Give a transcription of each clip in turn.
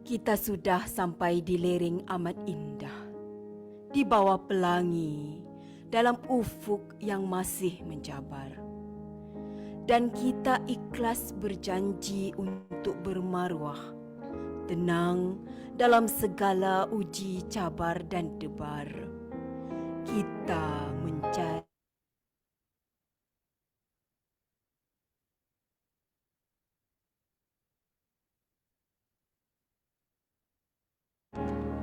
Kita sudah sampai di lereng amat indah, di bawah pelangi, dalam ufuk yang masih menjabar. Dan kita ikhlas berjanji untuk bermaruah, tenang dalam segala uji cabar dan debar. Kita mencari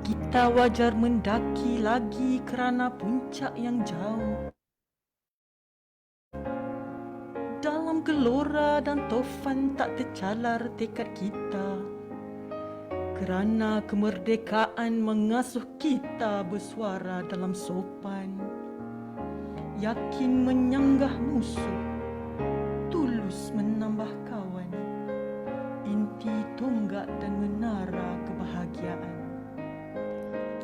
Kita wajar mendaki lagi kerana puncak yang jauh. Dalam gelora dan tofan tak tercalar tekad kita, kerana kemerdekaan mengasuh kita bersuara dalam sopan. Yakin menyanggah musuh, tulus menambah kawan, inti tonggak dan menara kebahagiaan.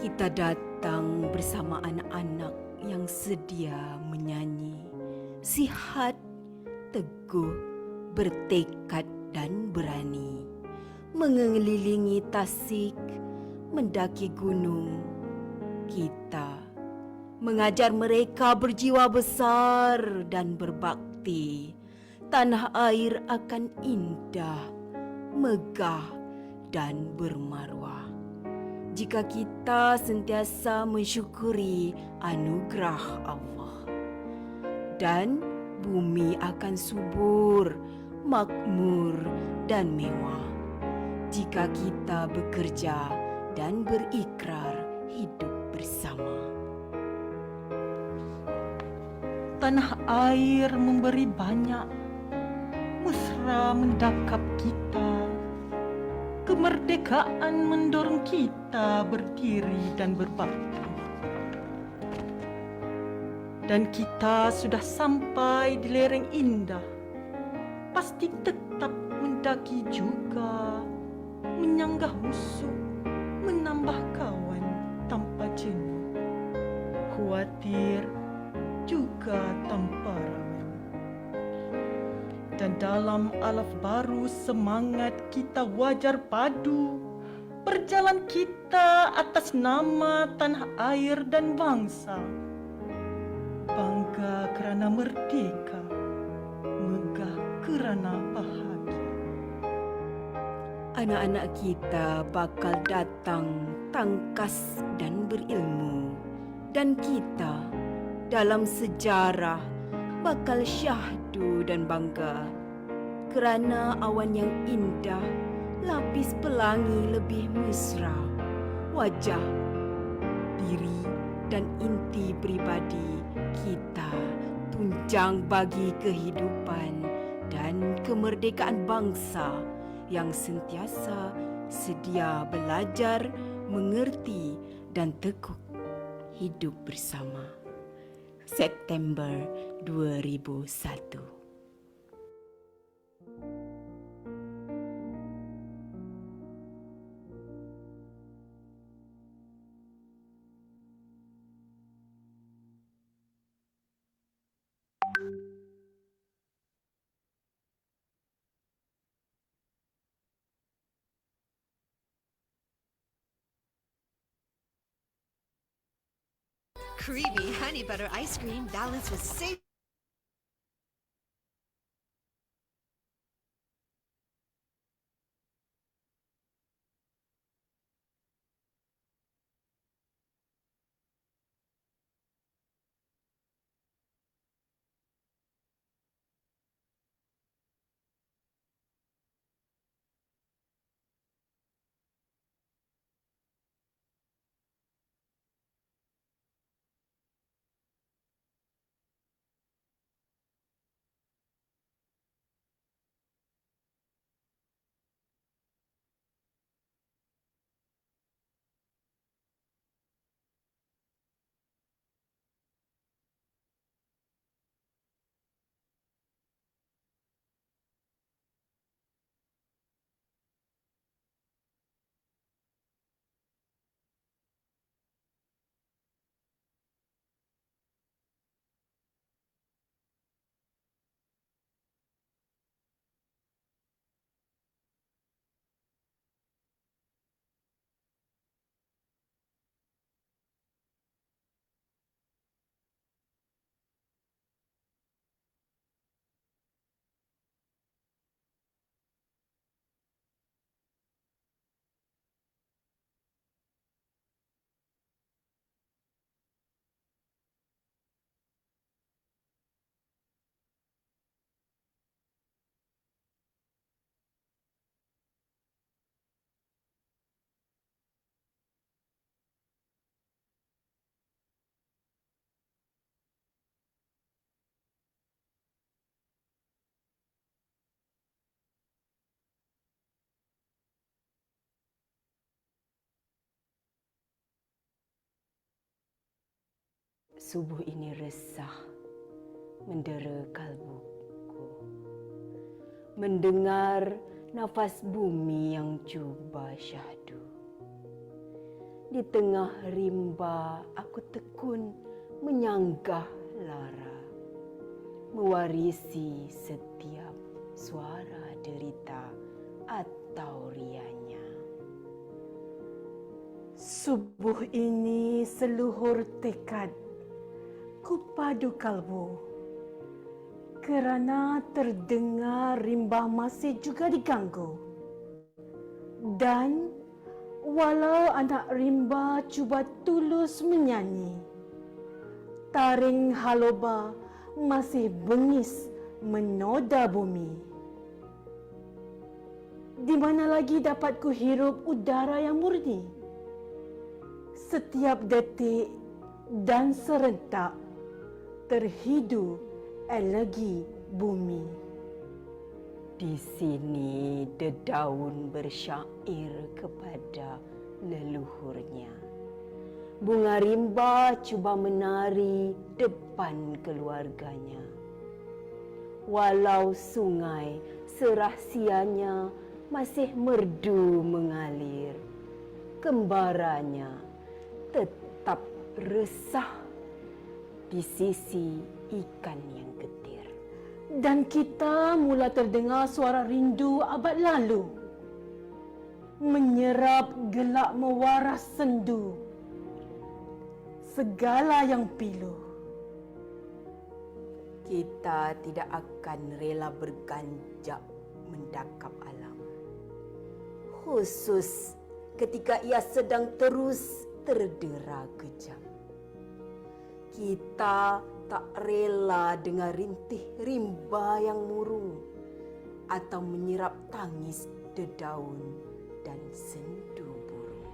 Kita datang bersama anak-anak yang sedia menyanyi, sihat, teguh, bertekad dan berani, mengelilingi tasik, mendaki gunung. Kita mengajar mereka berjiwa besar dan berbakti. Tanah air akan indah, megah dan bermaruah jika kita sentiasa mensyukuri anugerah Allah. Dan bumi akan subur, makmur dan mewah jika kita bekerja dan berikrar hidup bersama. Tanah air memberi banyak, mesra mendakap kita. Kemerdekaan mendorong kita berdiri dan berbakti. Dan kita sudah sampai di lereng indah. Pasti tetap mendaki juga, menyanggah musuh, menambah kawan tanpa jenuh. khawatir, juga tanpa ragu. Dan dalam alaf baru semangat kita wajar padu, berjalan kita atas nama tanah air dan bangsa. Bangga kerana merdeka, megah kerana bahagia. Anak-anak kita bakal datang tangkas dan berilmu, dan kita dalam sejarah bakal syahdu dan bangga kerana awan yang indah, lapis pelangi lebih mesra, wajah, diri dan inti pribadi kita tunjang bagi kehidupan dan kemerdekaan bangsa yang sentiasa sedia belajar, mengerti dan tekuk hidup bersama. September 2001. Creamy honey butter ice cream balanced with safe. Subuh ini resah mendera kalbuku, mendengar nafas bumi yang cuba syahdu. Di tengah rimba aku tekun menyanggah lara, mewarisi setiap suara derita atau rianya. Subuh ini seluhur tekad ku padu kalbu, kerana terdengar rimba masih juga diganggu. Dan walau anak rimba cuba tulus menyanyi, taring haloba masih bengis menoda bumi. Di mana lagi dapat ku hirup udara yang murni? Setiap detik dan serentak terhidu alergi bumi. Di sini dedaun bersyair kepada leluhurnya. Bunga rimba cuba menari depan keluarganya. Walau sungai serahsianya masih merdu mengalir, kembaranya tetap resah di sisi ikan yang getir. Dan kita mula terdengar suara rindu abad lalu, menyerap gelak mewaras sendu segala yang pilu. Kita tidak akan rela berganjak mendakap alam, khusus ketika ia sedang terus terdera kejam. Kita tak rela dengar rintih rimba yang murung atau menyirap tangis dedaun dan sendu burung.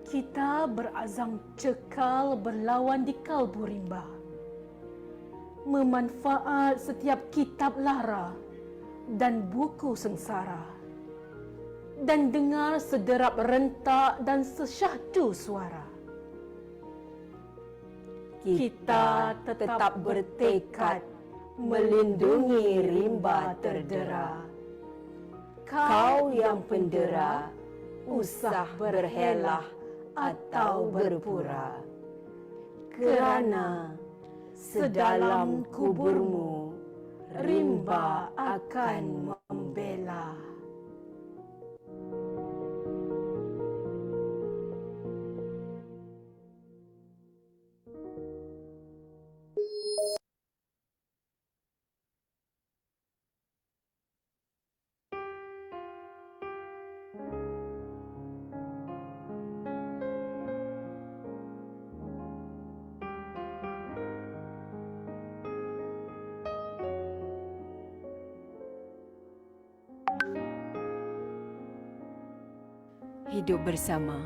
Kita berazam cekal berlawan di kalbu rimba, memanfaat setiap kitab lara dan buku sengsara, dan dengar sederap rentak dan sesyahdu suara. Kita tetap bertekad melindungi rimba terdera. Kau yang pendera, usah berhelah atau berpura, kerana sedalam kuburmu rimba akan membela. Hidup bersama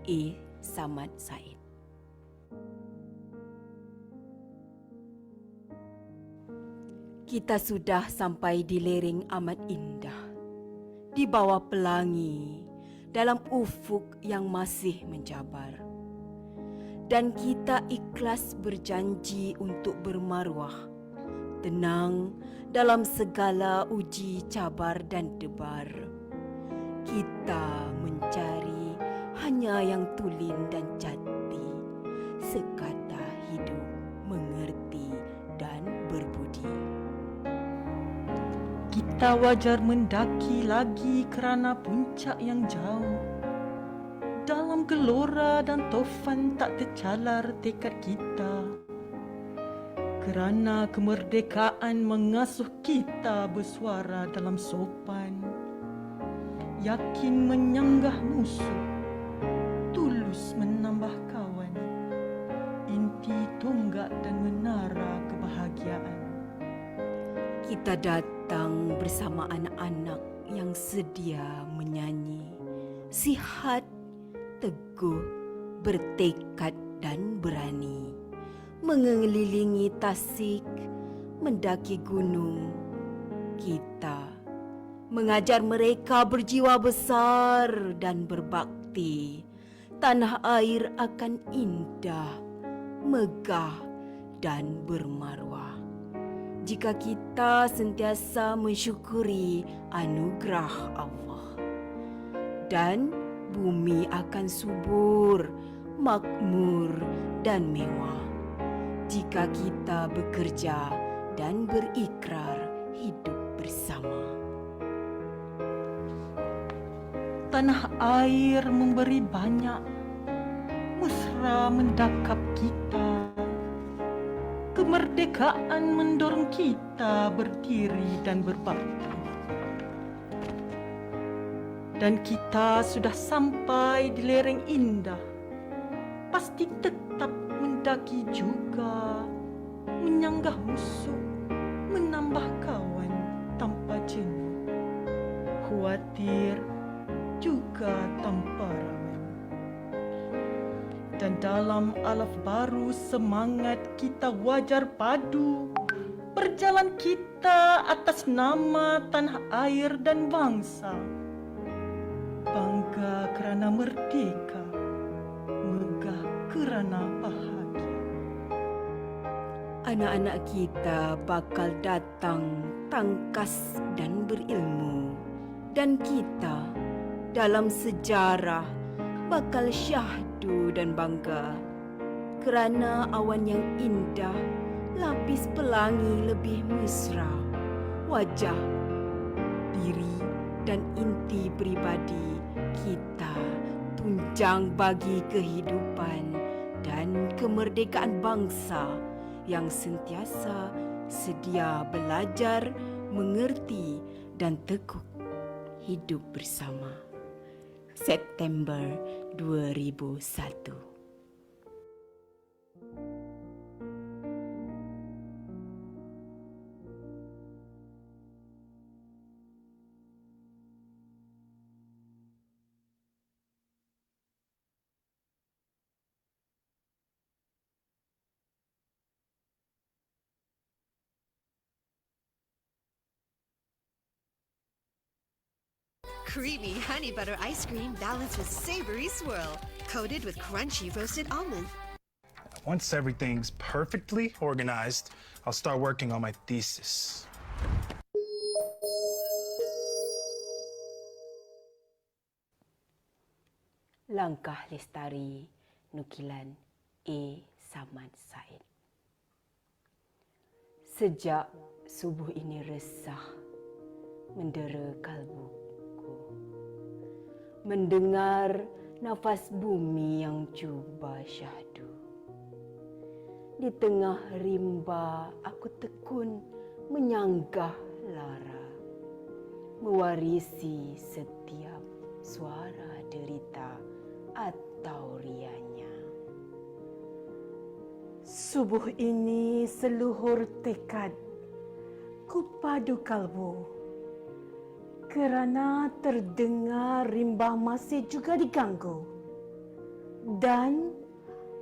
A. Samad Said. Kita sudah sampai di lereng amat indah, di bawah pelangi, dalam ufuk yang masih menjabar. Dan kita ikhlas berjanji untuk bermaruah, tenang dalam segala uji cabar dan debar. Kita mencari hanya yang tulen dan jati, sekata hidup, mengerti dan berbudi. Kita wajar mendaki lagi kerana puncak yang jauh. Dalam gelora dan tofan tak tercalar tekad kita. Kerana kemerdekaan mengasuh kita bersuara dalam sopan. Yakin menyanggah musuh, tulus menambah kawan, inti tonggak dan menara kebahagiaan. Kita datang bersama anak-anak yang sedia menyanyi, sihat, teguh, bertekad dan berani, mengelilingi tasik, mendaki gunung. Kita mengajar mereka berjiwa besar dan berbakti. Tanah air akan indah, megah dan bermaruah jika kita sentiasa mensyukuri anugerah Allah. Dan bumi akan subur, makmur dan mewah jika kita bekerja dan berikrar hidup bersama. Tanah air memberi banyak, mesra mendakap kita. Kemerdekaan mendorong kita berdiri dan berbakti. Dan kita sudah sampai di lereng indah, pasti tetap mendaki juga, menyanggah musuh, menambah kawan tanpa jenuh, khawatir juga tanpa rawan. Dan dalam alaf baru semangat kita wajar padu, berjalan kita atas nama tanah air dan bangsa. Bangga kerana merdeka, megah kerana bahagia. Anak-anak kita bakal datang tangkas dan berilmu, dan kita dalam sejarah bakal syahdu dan bangga. Kerana awan yang indah, lapis pelangi lebih mesra. Wajah, diri dan inti peribadi kita tunjang bagi kehidupan dan kemerdekaan bangsa yang sentiasa sedia belajar, mengerti dan tekuk hidup bersama. September 2001. Creamy honey butter ice cream balanced with savory swirl, coated with crunchy roasted almond. Once everything's perfectly organized, I'll start working on my thesis. Langkah Lestari, nukilan A. Samad Said. Sejak subuh ini resah mendera kalbuku. Mendengar nafas bumi yang cuba syahdu. Di tengah rimba aku tekun menyanggah lara. Mewarisi setiap suara derita atau rianya. Subuh ini seluhur tekad ku padu kalbu kerana terdengar rimba masih juga diganggu. Dan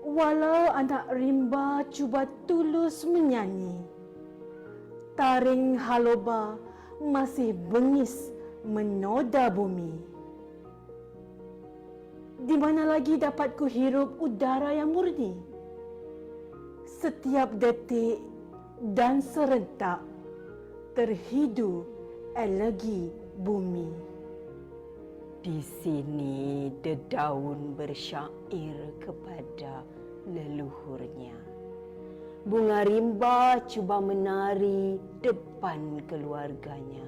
walau anak rimba cuba tulus menyanyi, taring haloba masih bengis menoda bumi. Di mana lagi dapat ku hirup udara yang murni? Setiap detik dan serentak terhidu elegi bumi. Di sini dedaun bersyair kepada leluhurnya. Bunga rimba cuba menari depan keluarganya.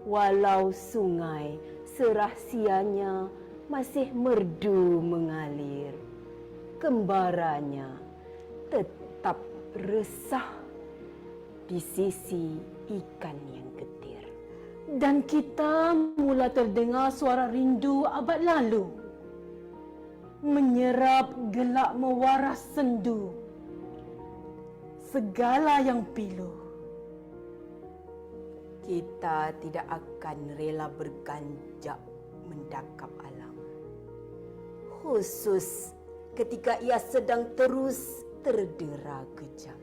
Walau sungai serahsianya masih merdu mengalir, kembarannya tetap resah di sisi ikan yang getir. Dan kita mula terdengar suara rindu abad lalu, menyerap gelak mewaras sendu segala yang pilu. Kita tidak akan rela berganjak mendakap alam, khusus ketika ia sedang terus terdera kejam.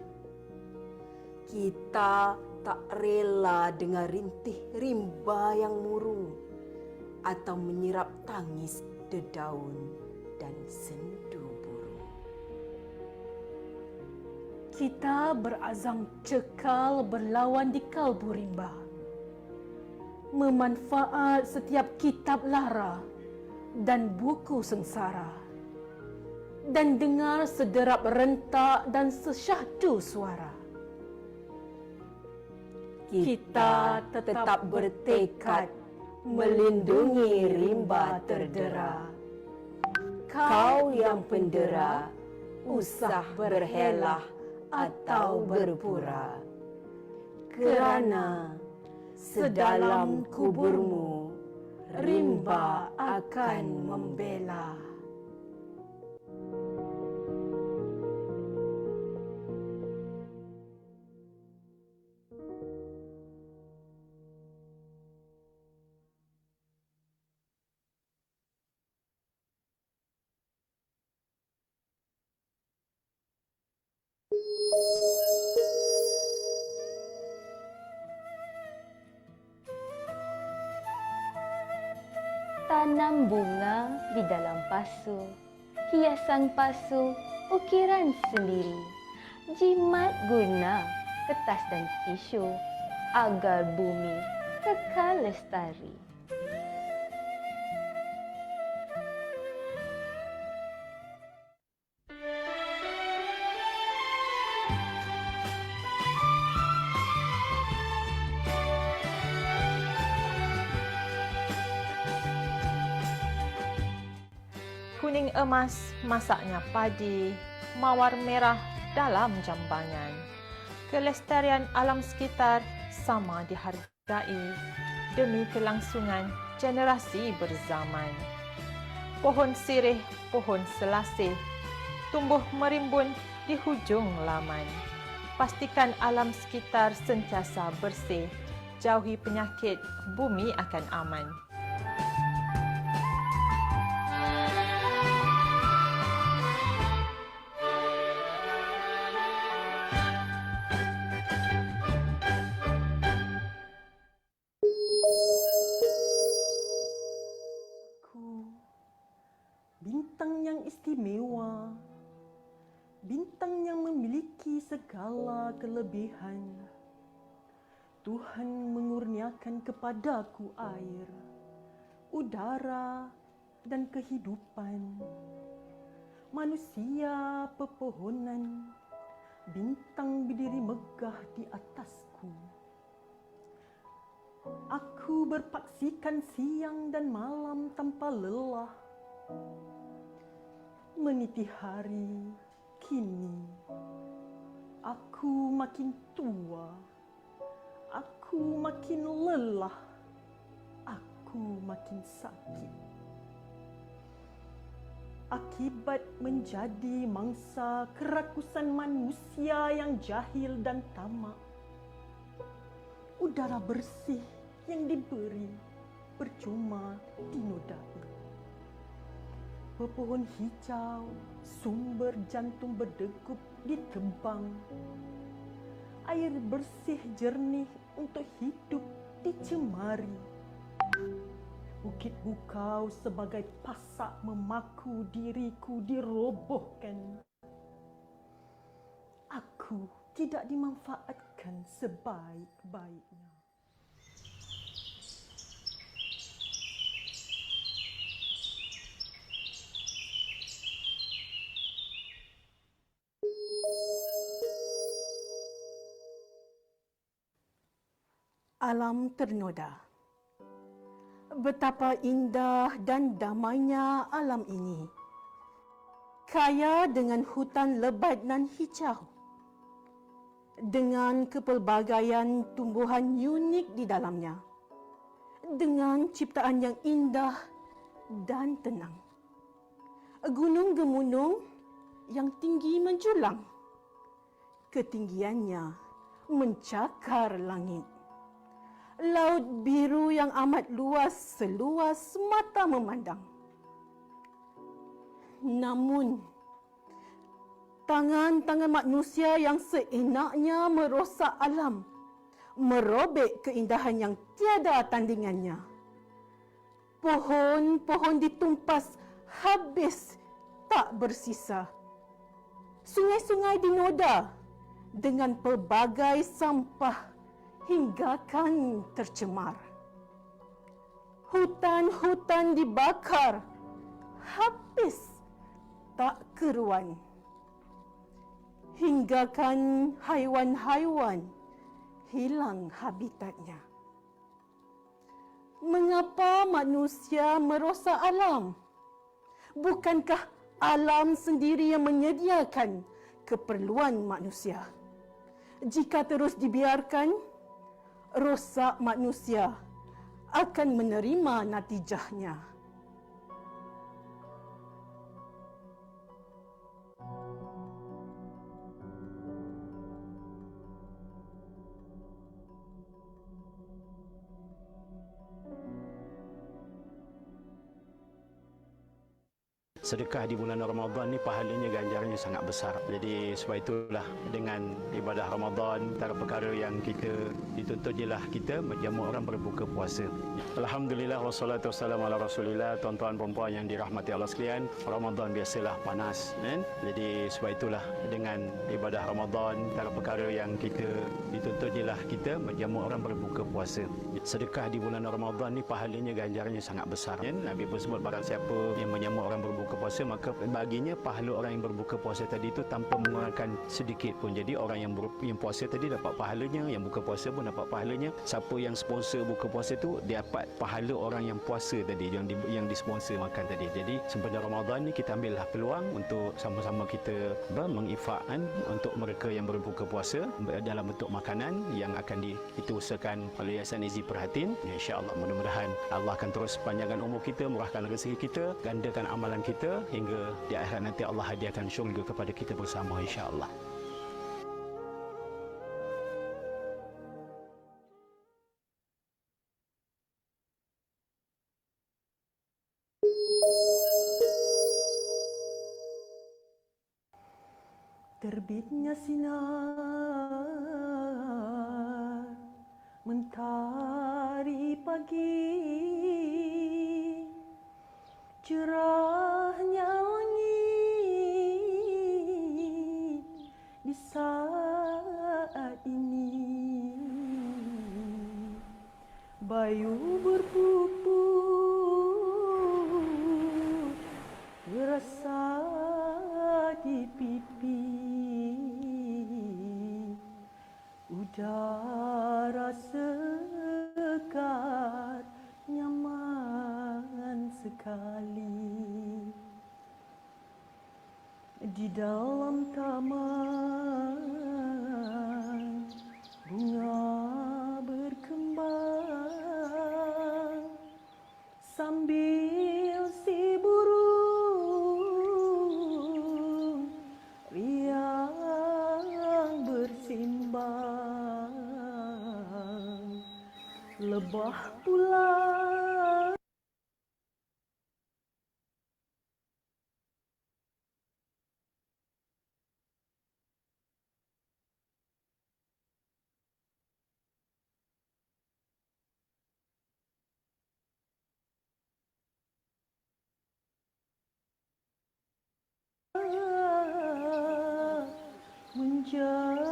Kita tak rela dengar rintih rimba yang murung atau menyirap tangis dedaun dan sendu burung. Kita berazam cekal berlawan di kalbu rimba, memanfaat setiap kitab lara dan buku sengsara, dan dengar sederap rentak dan sesyahdu suara. Kita tetap bertekad melindungi rimba terdera. Kau yang pendera, usah berhelah atau berpura. Kerana sedalam kuburmu, rimba akan membela. Tanam bunga di dalam pasu, hiasan pasu, ukiran sendiri. Jimat guna kertas dan tisu agar bumi kekal lestari. kuning emas masaknya padi, mawar merah dalam jambangan. Kelestarian alam sekitar sama dihargai demi kelangsungan generasi berzaman. Pohon sirih, pohon selasih, tumbuh merimbun di hujung laman. Pastikan alam sekitar sentiasa bersih, jauhi penyakit, bumi akan aman. Bintang yang istimewa, bintang yang memiliki segala kelebihan. Tuhan mengurniakan kepadaku air, udara dan kehidupan. Manusia pepohonan, bintang berdiri megah di atasku. Aku berpaksikan siang dan malam tanpa lelah. Meniti hari, kini aku makin tua, aku makin lelah, aku makin sakit. Akibat menjadi mangsa kerakusan manusia yang jahil dan tamak, udara bersih yang diberi percuma dinodai. Pepohon hijau, sumber jantung berdegup ditebang. Air bersih jernih untuk hidup dicemari. Bukit Bukau sebagai pasak memaku diriku dirobohkan. Aku tidak dimanfaatkan sebaik-baiknya. Alam ternoda. Betapa indah dan damainya alam ini. Kaya dengan hutan lebat nan hijau. Dengan kepelbagaian tumbuhan unik di dalamnya. Dengan ciptaan yang indah dan tenang. Gunung-gemunung yang tinggi menjulang. Ketinggiannya mencakar langit. Laut biru yang amat luas seluas mata memandang. Namun, tangan-tangan manusia yang seenaknya merosak alam, merobek keindahan yang tiada tandingannya. Pohon-pohon ditumpas habis tak bersisa. Sungai-sungai dinoda dengan pelbagai sampah hinggakan tercemar. Hutan-hutan dibakar, habis tak keruan. Hinggakan haiwan-haiwan hilang habitatnya. Mengapa manusia merosak alam? Bukankah alam sendiri yang menyediakan keperluan manusia? Jika terus dibiarkan, rosak manusia akan menerima natijahnya. Sedekah di bulan Ramadan ni pahalanya ganjarannya sangat besar. Jadi sebab itulah dengan ibadah Ramadan antara perkara yang kita dituntut ialah kita menjamu orang berbuka puasa. Alhamdulillah wassalatu wassalamu ala Rasulillah. Tuan-tuan puan-puan yang dirahmati Allah sekalian, Ramadan biasalah panas kan? Jadi sebab itulah dengan ibadah Ramadan antara perkara yang kita dituntut ialah kita menjamu orang berbuka puasa. Sedekah di bulan Ramadan ni pahalanya ganjarannya sangat besar. Nabi pun sebut barang siapa yang menjamu orang berbuka puasa, maka baginya pahala orang yang berbuka puasa tadi itu tanpa mengeluarkan sedikit pun. Jadi orang yang puasa tadi dapat pahalanya, yang buka puasa pun dapat pahalanya. Siapa yang sponsor buka puasa tu dia dapat pahala orang yang puasa tadi, yang disponsor makan tadi. Jadi sempena Ramadan ni kita ambillah peluang untuk sama-sama kita mengifakkan untuk mereka yang berbuka puasa dalam bentuk makanan yang akan kita usahakan oleh Yayasan Izzi Perhatin. InsyaAllah mudah-mudahan Allah akan terus panjangkan umur kita, murahkan rezeki kita, gandakan amalan kita hingga di akhirat nanti Allah hadiahkan syurga kepada kita bersama insya-Allah. Terbitnya sinar mentari pagi, cerahnya langit di saat ini, bayu berpupur terasa di pipi, udara segar nyaman sekali. Di dalam taman bunga berkembang, sambil si burung riang bersimbang, lebah pula menjadi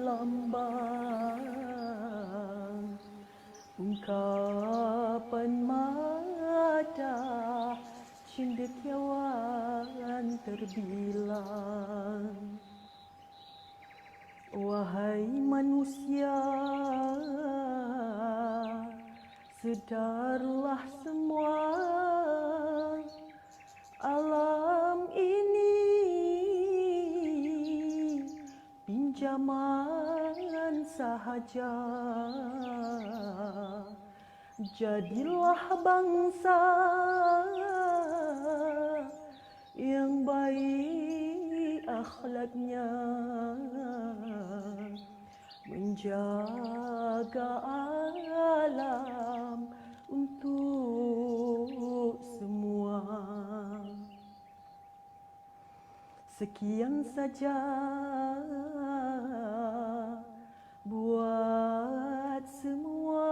lambang ungkapan madah cendekiawan terbilang. Wahai manusia, sedarlah semua, alam ini pinjaman sahaja. Jadilah bangsa yang baik akhlaknya, menjaga alam untuk semua. Sekian saja buat semua,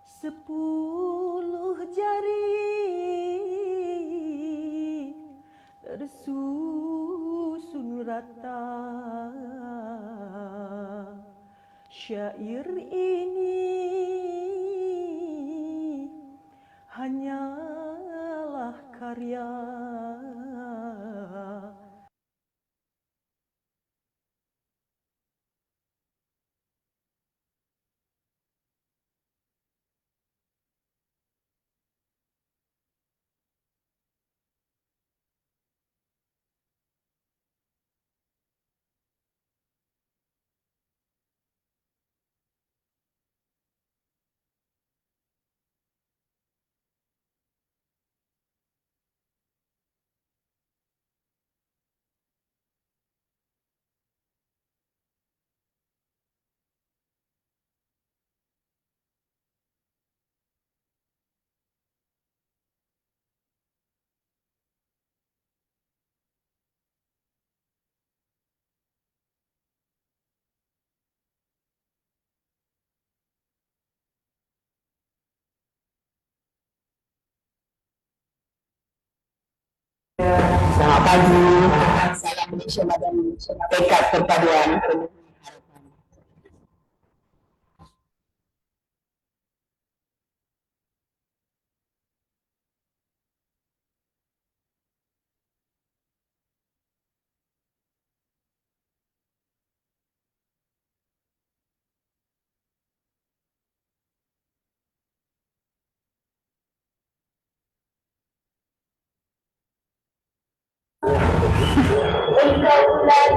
10 jari tersusun rata. Syair ini hanyalah karya Selamat pagi. Salam Malaysia Madani. Tekad perpaduan. kaulan.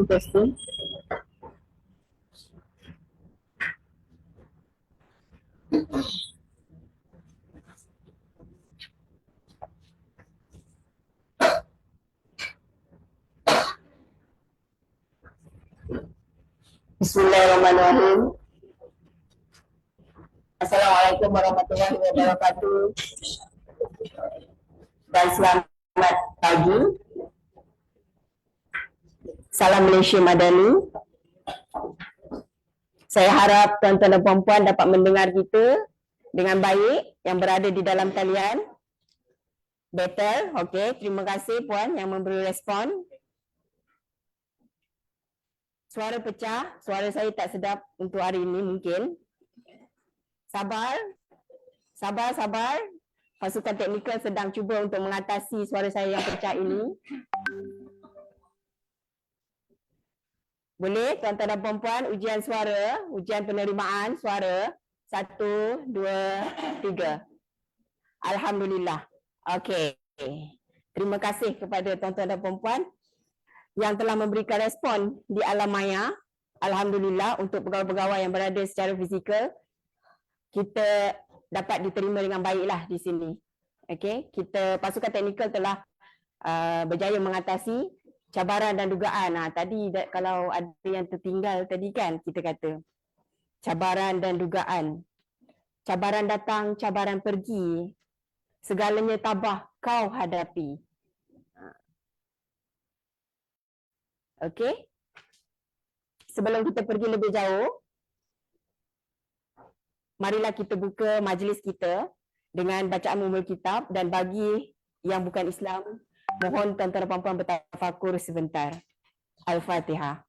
Testing. Bismillahirrahmanirrahim. Assalamualaikum warahmatullahi wabarakatuh. Dan selamat pagi. Salam Malaysia Madani. Saya harap tuan-tuan dan puan-puan dapat mendengar kita dengan baik yang berada di dalam talian. Better, okey. Terima kasih puan yang memberi respon. Suara pecah, suara saya tak sedap untuk hari ini mungkin. Sabar. Pasukan teknikal sedang cuba untuk mengatasi suara saya yang pecah ini. Boleh tuan-tuan dan puan-puan ujian suara, ujian penerimaan suara. 1, 2, 3. Alhamdulillah. Okey. Terima kasih kepada tuan-tuan dan puan-puan yang telah memberikan respon di alam maya. Alhamdulillah untuk pegawai-pegawai yang berada secara fizikal. Kita dapat diterima dengan baiklah di sini. Okey, kita pasukan teknikal telah berjaya mengatasi cabaran dan dugaan. Tadi kalau ada yang tertinggal tadi kan kita kata cabaran dan dugaan. Cabaran datang, cabaran pergi. Segalanya tabah kau hadapi. Okey. Sebelum kita pergi lebih jauh, marilah kita buka majlis kita dengan bacaan umul kitab, dan bagi yang bukan Islam, mohon tuan-tuan dan puan-puan bertafakur sebentar. Al-Fatihah.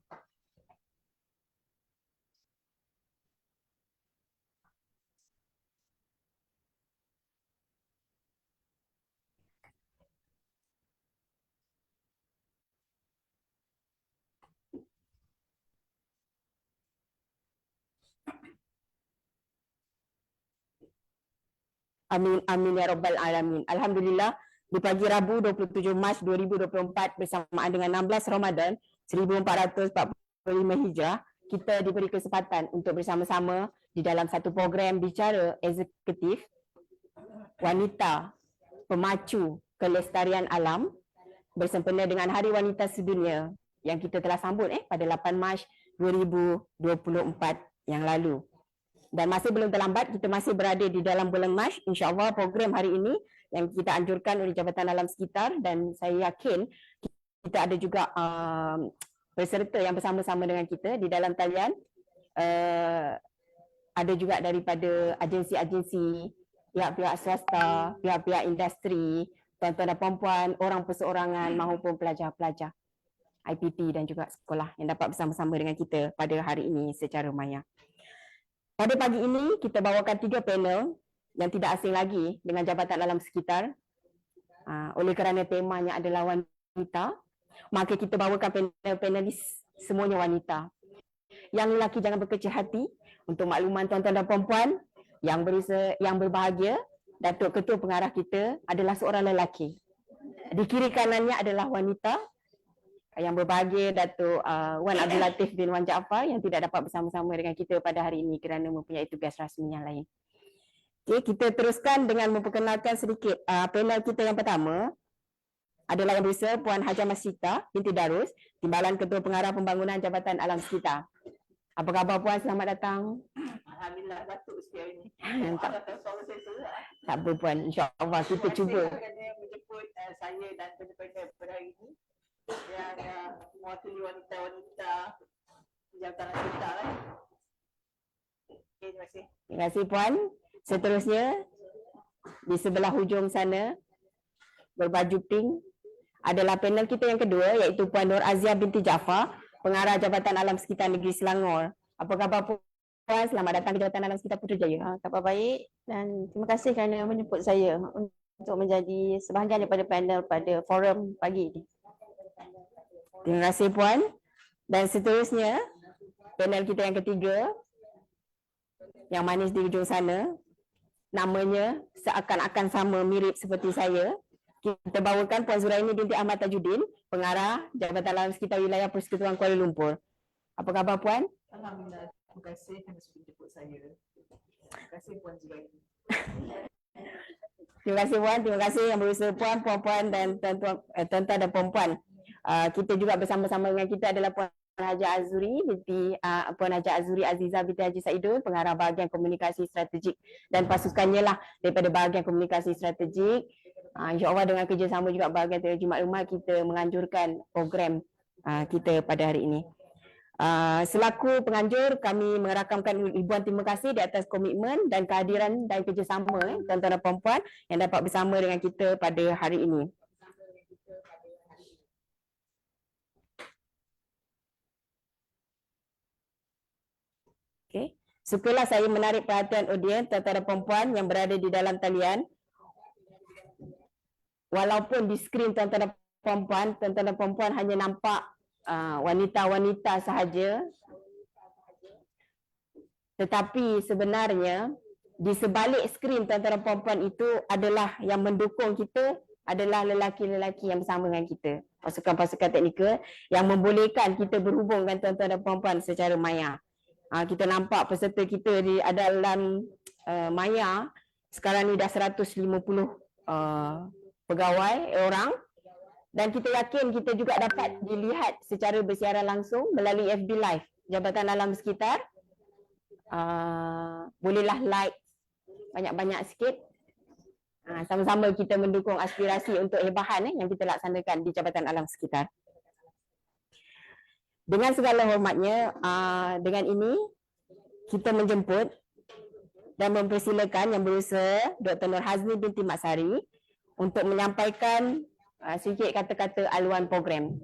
Amin, amin ya rabbal alamin. Alhamdulillah, di pagi Rabu 27 Mac 2024 bersamaan dengan 16 Ramadan 1445 Hijrah, kita diberi kesempatan untuk bersama-sama di dalam satu program bicara eksekutif wanita pemacu kelestarian alam bersempena dengan Hari Wanita Sedunia yang kita telah sambut pada 8 Mac 2024 yang lalu. Dan masih belum terlambat, kita masih berada di dalam bulan Mac. InsyaAllah program hari ini yang kita anjurkan oleh Jabatan Alam Sekitar, dan saya yakin kita ada juga peserta yang bersama-sama dengan kita di dalam talian. Ada juga daripada agensi-agensi, pihak-pihak swasta, pihak-pihak industri, tuan-tuan dan puan-puan, orang perseorangan maupun pelajar-pelajar. IPT dan juga sekolah yang dapat bersama-sama dengan kita pada hari ini secara maya. Pada pagi ini, kita bawakan 3 panel yang tidak asing lagi dengan Jabatan Alam Sekitar. Oleh kerana temanya adalah wanita, maka kita bawakan panelis semuanya wanita. Yang lelaki jangan berkecil hati. Untuk makluman tuan-tuan dan puan-puan yang berbahagia, Datuk Ketua Pengarah kita adalah seorang lelaki. Di kiri kanannya adalah wanita. Yang berbahagia Datuk Wan Abdul Latif bin Wan Jaafar yang tidak dapat bersama-sama dengan kita pada hari ini kerana mempunyai tugas rasmi yang lain. Okey, kita teruskan dengan memperkenalkan sedikit panel kita yang pertama adalah yang berusaha Puan Hajah Masita binti Darus, Timbalan Ketua Pengarah Pembangunan Jabatan Alam Sekitar. Apa khabar Puan? Selamat datang. Alhamdulillah batuk sikit hari ni. Tak apa Puan, insya-Allah kita cuba. Terima kasih kerana menjemput saya dan pendengar pada hari ini yang mewakili wanita-wanita Jabatan Alam Sekitar. Okay, terima kasih. Terima kasih Puan. Seterusnya di sebelah hujung sana berbaju pink adalah panel kita yang kedua iaitu Puan Nur Azia binti Jaafar, Pengarah Jabatan Alam Sekitar Negeri Selangor. Apa khabar Puan? Selamat datang ke Jabatan Alam Sekitar Putrajaya. Khabar baik dan terima kasih kerana menjemput saya untuk menjadi sebahagian daripada panel pada forum pagi ini. Terima kasih Puan. Dan seterusnya panel kita yang ketiga yang manis di hujung sana, namanya seakan-akan sama mirip seperti saya. Kita bawakan Puan Zuraini binti Ahmad Tajuddin, Pengarah Jabatan Alam Sekitar Wilayah Persekutuan Kuala Lumpur. Apa khabar Puan? Alhamdulillah, terima kasih kerana sudah jemput saya. Terima kasih Puan Zuraini. Terima kasih Puan, terima kasih yang berusaha Puan, puan-puan dan tuan-tuan dan puan-puan. Kita juga bersama-sama dengan kita adalah Puan Hajah Azuri binti Puan Hajah Azuri Azizah binti Haji Saidul, Pengarah Bahagian Komunikasi Strategik dan pasukannya lah daripada Bahagian Komunikasi Strategik. InsyaAllah dengan kerjasama juga Bahagian Teknologi Maklumat kita menganjurkan program kita pada hari ini. Selaku penganjur, kami merakamkan ribuan terima kasih di atas komitmen dan kehadiran dan kerjasama tuan-tuan dan puan-puan yang dapat bersama dengan kita pada hari ini. Okay. Sukalah saya menarik perhatian audiens tuan-tuan dan puan-puan yang berada di dalam talian. Walaupun di skrin tuan-tuan dan puan-puan hanya nampak wanita-wanita sahaja, tetapi sebenarnya di sebalik skrin tuan-tuan dan puan-puan itu adalah yang mendukung kita adalah lelaki-lelaki yang bersama dengan kita, pasukan-pasukan teknikal yang membolehkan kita berhubung dengan tuan-tuan dan puan-puan secara maya. Kita nampak peserta kita di dalam maya sekarang ni dah 150 pegawai orang, dan kita yakin kita juga dapat dilihat secara bersiaran langsung melalui FB Live Jabatan Alam Sekitar. Bolehlah like banyak-banyak sikit. Sama-sama kita mendukung aspirasi untuk hebahan yang kita laksanakan di Jabatan Alam Sekitar. Dengan segala hormatnya, dengan ini kita menjemput dan mempersilakan yang berusaha Dr. Nur Hazni binti Mat Sari untuk menyampaikan sedikit kata-kata aluan program.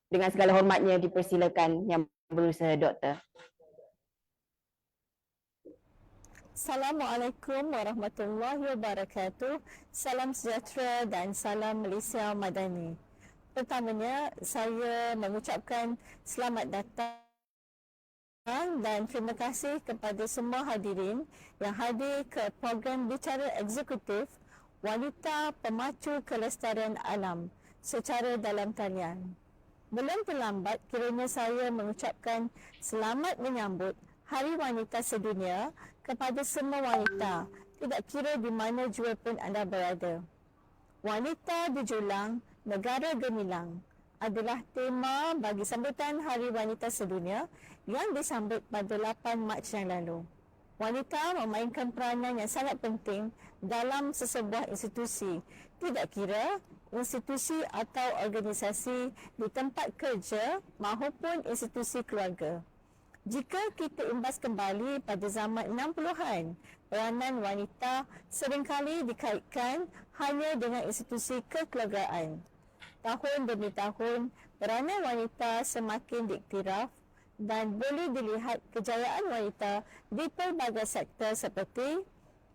Dengan segala hormatnya dipersilakan yang berusaha doktor. Assalamualaikum warahmatullahi wabarakatuh. Salam sejahtera dan salam Malaysia Madani. Pertamanya saya mengucapkan selamat datang dan terima kasih kepada semua hadirin yang hadir ke program bicara eksekutif Wanita Pemacu Kelestarian Alam secara dalam talian. Belum terlambat kiranya saya mengucapkan selamat menyambut Hari Wanita Sedunia kepada semua wanita, tidak kira di mana jua pun anda berada. Wanita berjulang, negara gemilang adalah tema bagi sambutan Hari Wanita Sedunia yang disambut pada 8 Mac yang lalu. Wanita memainkan peranan yang sangat penting dalam sesebuah institusi, tidak kira institusi atau organisasi di tempat kerja maupun institusi keluarga. Jika kita imbas kembali pada zaman 60-an, peranan wanita seringkali dikaitkan hanya dengan institusi kekeluargaan. Tahun demi tahun, peranan wanita semakin diiktiraf dan boleh dilihat kejayaan wanita di pelbagai sektor seperti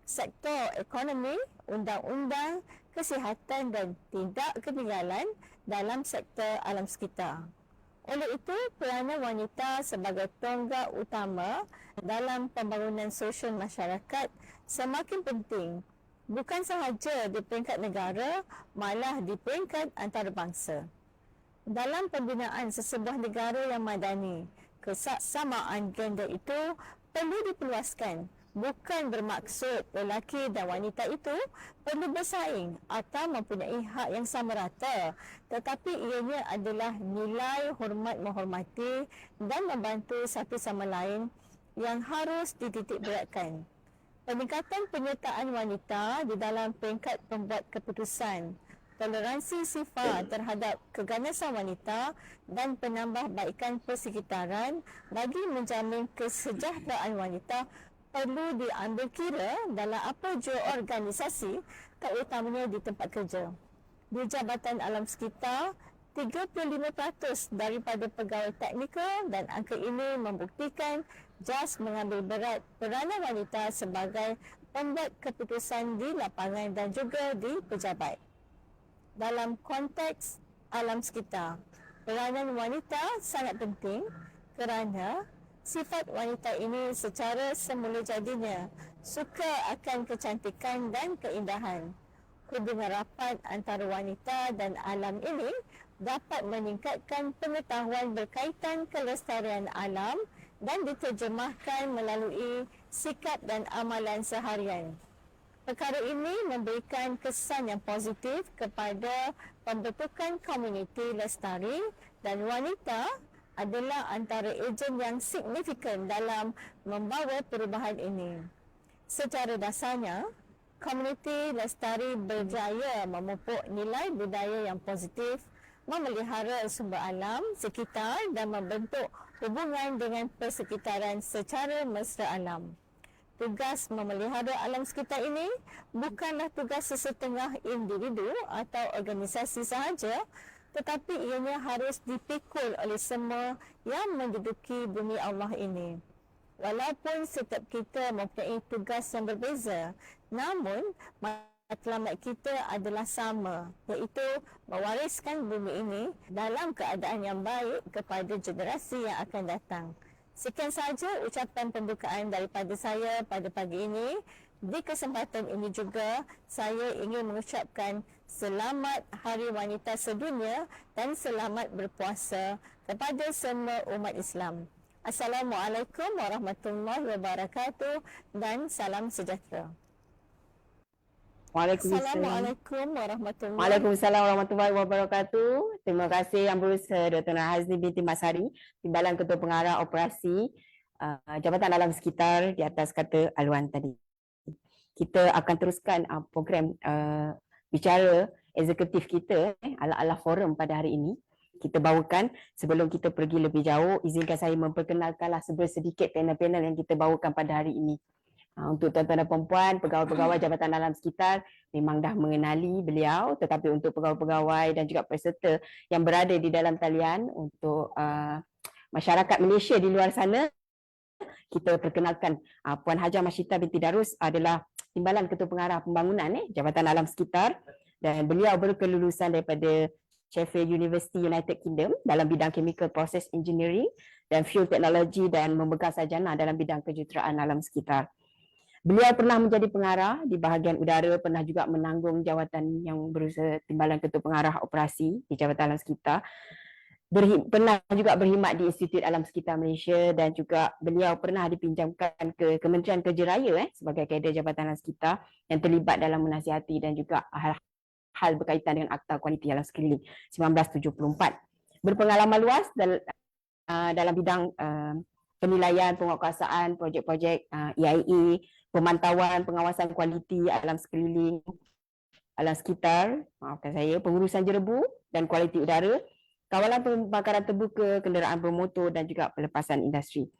sektor ekonomi, undang-undang, kesihatan dan tidak ketinggalan dalam sektor alam sekitar. Oleh itu, peranan wanita sebagai tonggak utama dalam pembangunan sosial masyarakat semakin penting, bukan sahaja di peringkat negara, malah di peringkat antarabangsa. Dalam pembinaan sesebuah negara yang madani, kesamaan gender itu perlu diperluaskan, bukan bermaksud lelaki dan wanita itu perlu bersaing atau mempunyai hak yang sama rata, tetapi ianya adalah nilai hormat menghormati dan membantu satu sama lain yang harus dititik beratkan. Peningkatan penyertaan wanita di dalam peringkat pembuat keputusan, toleransi sifat terhadap keganasan wanita dan penambahbaikan persekitaran bagi menjamin kesejahteraan wanita perlu diambil kira dalam apa jua organisasi, terutamanya di tempat kerja. Di Jabatan Alam Sekitar, 35% daripada pegawai teknikal dan angka ini membuktikan JAS mengambil berat peranan wanita sebagai pembuat keputusan di lapangan dan juga di pejabat. Dalam konteks alam sekitar, peranan wanita sangat penting kerana sifat wanita ini secara semula jadinya suka akan kecantikan dan keindahan. Hubungan rapat antara wanita dan alam ini dapat meningkatkan pengetahuan berkaitan kelestarian alam dan diterjemahkan melalui sikap dan amalan seharian. Perkara ini memberikan kesan yang positif kepada pembentukan komuniti lestari dan wanita adalah antara ejen yang signifikan dalam membawa perubahan ini. Secara dasarnya, komuniti lestari berjaya memupuk nilai budaya yang positif, memelihara sumber alam sekitar dan membentuk hubungan dengan persekitaran secara mesra alam. Tugas memelihara alam sekitar ini bukanlah tugas sesetengah individu atau organisasi sahaja, tetapi ianya harus dipikul oleh semua yang menduduki bumi Allah ini. Walaupun setiap kita mempunyai tugas yang berbeza, namun matlamat kita adalah sama, iaitu mewariskan bumi ini dalam keadaan yang baik kepada generasi yang akan datang. Sekian sahaja ucapan pembukaan daripada saya pada pagi ini. Di kesempatan ini juga, saya ingin mengucapkan selamat Hari Wanita Sedunia dan selamat berpuasa kepada semua umat Islam. Assalamualaikum warahmatullahi wabarakatuh dan salam sejahtera. Assalamualaikum warahmatullahi wabarakatuh. Waalaikumsalam warahmatullahi wabarakatuh. Terima kasih Yang Berusaha Dr. Hazni binti Masari, Timbalan Ketua Pengarah Operasi Jabatan Alam Sekitar di atas kata aluan tadi. Kita akan teruskan program bicara eksekutif kita ala-ala forum pada hari ini. Kita bawakan, sebelum kita pergi lebih jauh, izinkan saya memperkenalkanlah sedikit panel-panel yang kita bawakan pada hari ini. Untuk tuan-tuan dan perempuan, pegawai-pegawai Jabatan Alam Sekitar memang dah mengenali beliau, tetapi untuk pegawai-pegawai dan juga peserta yang berada di dalam talian untuk masyarakat Malaysia di luar sana, kita perkenalkan Puan Hajah Masyita binti Darus adalah Timbalan Ketua Pengarah Pembangunan Jabatan Alam Sekitar, dan beliau berkelulusan daripada Sheffield University United Kingdom dalam bidang Chemical Process Engineering dan Fuel Technology dan memegang sarjana dalam bidang kejuruteraan alam sekitar. Beliau pernah menjadi pengarah di bahagian udara, pernah juga menanggung jawatan yang berusaha Timbalan Ketua Pengarah Operasi di Jabatan Alam Sekitar. Pernah juga berkhidmat di Institut Alam Sekitar Malaysia dan juga beliau pernah dipinjamkan ke Kementerian Kerja Raya sebagai kader Jabatan Alam Sekitar yang terlibat dalam menasihati dan juga hal berkaitan dengan Akta Kualiti Alam Sekeliling 1974. Berpengalaman luas dalam bidang penilaian, penguatkuasaan, projek-projek EIA, pemantauan, pengawasan kualiti alam sekeliling, alam sekitar, pengurusan jerebu dan kualiti udara, kawalan pembakaran terbuka, kenderaan bermotor dan juga pelepasan industri.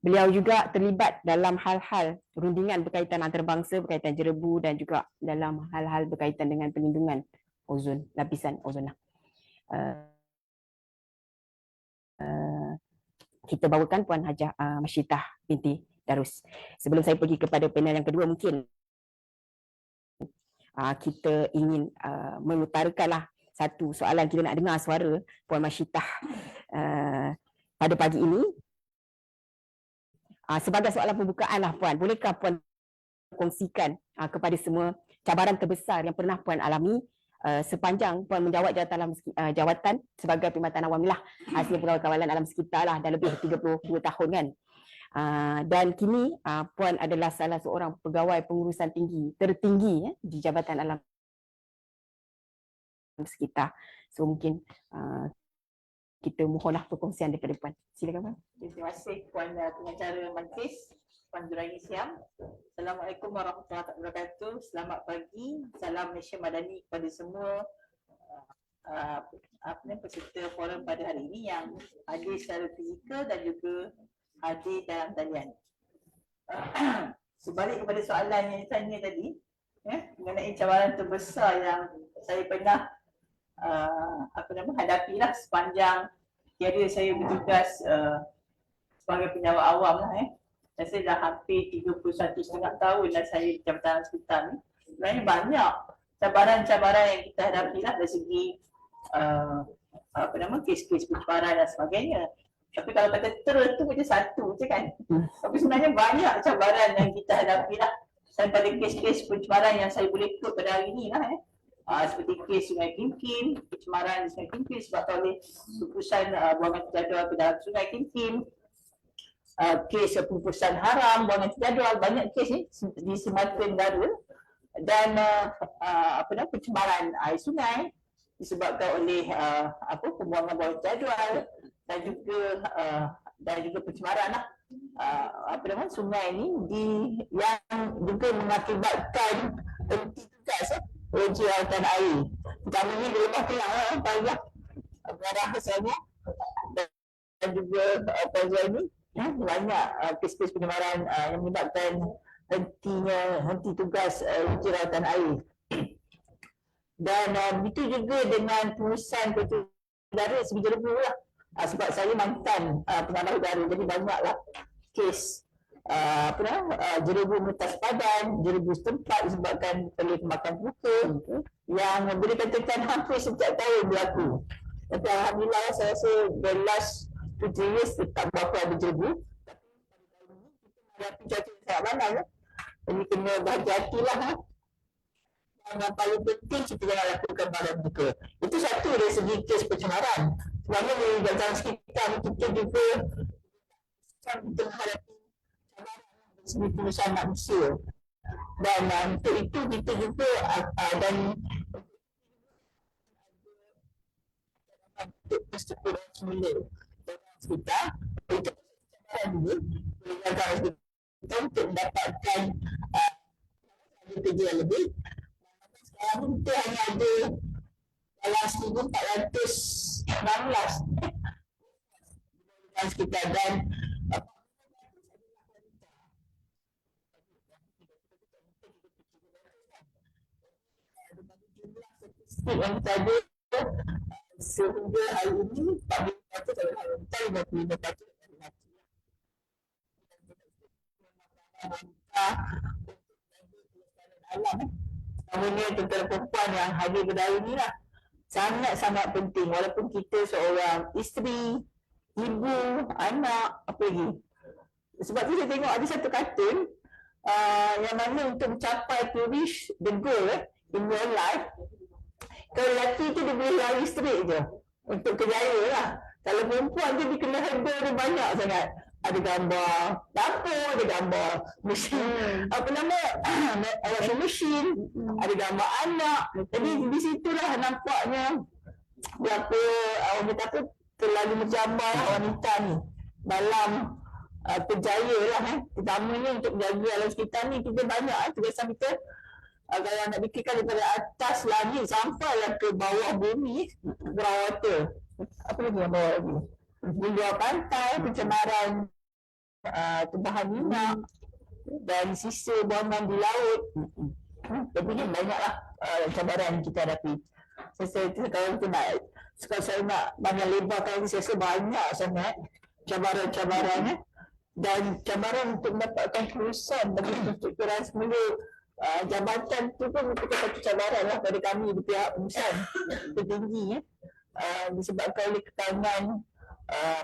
Beliau juga terlibat dalam hal-hal rundingan berkaitan antarabangsa, berkaitan jerebu dan juga dalam hal-hal berkaitan dengan pelindungan ozon, lapisan ozon. kita bawakan Puan Hajah Masyitah binti Darus. Sebelum saya pergi kepada panel yang kedua, mungkin kita ingin mengutarakanlah satu soalan. Kita nak dengar suara Puan Masyitah pada pagi ini. Sebagai soalan pembukaan lah Puan, bolehkah Puan kongsikan kepada semua cabaran terbesar yang pernah Puan alami sepanjang Puan menjawat jawatan sebagai Perkhidmatan Awamilah hasil pegawai kawalan alam sekitar lah, dah lebih 32 tahun kan. Dan kini Puan adalah salah seorang pegawai pengurusan tertinggi di Jabatan Alam Sekitar. So mungkin kita mohonlah perkongsian daripada Puan. Silakan Puan. Terima kasih Puan Pengacara Majlis, Puan Zuraini Siam. Assalamualaikum warahmatullahi wabarakatuh. Selamat pagi. Salam Malaysia Madani kepada semua peserta forum pada hari ini yang hadir secara fizikal dan juga hadir dalam talian. Sebalik kepada soalan yang ditanya tadi, mengenai cabaran terbesar yang saya pernah hadapilah sepanjang tiada saya bertugas sebagai penjawat awam lah. Saya dah hampir 31.5 tahun dah saya di Jabatan Sekitar ni. Sebenarnya banyak cabaran-cabaran yang kita hadapi lah dari segi kes-kes pencemaran dan sebagainya. Tapi kalau kata terus tu macam satu je kan. Tapi sebenarnya banyak cabaran yang kita hadapi lah. Daripada kes-kes pencemaran yang saya boleh ikut pada hari ni lah. Seperti kes Sungai Kim Kim, pencemaran di Sungai Kim Kim sebabkan oleh pupusan buangan terjadual ke dalam Sungai Kim Kim. Kes pupusan haram, buangan terjadual, banyak kes ni di Sumatera Negara. Dan pencemaran air sungai disebabkan oleh pembuangan buangan terjadual dan juga pencemaran lah. Sungai ni yang juga mengakibatkan henti tugas penjuratan air. Pertama ni dia lepas kelang lah barang asalnya dan juga penjual ni banyak kes-kes pencemaran yang menyebabkan henti tugas penjuratan air. Dan begitu juga dengan pengurusan petugas udara segi Jerebu lah. Sebab saya mantan pengamal udara, jadi banyaklah kes Jerebu Metas Padan, Jerebu setempat disebabkan oleh pembakaran terbuka yang boleh katakan hampir setiap tahun berlaku. Tapi alhamdulillah saya rasa the last 2 years tetap berapa ada Jerebu. Tapi cuaca sangat panas jadi kena berhati-hatilah. Dan yang paling penting kita jangan lakukan badan buka. Itu satu dari segi kes pencemaran. Sebenarnya di Jabatan Sekitar kita juga menghadapi segi pengurusan manusia. Dan untuk itu kita juga dan untuk persekitaran semula kita itu juga kita untuk mendapatkan kerja yang lebih. Sekarang kita hanya ada dalam 1,416 dan sekitar dan yang kita ada sehingga hari ini 40% adalah rentan 55% alam. Namanya tentera perempuan yang hadir pada hari ini lah sangat-sangat penting walaupun kita seorang isteri, ibu, anak, apa lagi. Sebab tu saya tengok ada satu kartun yang mana untuk mencapai to reach the goal in your life, kalau lelaki tu dia boleh lari straight je untuk kerjaya lah. Kalau perempuan tu dia kena handle dia banyak sangat. Ada gambar dapur, ada gambar mesin, washing machine, ada gambar anak. Jadi di situlah nampaknya berapa orang kata terlalu mencabar wanita ni dalam berjaya lah. Terutamanya untuk menjaga alam sekitar ni kita banyak tugasan kita. Kalau nak fikirkan daripada atas langit sampailah ke bawah bumi, ground water. Apa lagi yang bawah lagi? Di luar pantai, pencemaran tumpahan minyak dan sisa buangan di laut. Jadi banyaklah cabaran kita hadapi. Saya kalau kita nak, kalau saya nak banyak lebarkan, saya rasa banyak sangat cabaran dan cabaran untuk mendapatkan kelulusan bagi penstrukturan semula jabatan tu pun merupakan satu cabaran lah pada kami di pihak pengurusan tertinggi disebabkan oleh kekangan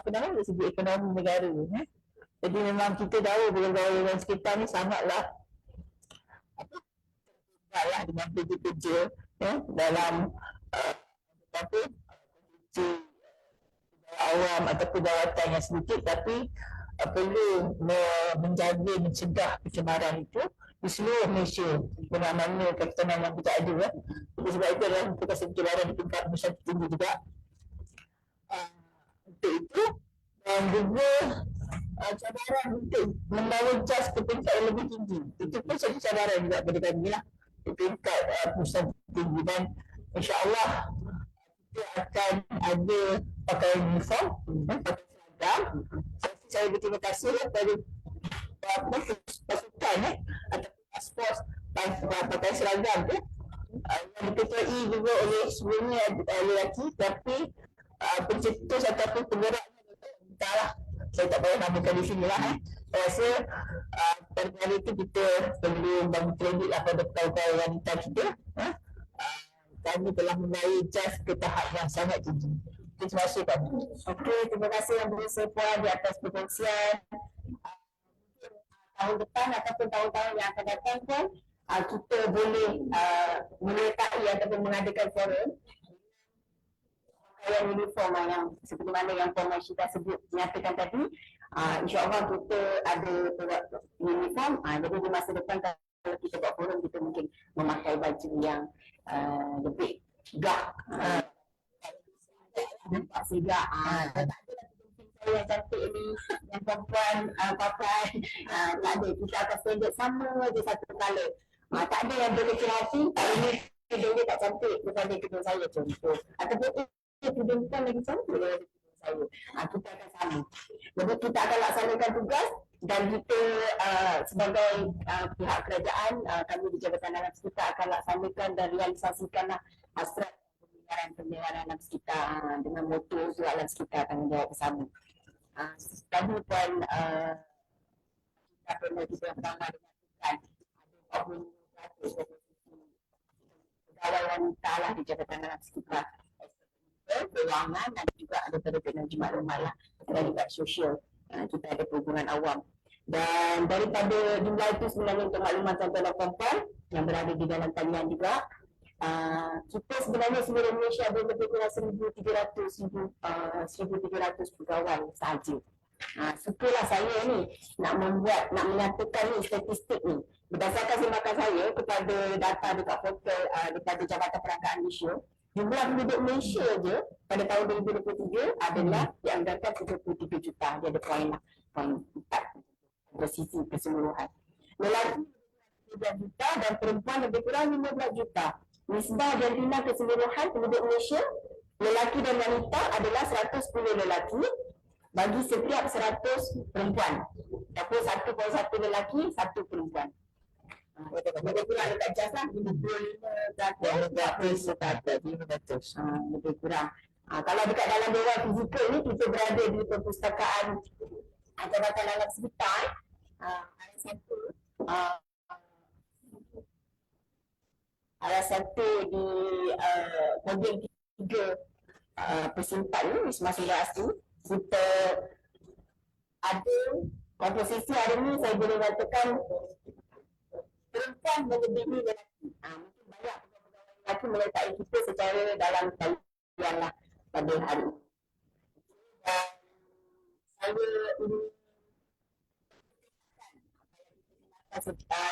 dari segi ekonomi negara. Jadi memang kita tahu pegawai sekitar ni sangatlah dengan kerja-kerja dalam awam ataupun jawatan yang sedikit, tapi perlu menjaga, mencegah pencemaran itu di seluruh Malaysia dengan mana ketenangan yang kita ada. Jadi sebab itu adalah merupakan satu cabaran di tingkat pengurusan tertinggi juga untuk itu, dan juga cabaran untuk membawa jas ke tingkat yang lebih tinggi. Itu pun satu cabaran juga pada kami lah di tingkat pengurusan tertinggi, dan insyaAllah kita akan ada pakai uniform, pakai seragam. Saya berterima kasih kepada pasukan atau pasport pakai seragam tu yang diketuai juga oleh sebelumnya lelaki, tapi pencetus ataupun penggeraknya entahlah, saya tak payah namakan di sini lah. Saya rasa pada hari itu kita perlu bagi kredit pada pegawai wanita kita. Kami telah menaik jas ke tahap yang sangat tinggi. Terima kasih kami. Okey, terima kasih Yang Berhormat Puan di atas perkongsian. Tahun depan ataupun tahun-tahun yang akan datang pun kita boleh menyertai ataupun mengadakan forum pakaian uniform yang seperti mana yang Puan Masyida sebut nyatakan tadi. InsyaAllah kita ada uniform, jadi di masa depan kalau kita buat forum, kita mungkin memakai baju yang lebih gak, nampak segak. Tak ada saya yang cantik ni, yang perempuan pakai, tak ada. Kita akan standard sama je satu colour. Tak ada yang berkecil hati, hari ni tudung dia tak cantik daripada tudung saya contoh. Ataupun tudung kan lagi cantik daripada tudung saya. Kita akan sama. Jadi kita akan laksanakan tugas, dan kita sebagai pihak kerajaan, kami di Jabatan Alam Sekitar akan laksanakan dan realisasikanlah hasrat pemeliharaan alam sekitar dengan moto untuk alam sekitar tanggungjawab bersama. Tadi Puan kita pernah kita pertama dengan ada 40% pegawai wanita lah di Jabatan Alam Sekitar, kewangan, dan juga ada pada teknologi maklumat lah, dan juga sosial. Kita ada perhubungan awam. Dan daripada jumlah itu sebenarnya untuk makluman tuan-tuan dan puan-puan yang berada di dalam talian juga, kita sebenarnya seluruh Malaysia ada lebih kurang 1,300 pegawai sahaja. Sukalah saya ni nak menyatakan ni statistik ni. Berdasarkan semakan saya kepada data dekat portal daripada Jabatan Perangkaan Malaysia, jumlah penduduk Malaysia je pada tahun 2023 adalah dianggarkan 33 juta. Dia ada poin lah, poin 4 dari sisi keseluruhan. Lelaki 13 juta dan perempuan lebih kurang 15 juta. Nisbah jantina keseluruhan penduduk Malaysia, lelaki dan wanita adalah 110 lelaki bagi setiap 100 perempuan. Ataupun 1.1 lelaki, 1 perempuan. Lebih kurang dekat jas lah, 55% lebih kurang. Kalau dekat dalam dewan fizikal ni, kita berada di perpustakaan Jabatan Alam Sekitar, ada satu di podium 3 persimpan ni, Wisma Suria Asri. Kita ada komposisi hari ni, saya boleh katakan perempuan melebihi lelaki. Mungkin banyak pegawai lelaki menyertai kita secara dalam talian lah pada hari ini. Dan saya ini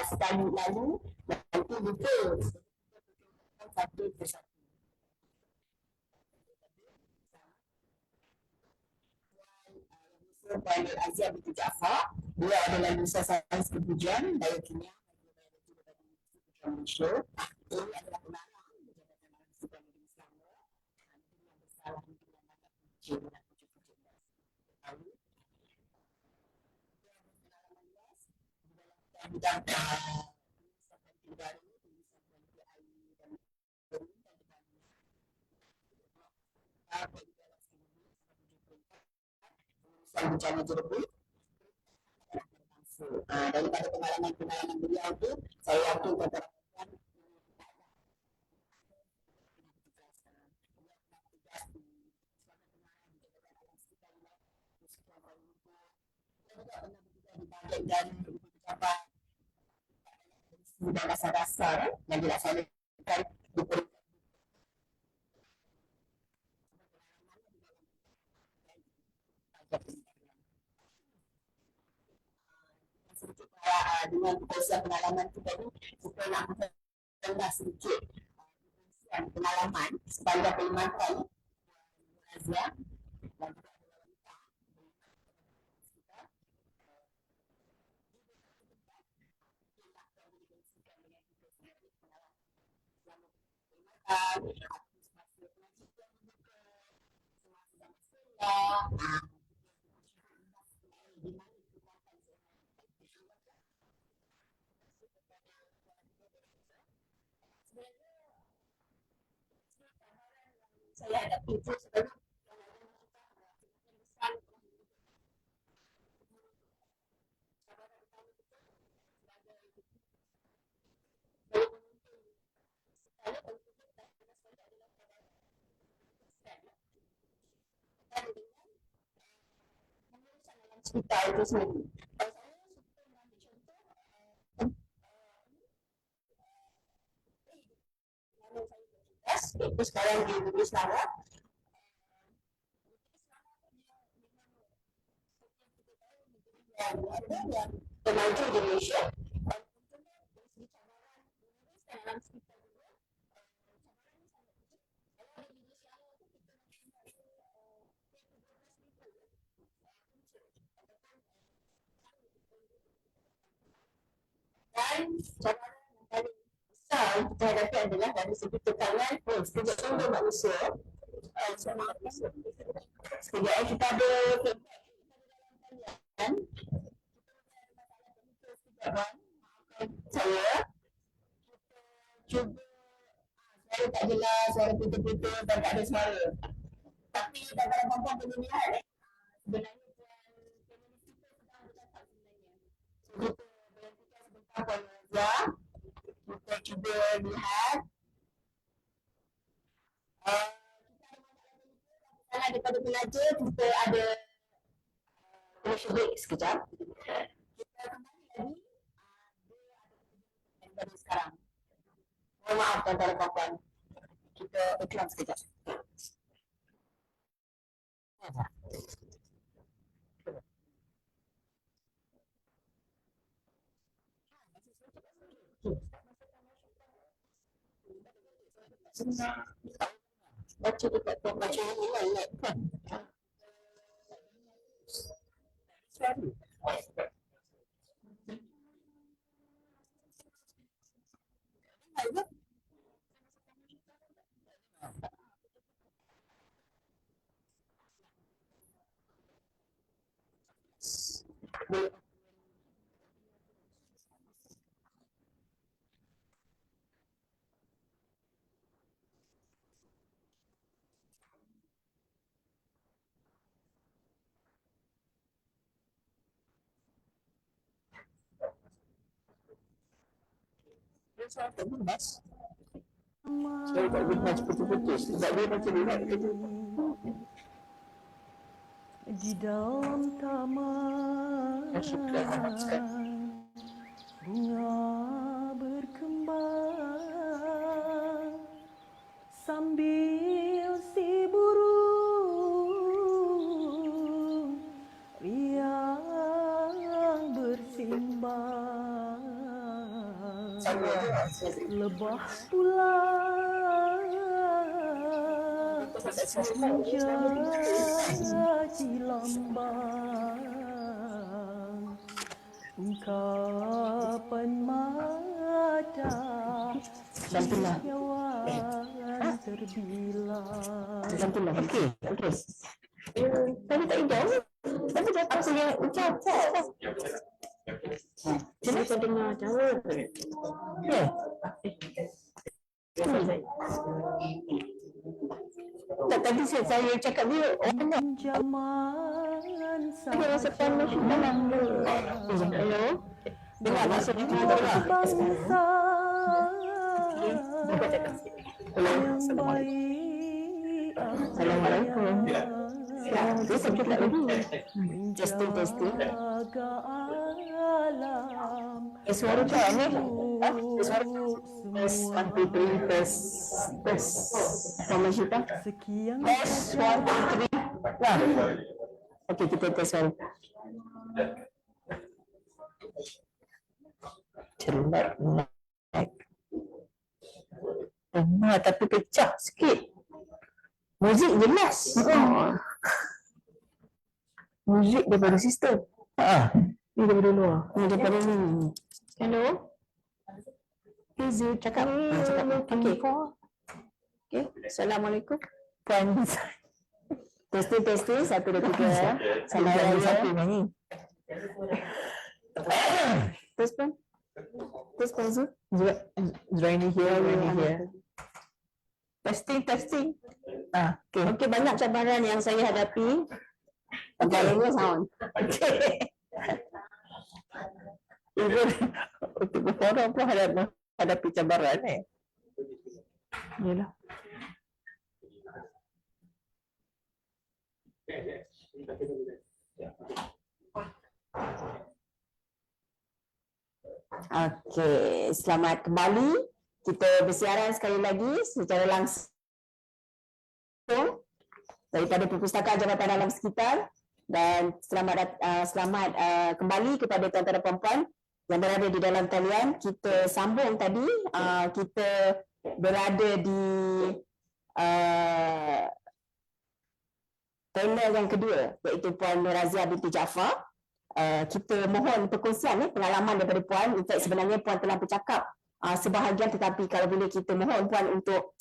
sekali lalu nanti betul satu persatu. Puan Azia binti Jaafar, dia adalah lulusan sains kebujian daya kimia Malaysia. Ini adalah pengarang di Jabatan Alam Sekitar Negeri Selangor. Ini yang bersalah di dalam bidang bencana Jerebu. Daripada pengalaman-pengalaman beliau tu, saya yakin tuan-tuan dan pejabat dan dasar-dasar yang dilaksanakan di dengan kongsian pengalaman tu tadi, kita nak menambah sedikit pengalaman sepanjang perkhidmatan Azia dan juga saya hadapi itu sebagai cerita itu sendiri. Itu sekarang di Negeri Sarawak. Yang termaju di Malaysia. Dan cabaran yang paling besar kita hadapi adalah dari segi tekanan sekejap sumber manusia. Sekejap kita ada feedback saya cuba suara tak jelas, suara putus-putus dan tak ada suara. Tapi dalam perempuan boleh lihat sebenarnya kita berhentikan sebentar Puan Razia. Kita cuba lihat kita daripada pelajar kita ada commercial break sekejap. Kita kembali lagi dari sekarang. Mohon maaf tuan-tuan dan puan-puan. Kita iklan sekejap. Baca dekat baca online kan. Saya tak bebas. Saya tak bebas putus-putus. Sebab dia macam dia nak kerja. Di dalam taman bunga berkembang sambil si burung riang bersimbang. Lebah pula menjadi lambang ungkapan mata kecewaan terbilang. Okey. Tadi tak hijau. Tapi datang saja ucap. Jadi saya dengar jawab. Ya. Tak, tadi saya cakap dia orang nak pinjaman Ada sepan musik dalam tu. Hello. Dengar masuk ni bangsa yang baik. Assalamualaikum. Dia sebut tak lagi. Testing. Jaga alam Suara tak ni? Suara. Test 1, 2, 3, test. Sama Syita. sekian Test 1, 2, 3. Wah. Okey, kita test one. Celat naik. Tapi pecah sikit. Muzik jelas. Muzik daripada sistem. Ni daripada luar. Ni daripada ni. Hello. Izzy cakap. Okey. Okey. Assalamualaikum. Puan. Testing. 1, 2, 3. Salam raya. Nyanyi. Test pun. Join here. Testing. Okey, banyak cabaran yang saya hadapi. Cabarannya sound. Okey. Ibu untuk berforum pun hadapi cabaran Yalah. Okey, selamat kembali. Kita bersiaran sekali lagi secara langsung daripada Perpustakaan Jabatan Alam Sekitar, dan selamat kembali kepada tuan-tuan dan puan-puan yang berada di dalam talian. Kita sambung tadi, kita berada di panel yang kedua, iaitu Puan Nur Razia binti Jaafar. Kita mohon perkongsian pengalaman daripada Puan. In fact, sebenarnya Puan telah bercakap sebahagian, tetapi kalau boleh kita mohon Puan untuk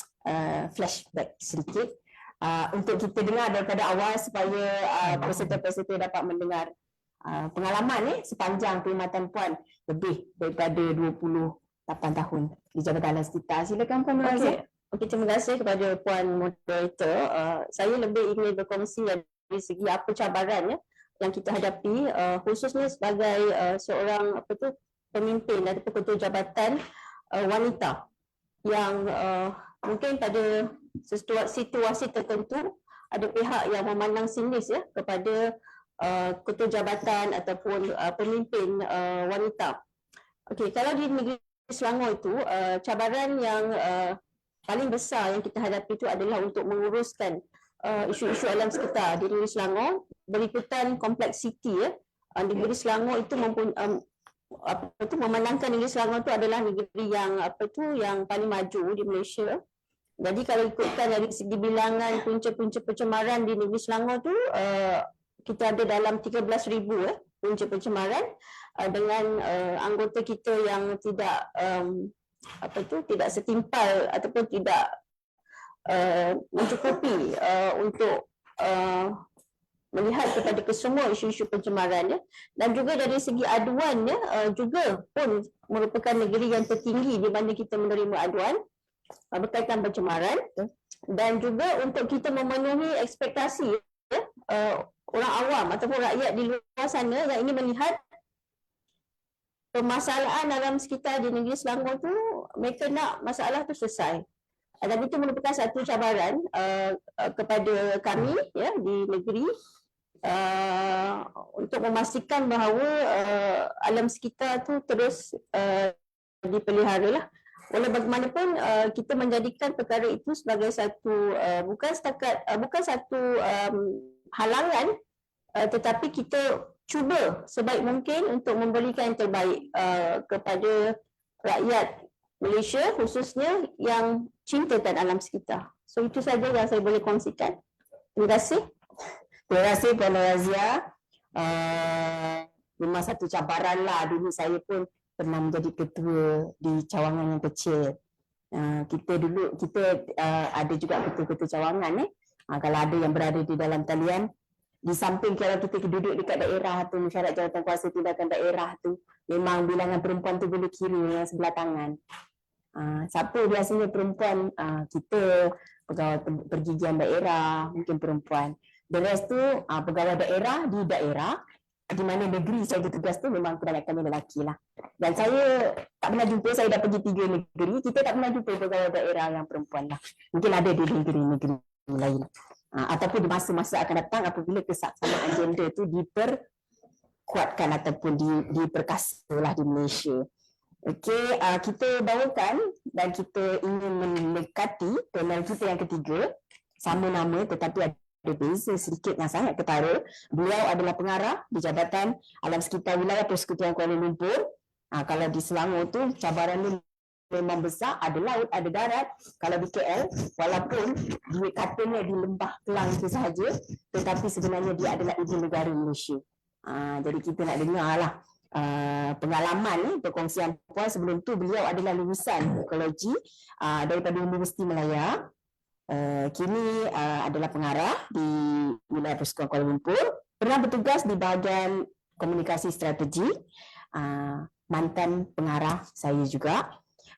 flashback sedikit untuk kita dengar daripada awal supaya peserta-peserta dapat mendengar pengalaman sepanjang perkhidmatan Puan lebih daripada 28 tahun di Jabatan Alam Sekitar. Silakan Puan Nur Razia. Okey, terima kasih kepada Puan Moderator. Saya lebih ingin berkongsi dari segi apa cabaran yang kita hadapi, khususnya sebagai seorang pemimpin ataupun ketua jabatan wanita yang mungkin pada situasi tertentu ada pihak yang memandang sinis kepada ketua jabatan ataupun pemimpin wanita. Okey, kalau di negeri Selangor itu cabaran yang paling besar yang kita hadapi itu adalah untuk menguruskan isu-isu alam sekitar di negeri Selangor. Berikutan kompleksiti negeri Selangor itu memandangkan negeri Selangor itu adalah negeri yang yang paling maju di Malaysia. Jadi kalau ikutkan dari segi bilangan punca-punca pencemaran di negeri Selangor tu, kita ada dalam 13,000 punca pencemaran, dengan anggota kita yang tidak tidak setimpal ataupun tidak mencukupi untuk melihat kepada kesemua isu-isu pencemaran dan juga dari segi aduan juga pun merupakan negeri yang tertinggi di mana kita menerima aduan berkaitan pencemaran, dan juga untuk kita memenuhi ekspektasi orang awam ataupun rakyat di luar sana yang ingin melihat permasalahan alam sekitar di negeri Selangor tu, mereka nak masalah tu selesai. Dan itu merupakan satu cabaran kepada kami di negeri untuk memastikan bahawa alam sekitar tu terus dipelihara lah. Walau bagaimanapun kita menjadikan perkara itu sebagai satu bukan satu halangan, tetapi kita cuba sebaik mungkin untuk memberikan yang terbaik kepada rakyat Malaysia, khususnya yang cintakan alam sekitar. So itu saja yang saya boleh kongsikan. Terima kasih. Terima kasih Puan Nur Razia. Memang satu cabaran lah. Dulu saya pun pernah menjadi ketua di cawangan yang kecil. Kita ada juga ketua-ketua cawangan. Kalau ada yang berada di dalam talian, di samping kalau kita duduk dekat daerah tu, mesyuarat jawatan kuasa tindakan daerah tu, memang bilangan perempuan tu boleh kira dengan sebelah tangan. Siapa biasanya perempuan, kita pegawai pergigian daerah, mungkin perempuan. The rest tu pegawai daerah di daerah, di mana negeri saya bertugas tu memang kebanyakannya lelaki lah. Dan saya tak pernah jumpa, saya dah pergi 3 negeri, kita tak pernah jumpa pegawai daerah yang perempuan lah. Mungkin ada di negeri-negeri lain. Ataupun di masa-masa akan datang apabila kesamaan gender tu diperkuatkan ataupun diperkasalah di Malaysia. Okey, kita bawakan dan kita ingin mendekati panel kita yang ketiga, sama nama tetapi ada beza sedikit yang sangat ketara. Beliau adalah pengarah di Jabatan Alam Sekitar Wilayah Persekutuan Kuala Lumpur. Kalau di Selangor tu cabaran ni memang besar, ada laut, ada darat. Kalau di KL, walaupun dia katanya di Lembah Kelang itu sahaja, tetapi sebenarnya dia adalah ibu negara Malaysia. Jadi kita nak dengar lah pengalaman ni, perkongsian puan. Sebelum tu beliau adalah lulusan ekologi daripada Universiti Malaya. Kini adalah pengarah di wilayah Persekutuan Kuala Lumpur. Pernah bertugas di bahagian komunikasi strategi. Mantan pengarah saya juga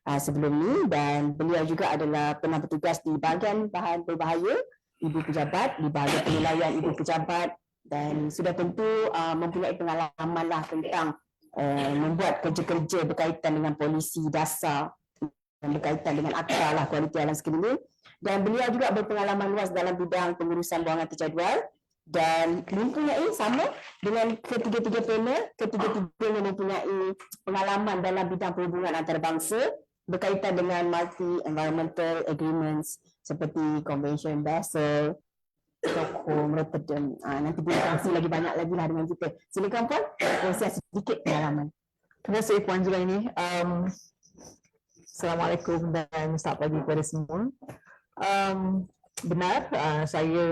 sebelum ni, dan beliau juga adalah pernah bertugas di bahagian bahan berbahaya ibu pejabat, di bahagian penilaian ibu pejabat, dan sudah tentu mempunyai pengalaman lah tentang membuat kerja-kerja berkaitan dengan polisi dasar yang berkaitan dengan akta lah kualiti alam sekeliling. Dan beliau juga berpengalaman luas dalam bidang pengurusan buangan terjadual dan mempunyai sama dengan ketiga-tiga panel, ketiga-tiganya mempunyai pengalaman dalam bidang perhubungan antarabangsa berkaitan dengan multi-environmental agreements seperti Convention Basel, Stockholm, Rotterdam. Nanti dia kongsi lagi banyak lagi lah dengan kita. Silakan Puan, kongsi sedikit pengalaman. Terima kasih Puan Zulaini. Assalamualaikum dan selamat pagi kepada semua. Benar, saya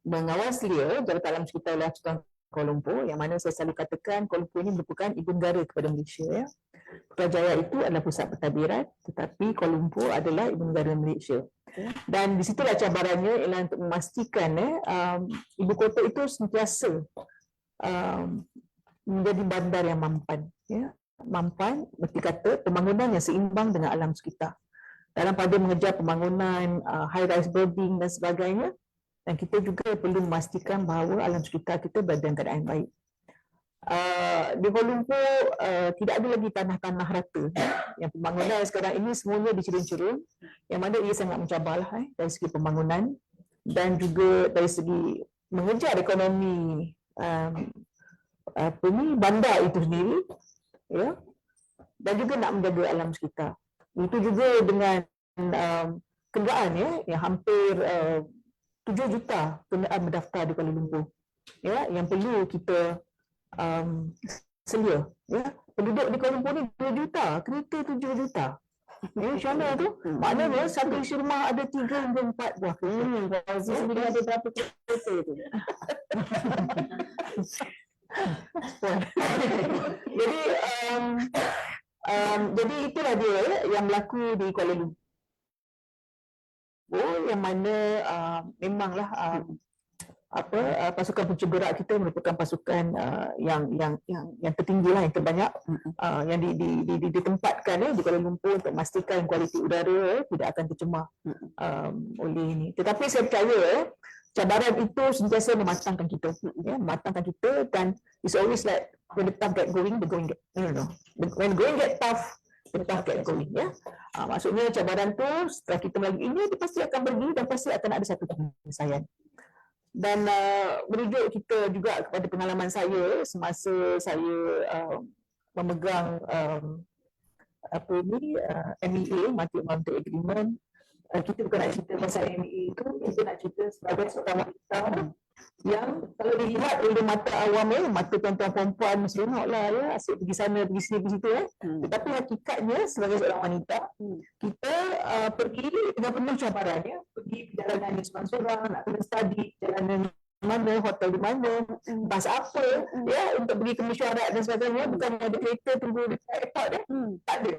mengawal selia Jabatan Alam Sekitar Wilayah Persekutuan Kuala Lumpur, yang mana saya selalu katakan Kuala Lumpur ini merupakan ibu negara kepada Malaysia. Ya. Putrajaya itu adalah pusat pentadbiran, tetapi Kuala Lumpur adalah ibu negara Malaysia. Dan di situlah cabarannya ialah untuk memastikan ibu kota itu sentiasa menjadi bandar yang mampan. Ya. Mampan berarti kata pembangunan yang seimbang dengan alam sekitar. Dalam pada mengejar pembangunan high-rise building dan sebagainya, dan kita juga perlu memastikan bahawa alam sekitar kita berada dalam keadaan baik. Di Kuala Lumpur tidak ada lagi tanah-tanah rata. Yang pembangunan sekarang ini semuanya dicurun-curun, yang mana ia sangat mencabarlah dari segi pembangunan dan juga dari segi mengejar ekonomi bandar itu sendiri, ya, dan juga nak menjaga alam sekitar. Itu juga dengan kenderaan yang hampir 7 juta kenderaan mendaftar di Kuala Lumpur, ya, yang perlu kita selia. Ya. Penduduk di Kuala Lumpur ni 2 juta, kereta 7 juta. Ya, macam mana tu? Maknanya satu isi rumah ada 3 hingga 4 buah kereta. Fauzi sendiri ada berapa kereta tu? Jadi itulah dia yang berlaku di Kuala Lumpur, yang mana memanglah pasukan pencegerak kita merupakan pasukan yang tertinggi lah, yang terbanyak yang ditempatkan di Kuala Lumpur untuk memastikan kualiti udara tidak akan tercemar oleh ini. Tetapi saya percaya cabaran itu sentiasa mematangkan kita, mematangkan kita, dan it's always like when the tough get going, the going get, when going get tough, the tough get going. Ya, maksudnya cabaran tu setelah kita melalui ini, dia pasti akan pergi dan pasti akan ada satu penyelesaian. Dan merujuk kita juga kepada pengalaman saya semasa saya memegang MEA, Multi-Environmental Agreement. Kita bukan nak cerita pasal MEA itu, kita nak cerita sebagai seorang wanita yang kalau dilihat oleh mata awam, mata tuan-tuan perempuan seronok lah, ya, asyik pergi sana, pergi sini, pergi situ. Tetapi hakikatnya sebagai seorang wanita, kita pergi dengan penuh cabaran, pergi perjalanan di seorang-seorang, nak kena study perjalanan mana, hotel di mana, bas apa, untuk pergi ke mesyuarat dan sebagainya. Bukan ada kereta tunggu di airport, tak ada.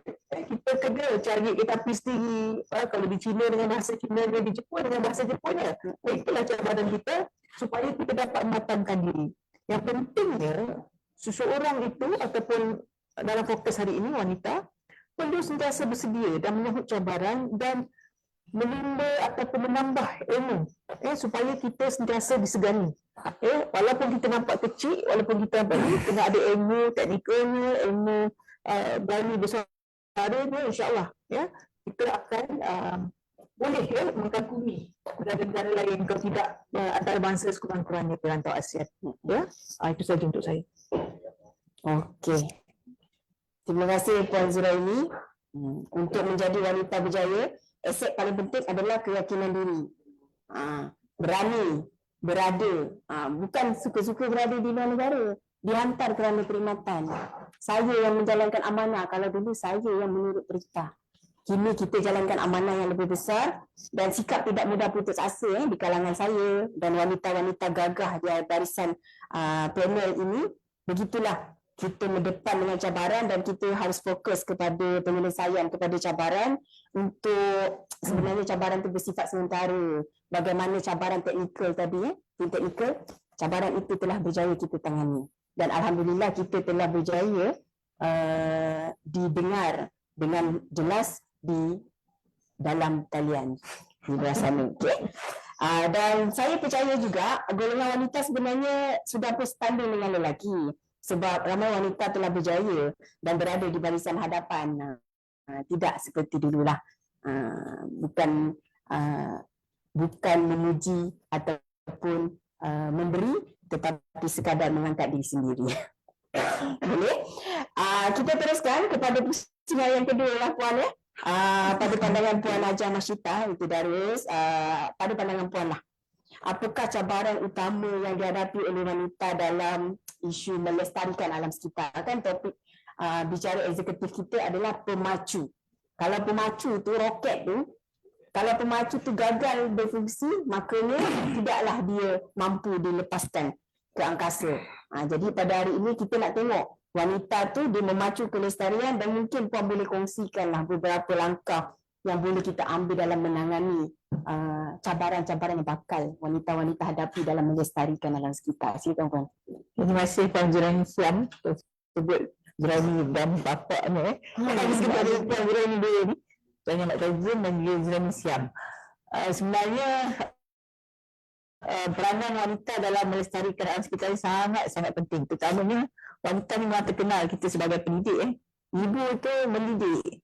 Kita kena cari kereta api sendiri. Kalau di China dengan bahasa China, di Jepun dengan bahasa Jepunnya. Itulah cabaran kita supaya kita dapat mematangkan diri. Yang pentingnya, seseorang itu ataupun dalam fokus hari ini wanita perlu sentiasa bersedia dan menyambut cabaran dan menimba ataupun menambah ilmu supaya kita sentiasa disegani. Walaupun kita nampak kecil, walaupun kita nampak ni, kena ada ilmu teknikalnya, ilmu berani bersuaranya, insya-Allah kita akan boleh mengkagumi negara-negara lain kalau tidak antarabangsa sekurang-kurangnya perantau ASEAN. Itu saja untuk saya. Okey. Terima kasih Puan Zuraini. Untuk menjadi wanita berjaya, aset paling penting adalah keyakinan diri. Berani berada. Bukan suka-suka berada di luar negara. Dihantar kerana perkhidmatan. Saya yang menjalankan amanah. Kalau dulu saya yang menurut perintah. Kini kita jalankan amanah yang lebih besar dan sikap tidak mudah putus asa di kalangan saya dan wanita-wanita gagah di barisan panel ini. Begitulah kita mendepan dengan cabaran dan kita harus fokus kepada penyelesaian kepada cabaran untuk sebenarnya cabaran itu bersifat sementara. Bagaimana cabaran teknikal tadi, teknikal, cabaran itu telah berjaya kita tangani. Dan Alhamdulillah kita telah berjaya didengar dengan jelas di dalam talian di belah sana. Dan saya percaya juga golongan wanita sebenarnya sudah berstanding dengan lelaki. Sebab ramai wanita telah berjaya dan berada di barisan hadapan. Tidak seperti dululah. Bukan memuji ataupun memberi, tetapi sekadar mengangkat diri sendiri. Boleh? Kita teruskan kepada pusingan yang kedua lah Puan pada pandangan Puan Hajah Masyita itu Darus, pada pandangan Puan lah. Apakah cabaran utama yang dihadapi oleh wanita dalam isu melestarikan alam sekitar? Kan topik bicara eksekutif kita adalah pemacu. Kalau pemacu tu, roket tu, kalau pemacu tu gagal berfungsi, makanya tidaklah dia mampu dilepaskan ke angkasa. Jadi pada hari ini kita nak tengok wanita tu dia memacu kelestarian dan mungkin Puan boleh kongsikanlah beberapa langkah yang boleh kita ambil dalam menangani cabaran-cabaran yang bakal wanita-wanita hadapi dalam melestarikan alam sekitar. Silakan Puan. Terima kasih Puan Zuraini Siam sebut Zuraini dan bapa ni. Habis kepada Puan Zuraini dulu ni. Saya nak terjun dan dia Zuraini Siam. Sebenarnya peranan wanita dalam melestarikan alam sekitar ini sangat-sangat penting. Terutamanya wanita ni memang terkenal kita sebagai pendidik. Ibu itu mendidik.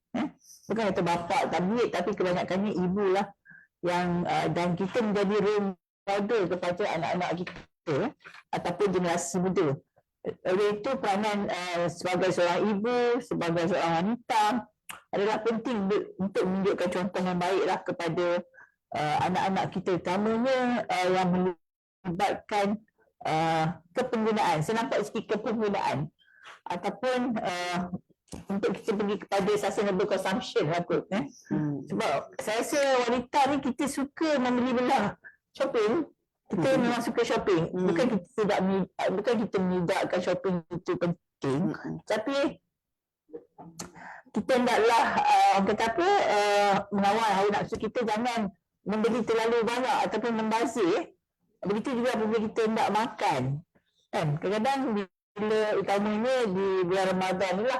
Bukan kata bapa tabligh, tapi kebanyakannya ibu lah yang dan kita menjadi role model kepada anak-anak kita ataupun generasi muda. Oleh itu peranan sebagai seorang ibu, sebagai seorang wanita adalah penting untuk menunjukkan contoh yang baiklah kepada anak-anak kita, terutamanya yang melibatkan kepenggunaan, saya nampak sikit kepenggunaan ataupun untuk kita pergi kepada sustainable consumption lah kot. Sebab saya rasa wanita ni kita suka membeli belah shopping. Kita memang suka shopping. Bukan kita menidakkan shopping itu penting. Tapi kita hendaklah mengawal hawa nafsu kita, jangan membeli terlalu banyak ataupun membazir. Begitu juga bila kita hendak makan. Kadang-kadang bila utamanya di bulan Ramadan ni lah,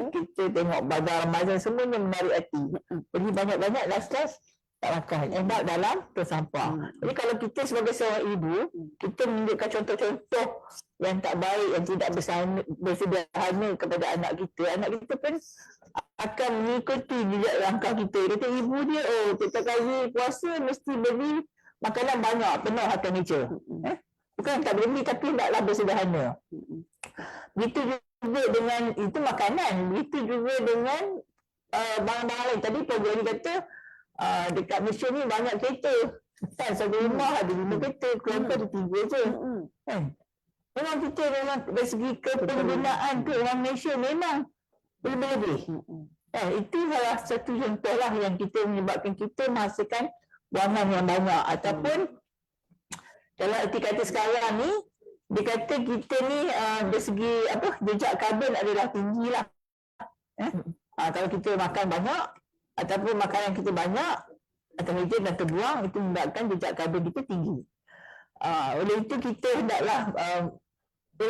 kita tengok bazar Ramadan semuanya menarik hati. Beli banyak-banyak, last-last tak makan, hendak dalam tong sampah. Jadi kalau kita sebagai seorang ibu, kita menunjukkan contoh-contoh yang tak baik, yang tidak bersederhana kepada anak kita pun akan mengikuti jejak langkah kita. Kata ibu dia, setiap kali puasa mesti beli makanan banyak, penuh atas meja. Bukan tak boleh beli, tapi hendaklah bersederhana. Begitu juga dengan itu makanan, begitu juga dengan barang-barang lain. Tadi Puan Zuraini kata dekat Malaysia ni banyak kereta. Kan satu rumah ada 5 kereta, keluarga ada 3 je. Memang kita memang dari segi kepenggunaan tu orang Malaysia memang lebih-lebih. Itu salah satu contoh lah yang kita menyebabkan kita menghasilkan buangan yang banyak. Ataupun dalam erti kata sekarang ni, dia kata kita ni dari segi jejak karbon adalah tinggi lah. Kalau kita makan banyak ataupun makanan kita banyak atau meja dan terbuang, itu menyebabkan jejak karbon kita tinggi. Oleh itu kita hendaklah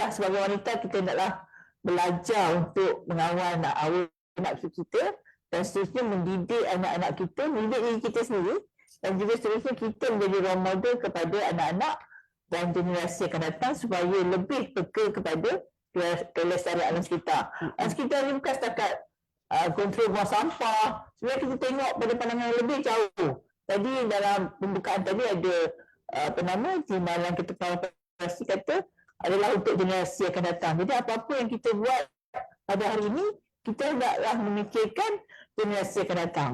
sebagai wanita kita hendaklah belajar untuk mengawal hawa nafsu kita dan seterusnya mendidik anak-anak kita, mendidik diri kita sendiri, dan juga seterusnya kita menjadi role model kepada anak-anak dan generasi akan datang supaya lebih peka kepada kelestarian alam sekitar. Alam sekitar ni bukan setakat kontrol buang sampah. Sebenarnya kita tengok pada pandangan yang lebih jauh. Tadi dalam pembukaan tadi ada timbalan Ketua Pasti kata adalah untuk generasi akan datang. Jadi apa-apa yang kita buat pada hari ini, kita hendaklah memikirkan generasi akan datang.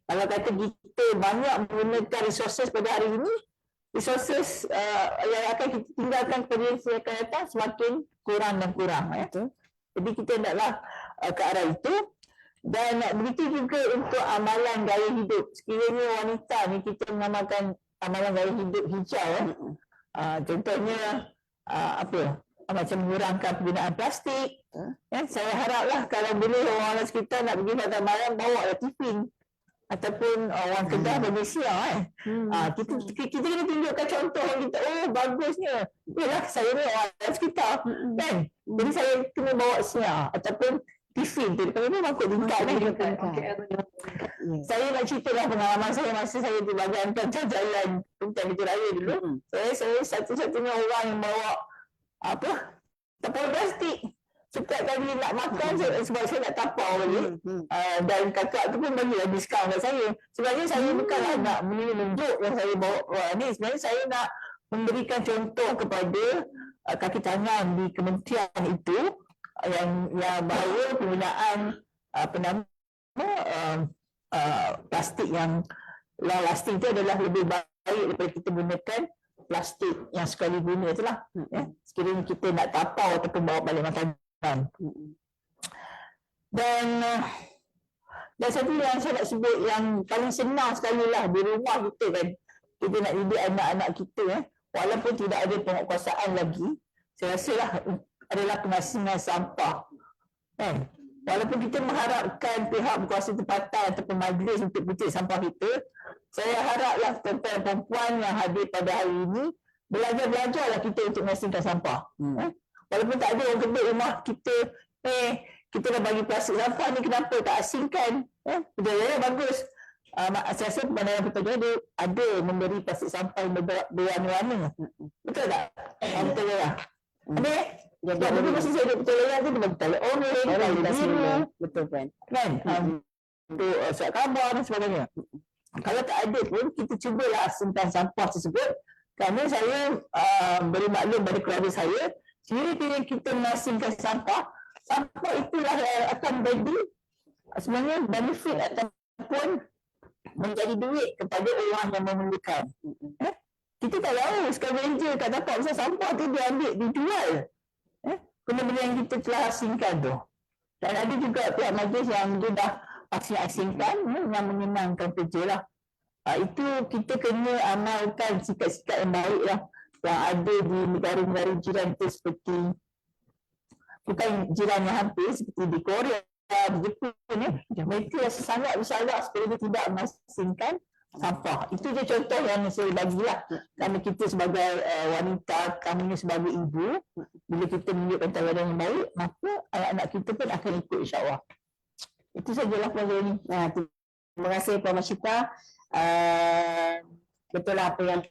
Kalau kata kita banyak menggunakan resources pada hari ini, resources yang akan kita tinggalkan kepada generasi akan datang semakin kurang dan kurang. Jadi kita hendaklah ke arah itu. Dan begitu juga untuk amalan gaya hidup. Sekiranya wanita ni kita mengamalkan amalan gaya hidup hijau. Contohnya macam mengurangkan penggunaan plastik. Saya haraplah kalau boleh orang sekitar nak pergi pada malam, bawa lah tiffin ataupun orang Kedah bagi siang. Kita kena tunjukkan contoh yang kita, bagusnya. Yalah, saya ni orang sekitar kan. Jadi saya kena bawa siang ataupun tiffin tu. Kalau memang kot tingkat Saya nak ceritalah pengalaman saya masa saya di bahagian Pelancar Jalan Pelancar Betul Raya dulu. Saya satu-satunya orang yang bawa tapau plastik. Setiap kali nak makan, sebab saya nak tapau lagi. Dan kakak tu pun bagilah diskaun kat saya. Sebenarnya saya bukanlah nak menunjuk yang saya bawa ni. Sebenarnya saya nak memberikan contoh kepada kaki tangan di kementerian itu yang bahawa penggunaan plastik yang lasting itu adalah lebih baik daripada kita gunakan plastik yang sekali guna itulah. Sekiranya kita nak tapau ataupun bawa balik makanan. Dan satu yang saya nak sebut yang paling senang sekali lah di rumah kita kan, kita nak didik anak-anak kita walaupun tidak ada penguasaan lagi, saya rasa lah adalah pengasingan sampah kan. Walaupun kita mengharapkan pihak berkuasa tempatan ataupun majlis untuk petik sampah kita, saya haraplah tuan-tuan dan perempuan yang hadir pada hari ini belajarlah kita untuk mengasingkan sampah. Walaupun tak ada orang kedut rumah kita, kita dah bagi plastik sampah ni, kenapa tak asingkan? Betul, bagus. Saya rasa pemandangan Pelancar dia ada memberi plastik sampah yang berwarna-warna. Betul tak? Betul tak? Ada? Jadi masa saya duduk Pelancar tu, dia bagi tali orange, tali biru. Betul kan? Untuk surat khabar dan sebagainya. Kalau tak ada pun, kita cubalah asingkan sampah tersebut. Kerana saya beri maklum pada keluarga saya, sekiranya kita mengasingkan sampah itulah yang akan bagi sebenarnya benefit ataupun menjadi duit kepada orang yang memerlukan. Kita tak tahu scavenger kat tapak besar sampah tu dia ambil, dijual. Benda-benda yang kita telah asingkan tu. Dan ada juga pihak majlis yang dia dah pasti asingkan yang menyenangkan kerja lah. Itu kita kena amalkan sikap-sikap yang baik lah yang ada di negara-negara jiran tu, seperti bukan jiran yang hampir, seperti di Korea, di Jepun ni, mereka sangat bersalah supaya tidak mengasingkan sampah. Itu je contoh yang saya bagilah. Kerana kita sebagai wanita, kami sebagai ibu, bila kita menunjukkan tawaran yang baik, maka anak-anak kita pun akan ikut, insyaAllah. Itu sajalah pelajaran ini. Terima kasih Puan Masyita. Betul lah apa yang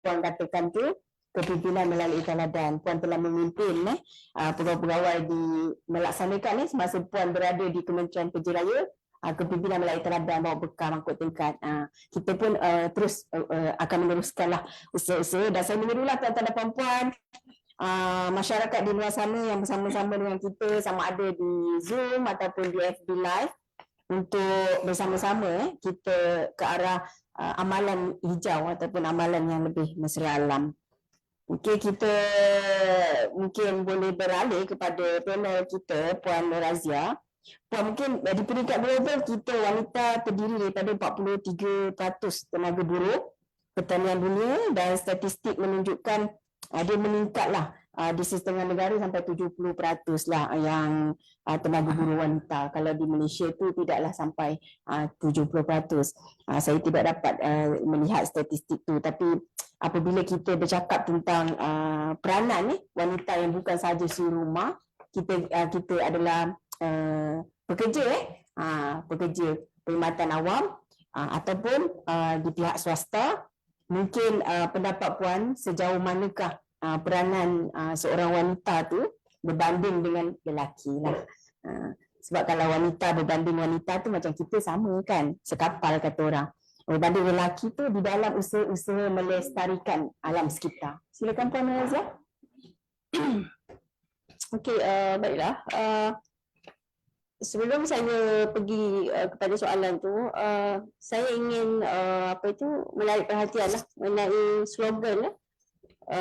Puan katakan tu, kepimpinan melalui teladan. Puan telah memimpin pegawai-pegawai melaksanakan semasa Puan berada di Kementerian Kerja Raya, kepimpinan melalui teladan, bawa bekal, mangkuk tingkat. Kita pun terus akan meneruskanlah usaha-usaha. Dan saya menyerulah tuan-tuan dan puan-puan, masyarakat di luar sana yang bersama-sama dengan kita, sama ada di Zoom ataupun di FB Live, untuk bersama-sama kita ke arah amalan hijau ataupun amalan yang lebih mesra alam. Okey, kita mungkin boleh beralih kepada panel kita, Puan Razia. Puan, mungkin di peringkat global kita wanita terdiri daripada 43% tenaga buruh pertanian dunia, dan statistik menunjukkan dia meningkatlah di setengah negara sampai 70% lah yang tenaga buruh wanita. Kalau di Malaysia tu tidaklah sampai 70%. Saya tidak dapat melihat statistik tu, tapi apabila kita bercakap tentang peranan wanita yang bukan sahaja suri rumah, kita adalah pekerja pekerja perkhidmatan awam ataupun di pihak swasta. Mungkin pendapat puan sejauh manakah peranan seorang wanita tu berbanding dengan lelaki lah. Sebab kalau wanita berbanding wanita tu macam kita sama kan, sekapal kata orang. Berbanding lelaki tu di dalam usaha-usaha melestarikan alam sekitar. Silakan Puan Razia. Okey, baiklah. Sebelum saya pergi kepada soalan tu, saya ingin menarik perhatian lah mengenai slogan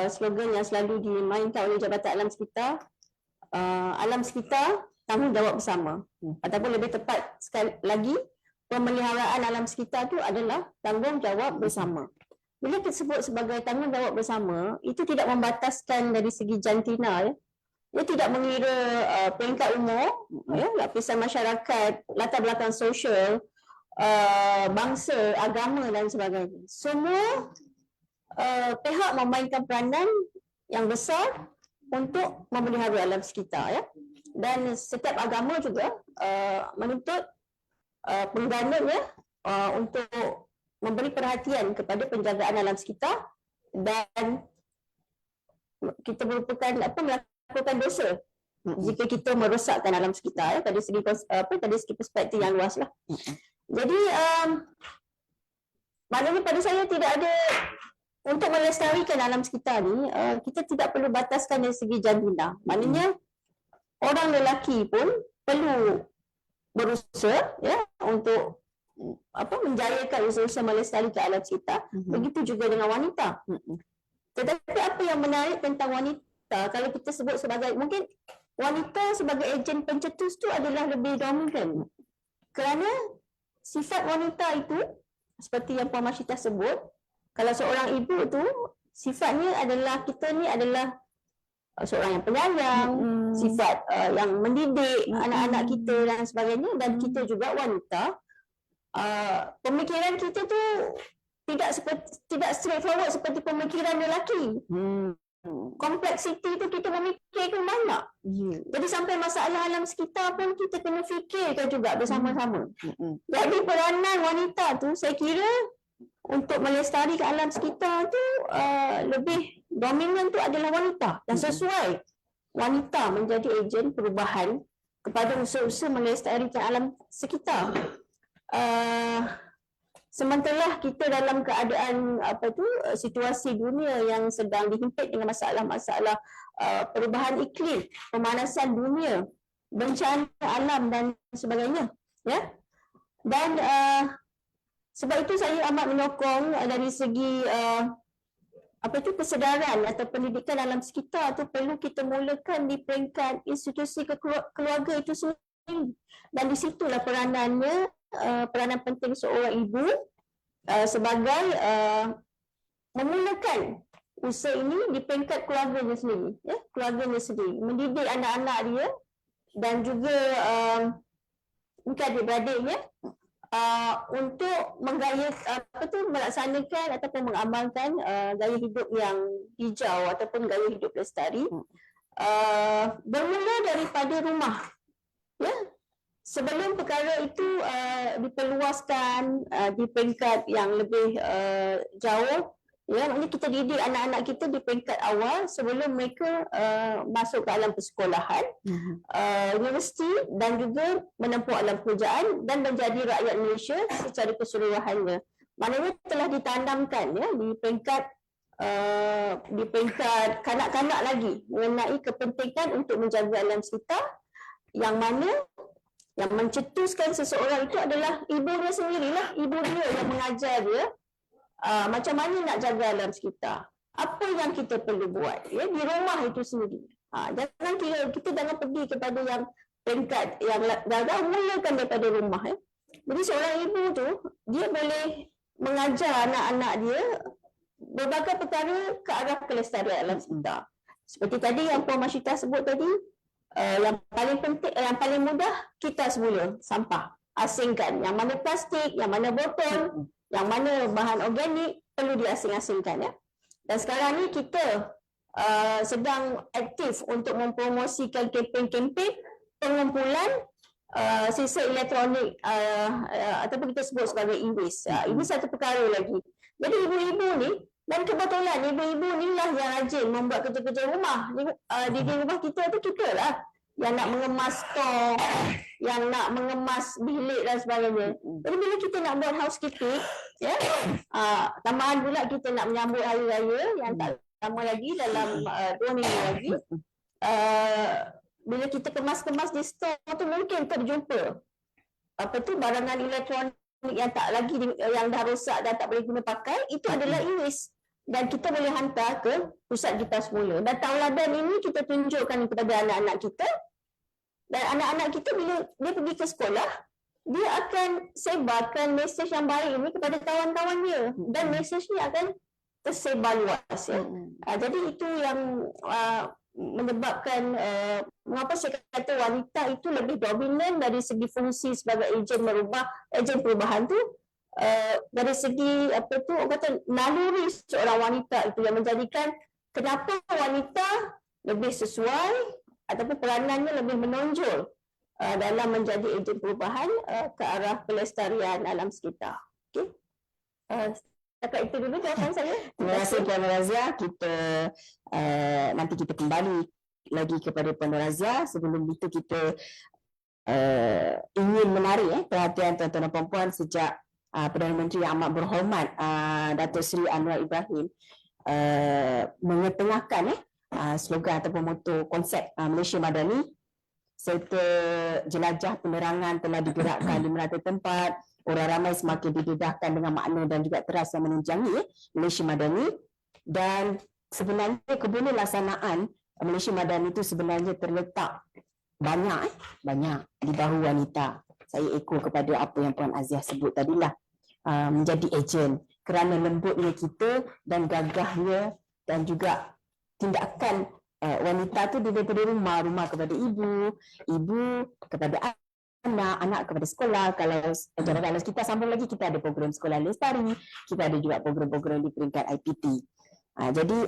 slogan yang selalu dimainkan oleh Jabatan Alam Sekitar. Alam sekitar, tanggungjawab bersama. Ataupun lebih tepat sekali lagi, pemeliharaan alam sekitar tu adalah tanggungjawab bersama. Bila kita sebut sebagai tanggungjawab bersama, itu tidak membataskan dari segi jantina, ya. Dia tidak mengira peringkat umur, lapisan masyarakat, latar belakang sosial, bangsa, agama dan sebagainya. Semua pihak memainkan peranan yang besar untuk memelihara alam sekitar, ya. Dan setiap agama juga menuntut penggananya untuk memberi perhatian kepada penjagaan alam sekitar, dan kita merupakan melakukan dosa jika kita merosakkan alam sekitar, ya, dari segi perspektif yang luas lah. Jadi maknanya pada saya tidak ada, untuk melestarikan alam sekitar ni kita tidak perlu bataskan dari segi jantina. Maknanya orang lelaki pun perlu berusaha, ya, untuk menjayakan usaha melestarikan alam sekitar. Begitu juga dengan wanita. Tetapi apa yang menarik tentang wanita, kalau kita sebut sebagai, mungkin wanita sebagai ejen pencetus tu adalah lebih dominan. Kerana sifat wanita itu, seperti yang Puan Mashita sebut, kalau seorang ibu tu sifatnya adalah, kita ni adalah seorang yang penyayang, sifat yang mendidik anak-anak kita dan sebagainya. Dan kita juga wanita, pemikiran kita tu tidak straightforward seperti pemikiran lelaki. Kompleksiti tu kita memikirkan banyak. Jadi sampai masalah alam sekitar pun kita kena fikirkan juga bersama-sama. Jadi peranan wanita tu, saya kira untuk melestarikan alam sekitar tu lebih dominan tu adalah wanita, dan sesuai wanita menjadi ejen perubahan kepada usaha-usaha melestarikan alam sekitar. Sementara kita dalam keadaan situasi dunia yang sedang dihimpit dengan masalah-masalah perubahan iklim, pemanasan dunia, bencana alam dan sebagainya, ya. Dan sebab itu saya amat menyokong dari segi kesedaran atau pendidikan alam sekitar tu perlu kita mulakan di peringkat institusi keluarga itu sendiri. Dan di situlah peranan penting seorang ibu sebagai memulakan usaha ini di peringkat keluarganya sendiri, ya, keluarganya sendiri, mendidik anak-anak dia dan juga mungkin adik-beradiknya untuk melaksanakan ataupun mengamalkan gaya hidup yang hijau ataupun gaya hidup lestari, bermula daripada rumah, ya. Sebelum perkara itu diperluaskan di peringkat yang lebih jauh, ya, maknanya kita didik anak-anak kita di peringkat awal sebelum mereka masuk ke alam persekolahan, universiti dan juga menempuh alam pekerjaan dan menjadi rakyat Malaysia secara keseluruhannya. Maknanya telah ditanamkan, ya, di peringkat kanak-kanak lagi mengenai kepentingan untuk menjaga alam sekitar, yang mana yang mencetuskan seseorang itu adalah ibunya sendirilah. Ibu dia yang mengajar dia macam mana nak jaga alam sekitar, apa yang kita perlu buat, ya, di rumah itu sendiri. Jangan kita jangan pergi kepada yang peringkat yang dah mulakan daripada rumah, ya. Jadi seorang ibu tu dia boleh mengajar anak-anak dia berbagai perkara ke arah kelestarian alam sekitar. Seperti tadi yang Puan Mashita sebut tadi, yang paling penting, yang paling mudah, kita semula sampah asingkan. Yang mana plastik, yang mana botol, yang mana bahan organik perlu diasing-asingkan, ya. Dan sekarang ni kita sedang aktif untuk mempromosikan kempen-kempen pengumpulan sisa elektronik ataupun kita sebut sebagai e-waste. Ini satu perkara lagi. Jadi ibu-ibu ni, dan kebetulan ibu-ibu ni lah yang rajin membuat kerja-kerja rumah. Di rumah kita tu kita lah yang nak mengemas stor, yang nak mengemas bilik dan sebagainya. Jadi bila kita nak buat housekeeping, ya, tambahan pula kita nak menyambut hari raya yang tak lama lagi, dalam 2 minggu lagi. Bila kita kemas-kemas di store tu mungkin terjumpa barangan elektronik yang tak lagi, yang dah rosak dan tak boleh guna pakai, itu adalah e-waste. Dan kita boleh hantar ke pusat kita semula. Dan tauladan ini kita tunjukkan kepada anak-anak kita. Dan anak-anak kita bila dia pergi ke sekolah, dia akan sebarkan mesej yang baik ini kepada kawan-kawannya. Dan mesej ni akan tersebar luas. Ya. Jadi itu yang menyebabkan mengapa saya kata wanita itu lebih dominan dari segi fungsi sebagai ejen perubahan tu, dari segi orang kata naluri seorang wanita itu yang menjadikan kenapa wanita lebih sesuai ataupun peranannya lebih menonjol dalam menjadi ejen perubahan ke arah pelestarian alam sekitar. Okey. Setakat itu dulu jawapan saya. Terima kasih Puan Razia. Kita nanti kita kembali lagi kepada Puan Razia. Sebelum itu kita ingin menarik perhatian tuan-tuan dan puan-puan sejak Perdana Menteri yang amat berhormat Datuk Seri Anwar Ibrahim mengetengahkan slogan ataupun moto konsep Malaysia Madani, serta jelajah penerangan telah digerakkan di merata tempat. Orang ramai semakin didedahkan dengan makna dan juga terasa menunjangi Malaysia Madani. Dan sebenarnya kebun laksanaan Malaysia Madani itu sebenarnya terletak banyak di bahu wanita. Saya ekor kepada apa yang Puan Aziah sebut tadilah, menjadi ejen kerana lembutnya kita dan gagahnya dan juga tindakan wanita tu daripada rumah kepada ibu kepada anak kepada sekolah. Kalau kita sambung lagi, kita ada program sekolah lestari, kita ada juga program-program di peringkat IPT. Jadi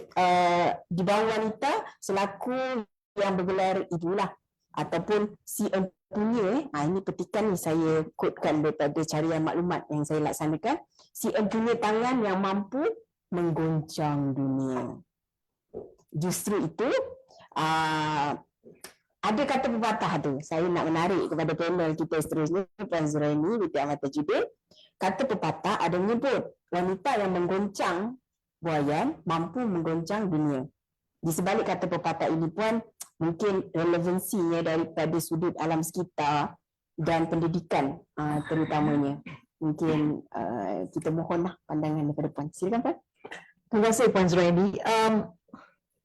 di bawah wanita selaku yang bergelar ibulah ataupun si empunya, ini petikan ni saya quotekan daripada carian maklumat yang saya laksanakan, si empunya tangan yang mampu menggoncang dunia. Justru itu ada kata pepatah tu, saya nak menarik kepada panel kita seterusnya, Puan Zuraini binti Ahmad Tajuddin. Kata pepatah ada menyebut wanita yang menggoncang buayan mampu menggoncang dunia. Di sebalik kata pepatah ini Puan, mungkin relevansinya daripada sudut alam sekitar dan pendidikan terutamanya. Mungkin kita mohonlah pandangan daripada Puan. Silakan Puan. Terima kasih Puan Zuraini.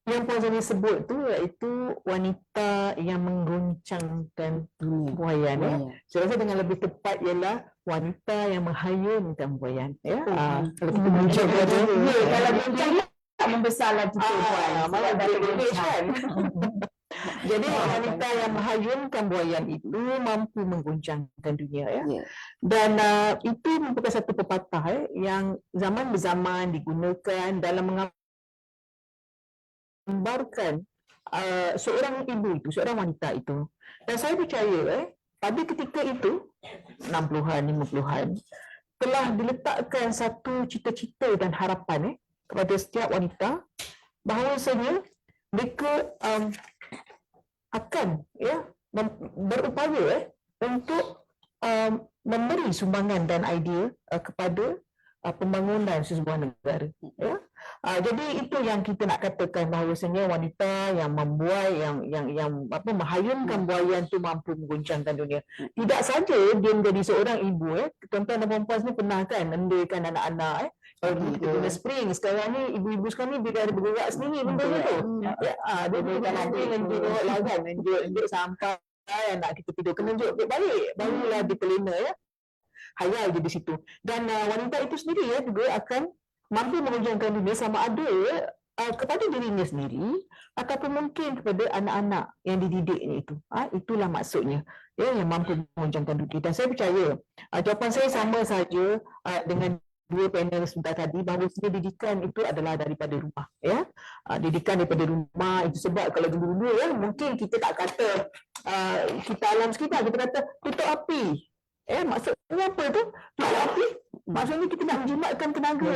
Yang Puan Zuraini sebut tu iaitu wanita yang menggoncangkan buayan. Saya rasa dengan lebih tepat ialah wanita yang menghayunkan buayan. Kalau kita mencoba tu, kalau goncang tak membesarlah kita Puan. Malah dah kan. Jadi wanita yang menghayunkan buayan itu mampu menggoncangkan dunia. Dan itu merupakan satu pepatah yang zaman berzaman digunakan dalam menggambarkan seorang ibu itu, seorang wanita itu. Dan saya percaya pada ketika itu 60-an, 50-an telah diletakkan satu cita-cita dan harapan kepada setiap wanita bahawasanya mereka akan berupaya untuk memberi sumbangan dan idea kepada pembangunan sesebuah negara. Jadi itu yang kita nak katakan bahawasanya wanita yang membuai yang menghayunkan buayan tu mampu menggoncangkan dunia. Tidak saja dia menjadi seorang ibu, tuan-tuan dan puan-puan semua pernah kan mendidikan anak-anak kita guna spring. Sekarang ni ibu-ibu sekarang ni dia ada bergerak sendiri benda tu. Dia berikan adik menunjuk lah kan, menunjuk sampai anak kita tidur kena tunjuk balik. Barulah dia terlena hayal je di situ. Dan wanita itu sendiri juga akan mampu menunjukkan dunia sama ada kepada dirinya sendiri ataupun mungkin kepada anak-anak yang dididiknya itu. Itulah maksudnya yang mampu menunjukkan dunia. Dan saya percaya jawapan saya sama saja dengan dua panel sudah tadi bahawa didikan itu adalah daripada rumah, ya. Didikan daripada rumah itu sebab kalau dulu-dulu ya mungkin kita tak kata kita alam sekitar, kita kata tutup api. Maksudnya apa tu? Tutup api. Maksudnya kita nak menjimatkan tenaga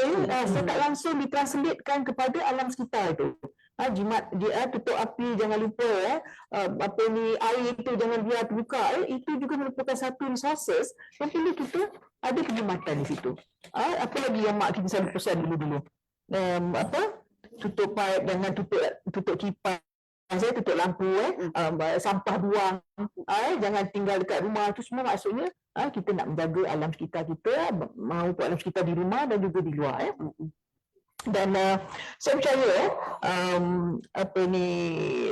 sekat langsung ditranslatekan kepada alam sekitar itu. Jimat dia tutup api, jangan lupa air itu jangan biar terbuka. Itu juga merupakan satu resources yang perlu kita ada penjimatan di situ. Apa lagi yang mak kita selalu pesan dulu-dulu? Tutup pipe, jangan tutup kipas, tutup lampu, sampah buang, jangan tinggal dekat rumah. Itu semua maksudnya kita nak menjaga alam sekitar kita, maupun alam sekitar di rumah dan juga di luar. Dan saya percaya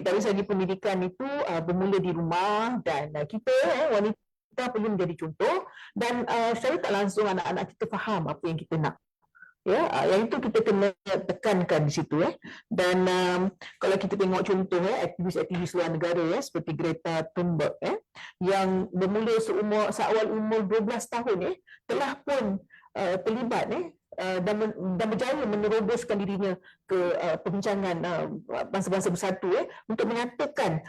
dari segi pendidikan itu bermula di rumah, dan kita wanita perlu menjadi contoh, dan secara tak langsung anak-anak kita faham apa yang kita nak. Yang itu kita kena tekankan di situ. Dan kalau kita tengok contoh aktivis-aktivis luar negara seperti Greta Thunberg yang bermula seawal umur 12 tahun telah pun terlibat dan berjaya meneroboskan dirinya ke perbincangan bangsa-bangsa bersatu untuk menyatakan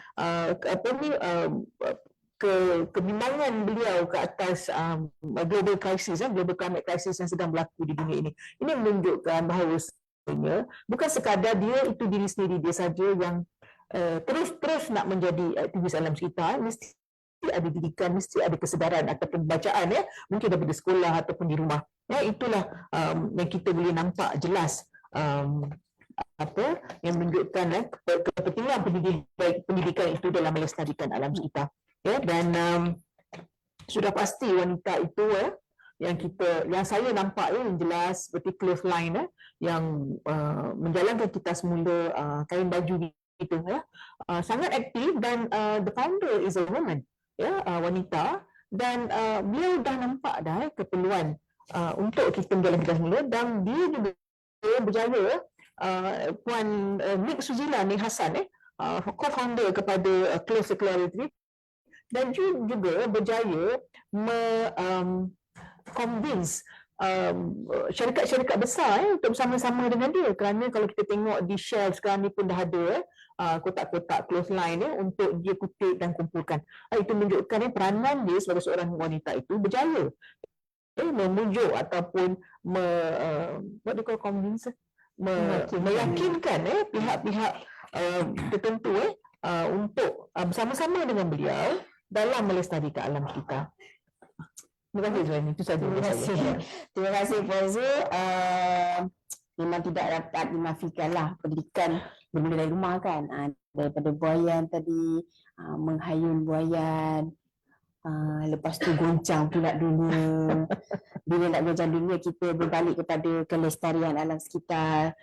kebimbangan beliau ke atas global crisis, global climate crisis yang sedang berlaku di dunia ini. Ini menunjukkan bahawa bukan sekadar dia itu diri sendiri dia saja yang terus nak menjadi aktivis alam sekitar, mesti ada didikan, mesti ada kesedaran ataupun bacaan mungkin daripada sekolah ataupun di rumah. Itulah yang kita boleh nampak jelas yang menunjukkan kepentingan pendidikan itu dalam melestarikan alam sekitar. Dan sudah pasti wanita itu yang saya nampak yang jelas seperti clothesline yang menjalankan kita semula kain baju itu sangat aktif, dan the founder is a woman, wanita, dan beliau dah nampak dah keperluan untuk kita menjalankan kita semula, dan dia juga berjaya Puan Nik Suzila Nik Hassan co-founder kepada Clothes Circularity, dan juga berjaya convince syarikat-syarikat besar untuk bersama-sama dengan dia, kerana kalau kita tengok di shelf sekarang ni pun dah ada kotak-kotak clothesline untuk dia kutip dan kumpulkan. Itu menunjukkan peranan dia sebagai seorang wanita itu berjaya memujuk ataupun meyakinkan pihak-pihak tertentu untuk bersama-sama dengan beliau dalam melestarikan alam kita. Terima kasih Zuhaini, itu saja. Terima kasih Puan Zul. Memang tidak dapat dinafikanlah pendidikan bermula dari rumah kan. Daripada buayan tadi, menghayun buayan, lepas tu goncang pula dunia. Bila nak goncang dunia, kita berbalik kepada kelestarian alam sekitar.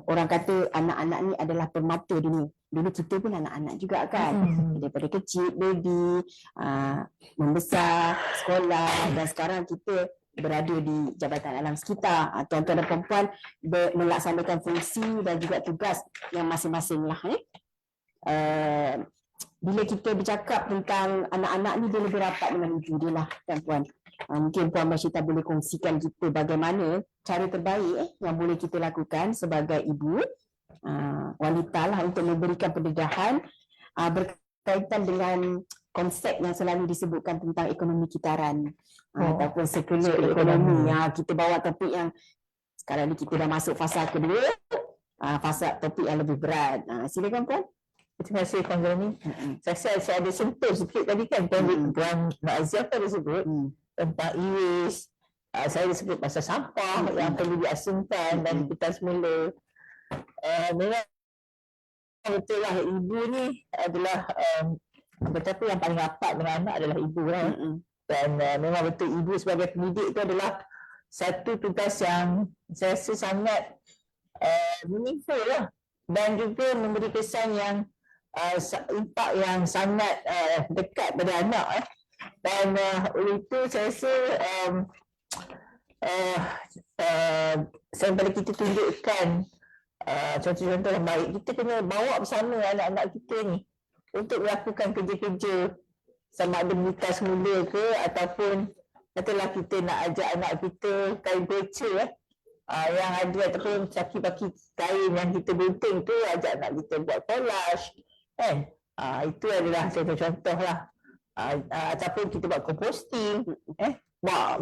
Orang kata anak-anak ni adalah permata dunia. Dulu kita pun anak-anak juga kan. Daripada kecil, baby, membesar, sekolah, dan sekarang kita berada di Jabatan Alam Sekitar. Tuan-tuan dan perempuan melaksanakan fungsi dan juga tugas yang masing-masing lah. Bila kita bercakap tentang anak-anak ni, dia lebih rapat dengan ibu dia lah, tuan-puan. Mungkin Puan Masyita boleh kongsikan kita bagaimana cara terbaik yang boleh kita lakukan sebagai ibu wanita lah untuk memberikan pendedahan berkaitan dengan konsep yang selalu disebutkan tentang ekonomi kitaran ataupun circular ekonomi. Kita bawa topik yang sekarang ni kita dah masuk fasa kedua, fasa topik yang lebih berat. Silakan Puan. Terima kasih Puan Zuhaini. Saya ada sentuh sikit tadi kan Puan Nazia ada sebut tentang e-waste. Saya ada sebut pasal sampah yang perlu diasingkan dan kita semula. Memang betul lah, ibu ni adalah betapa yang paling rapat dengan anak adalah ibu kan. Dan memang betul ibu sebagai pendidik itu adalah satu tugas yang saya rasa sangat meaningful lah, dan juga memberi kesan yang impak yang sangat dekat pada anak dan oleh itu saya rasa daripada kita tunjukkan contoh-contoh yang baik, kita kena bawa bersama anak-anak kita ni untuk melakukan kerja-kerja sama ada buta semula ke ataupun katalah kita nak ajak anak kita kain perca yang ada ataupun caki-caki kain yang kita gunting tu, ajak anak kita buat collage kan. Itu adalah contoh lah. Ataupun kita buat composting, mak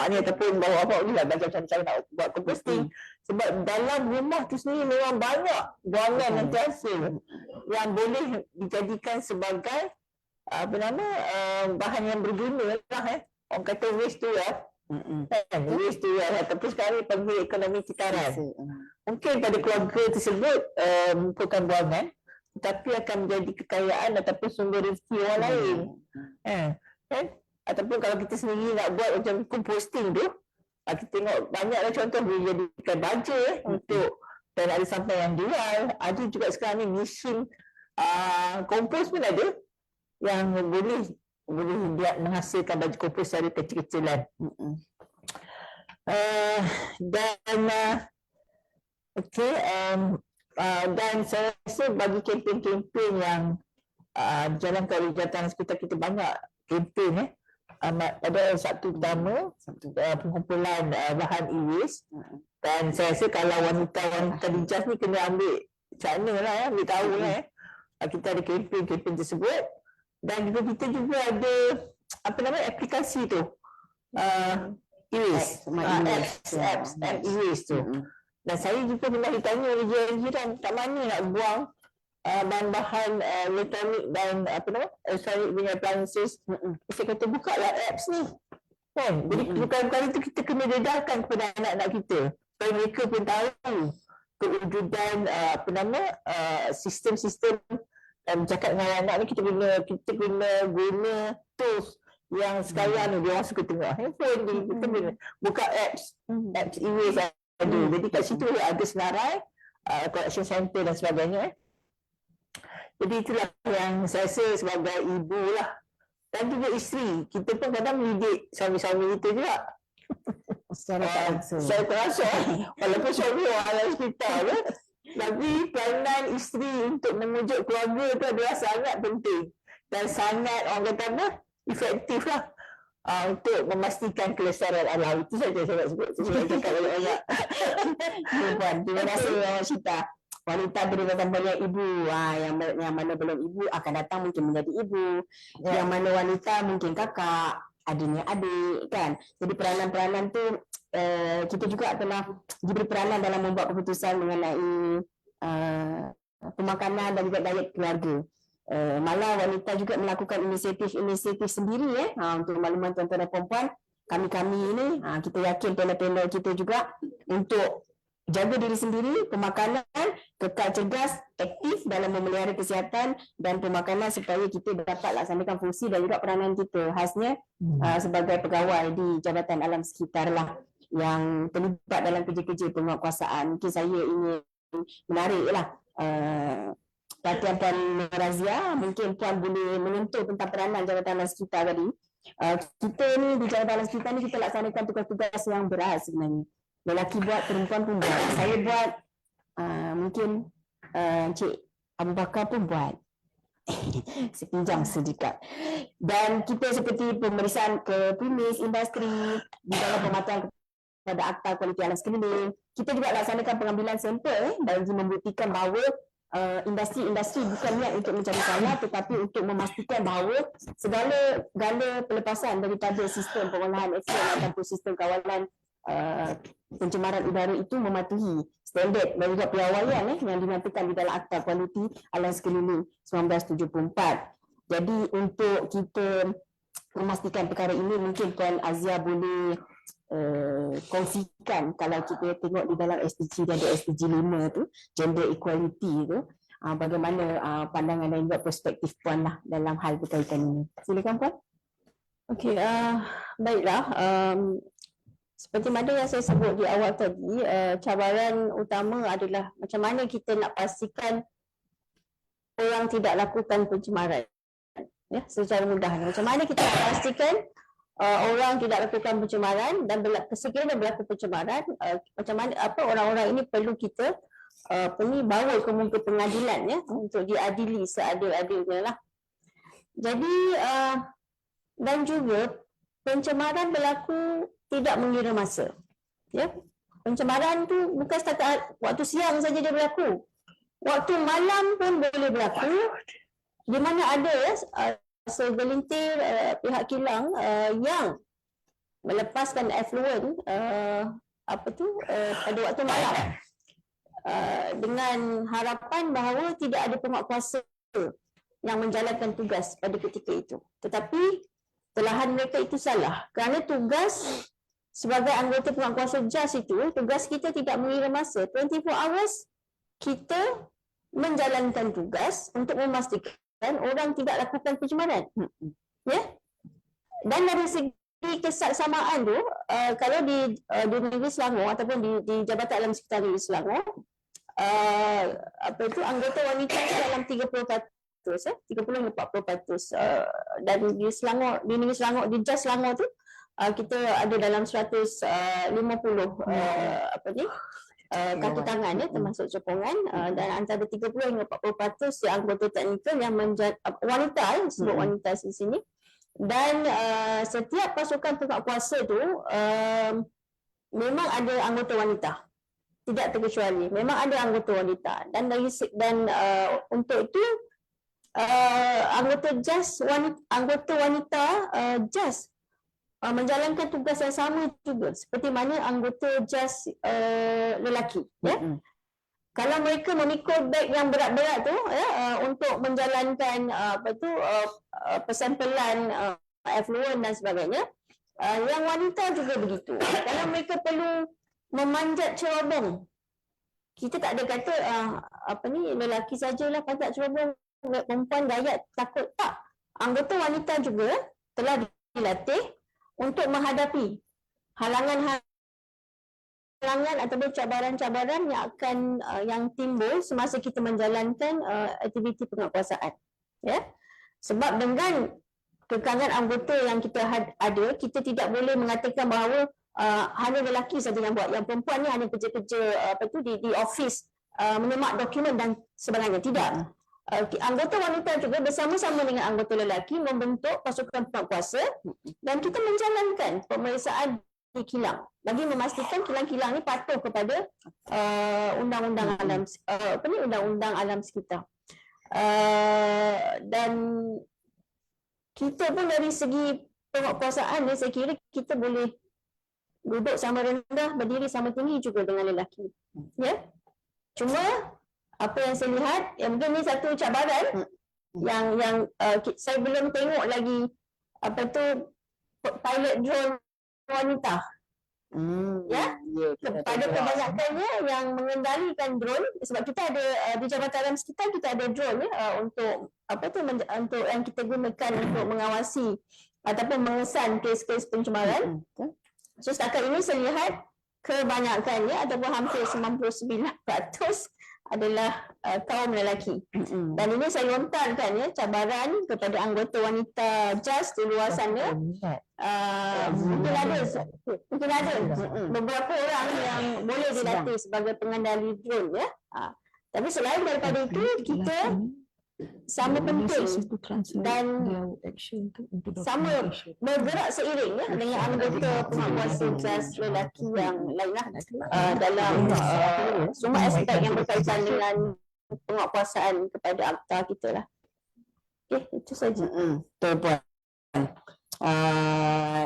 ni ataupun bapak ni lah belajar macam nak buat composting. Sebab dalam rumah tu sendiri memang banyak buangan nanti hasil yang boleh dijadikan sebagai bahan yang berguna lah. Orang kata waste to wealth. Waste to wealth ataupun sekarang panggil ekonomi citaran. Mungkin pada keluarga tersebut bukan buangan, tetapi akan menjadi kekayaan ataupun sumber rezeki orang lain. Kan? Ataupun kalau kita sendiri nak buat macam composting tu, kita tengok banyaklah contoh boleh jadikan baja untuk, dan ada sampai yang jual. Ada juga sekarang ni mesin kompos pun ada yang boleh dia menghasilkan baju kompos secara kecil-kecilan. Dan saya rasa bagi kempen-kempen yang dijalankan oleh Jabatan Sekitar kita, banyak kempen pada Sabtu pertama pengumpulan bahan e-waste, dan saya rasa kalau wanita-wanita dijaz ni kena ambil sana lah, ambil tahu lah. Kita ada kempen-kempen tersebut, dan juga kita juga ada aplikasi tu, e-waste, apps e-waste tu. Dan saya juga pernah ditanya oleh jiran kat mana nak buang bahan-bahan elektronik dan elektronik punya appliances. Saya kata buka lah apps ni kan. Jadi bukan itu kita kena dedahkan kepada anak-anak kita supaya mereka pun tahu kewujudan sistem-sistem. Bercakap dengan anak ni kita kena guna tools yang sekarang ni dia orang suka tengok handphone. Jadi kita kena buka apps e-waste ada. Jadi kat situ ada senarai collection center dan sebagainya. Jadi itulah yang saya rasa sebagai ibu lah, dan juga isteri. Kita pun kadang mendidik suami-suami kita juga secara tak langsung. Walaupun suami orang sekitar tu, tapi peranan isteri untuk memujuk keluarga tu adalah sangat penting dan sangat, orang kata efektif lah untuk memastikan kelestarian alam. Itu saja saya nak sebut. Saya cakap banyak-banyak. Terima kasih Syita. Wanita berdasarkan banyak ibu, yang mana belum ibu akan datang mungkin menjadi ibu, yang mana wanita mungkin kakak, adiknya adik kan. Jadi peranan-peranan tu kita juga telah diberi peranan dalam membuat keputusan mengenai pemakanan dan juga diet keluarga. Malah wanita juga melakukan inisiatif sendiri untuk makluman tuan-tuan dan puan-puan, kami ini kita yakin panel-panel kita juga untuk jaga diri sendiri, pemakanan, kekal cergas, aktif dalam memelihara kesihatan dan pemakanan supaya kita dapat laksanakan fungsi dan juga peranan kita khasnya sebagai pegawai di Jabatan Alam Sekitar lah yang terlibat dalam kerja-kerja penguatkuasaan. Mungkin saya ingin menariklah perhatian Puan Razia, mungkin Puan boleh menyentuh tentang peranan Jabatan Alam Sekitar tadi. Kita ni di Jabatan Alam Sekitar ni kita laksanakan tugas-tugas yang berat sebenarnya. Lelaki buat, perempuan pun buat. Saya buat, mungkin Encik Abu Bakar pun buat. Sepinjam sedikit. Dan kita seperti pemeriksaan ke premis, industri, di dalam pematuhan kepada Akta Kualiti Alam Sekeliling. Kita juga laksanakan pengambilan sampel bagi membuktikan bahawa industri bukan niat untuk mencari salah, tetapi untuk memastikan bahawa segala pelepasan daripada sistem pengolahan ekstern ataupun sistem kawalan pencemaran udara itu mematuhi standard dan juga piawaian yang dinyatakan di dalam Akta Kualiti Alam Sekeliling 1974. Jadi untuk kita memastikan perkara ini, mungkin Puan Azia boleh kongsikan kalau kita tengok di dalam SDG dan SDG 5 tu, gender equality tu, bagaimana pandangan dan juga perspektif Puan lah dalam hal berkaitan ini. Silakan Puan. Okey, baiklah. Seperti mana yang saya sebut di awal tadi, cabaran utama adalah macam mana kita nak pastikan orang tidak lakukan pencemaran, ya, secara mudah. Macam mana kita nak pastikan orang tidak lakukan pencemaran, dan sekiranya berlaku pencemaran, macam mana orang-orang ini perlu kita bawa ke muka pengadilan, ya, untuk diadili seadil-adilnya lah. Jadi dan juga pencemaran berlaku tidak mengira masa. Ya. Pencemaran tu bukan setakat waktu siang saja dia berlaku. Waktu malam pun boleh berlaku. Di mana ada segelintir pihak kilang yang melepaskan efluent pada waktu malam dengan harapan bahawa tidak ada penguatkuasa yang menjalankan tugas pada ketika itu. Tetapi telahan mereka itu salah kerana tugas sebagai anggota penguatkuasa JAS itu, tugas kita tidak mengira masa. 24 hours kita menjalankan tugas untuk memastikan orang tidak lakukan pencemaran. Ya? Dan dari segi kesaksamaan tu, kalau di Negeri Selangor ataupun di Jabatan Alam Sekitar Negeri Selangor, anggota wanita dalam 30%, 30-40%, dan di Negeri Selangor, di JAS Selangor tu kita ada dalam 150 kaki tangan termasuk sokongan, dan antara 30 hingga 40% yang anggota teknikal yang wanita, sebut wanita di sini. Dan setiap pasukan penguatkuasa tu memang ada anggota wanita, tidak terkecuali, memang ada anggota wanita. Dan untuk itu anggota wanita JAS menjalankan tugas yang sama juga seperti mana anggota JAS lelaki. Ya? Kalau mereka memikul beg yang berat-berat tu untuk menjalankan persampelan efluent dan sebagainya, yang wanita juga begitu. Kalau mereka perlu memanjat cerobong, kita tak ada kata lelaki sajalah panjat cerobong, perempuan gayat takut, tak. Anggota wanita juga telah dilatih untuk menghadapi halangan ataupun cabaran-cabaran yang timbul semasa kita menjalankan aktiviti penguatkuasaan. Ya. Sebab dengan kekangan anggota yang kita ada, kita tidak boleh mengatakan bahawa hanya lelaki saja yang buat, yang perempuan ni hanya kerja-kerja di office, menyemak dokumen dan sebagainya. Tidak. Anggota wanita juga bersama-sama dengan anggota lelaki membentuk pasukan penguatkuasa dan kita menjalankan pemeriksaan di kilang bagi memastikan kilang-kilang ni patuh kepada undang-undang alam sekitar. Dan kita pun dari segi penguatkuasaan ni, saya kira kita boleh duduk sama rendah, berdiri sama tinggi juga dengan lelaki. Ya. Cuma apa yang saya lihat, mungkin ni satu cabaran yang saya belum tengok lagi pilot drone wanita. Pada kebanyakannya yang mengendalikan drone, sebab kita ada di Jabatan Alam Sekitar kita ada drone untuk untuk yang kita gunakan untuk mengawasi ataupun mengesan kes-kes pencemaran. So setakat ini saya lihat kebanyakannya ataupun hampir 99% adalah kaum lelaki. Dan ini saya lontarkan cabaran kepada anggota wanita JAS di luar sana. Mungkin ada beberapa orang yang boleh dilatih sebagai pengendali drone, ya. Tapi selain daripada itu, kita sama penting dan sama bergerak seiring dengan anggota penguatkuasa JAS lelaki yang lainlah dalam semua aspek yang berkaitan dengan penguatkuasaan kepada akta kita lah. Okay, itu saja. Betul Puan.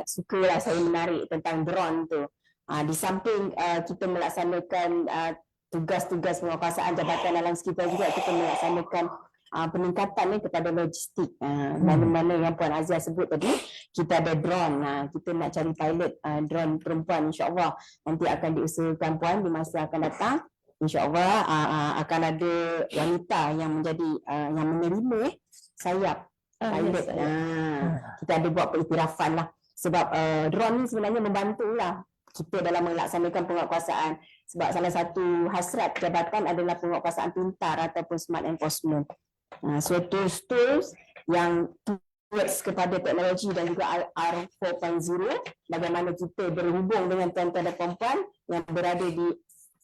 Sukalah saya menarik tentang drone tu. Di samping kita melaksanakan tugas-tugas penguatkuasaan Jabatan Alam Sekitar, juga kita melaksanakan peningkatan kepada logistik. Mana-mana yang Puan Azia sebut tadi, kita ada drone. Kita nak cari pilot drone perempuan, insya-Allah nanti akan diusahakan Puan di masa akan datang. InsyaAllah akan ada wanita yang menjadi yang menerima sayap pilot. Kita ada buat pengiktirafan lah. Sebab drone ni sebenarnya membantulah kita dalam melaksanakan penguatkuasaan. Sebab salah satu hasrat jabatan adalah penguatkuasaan pintar ataupun smart enforcement. So tools yang towards kepada teknologi dan juga R4.0, bagaimana kita berhubung dengan tuan-tuan dan perempuan yang berada di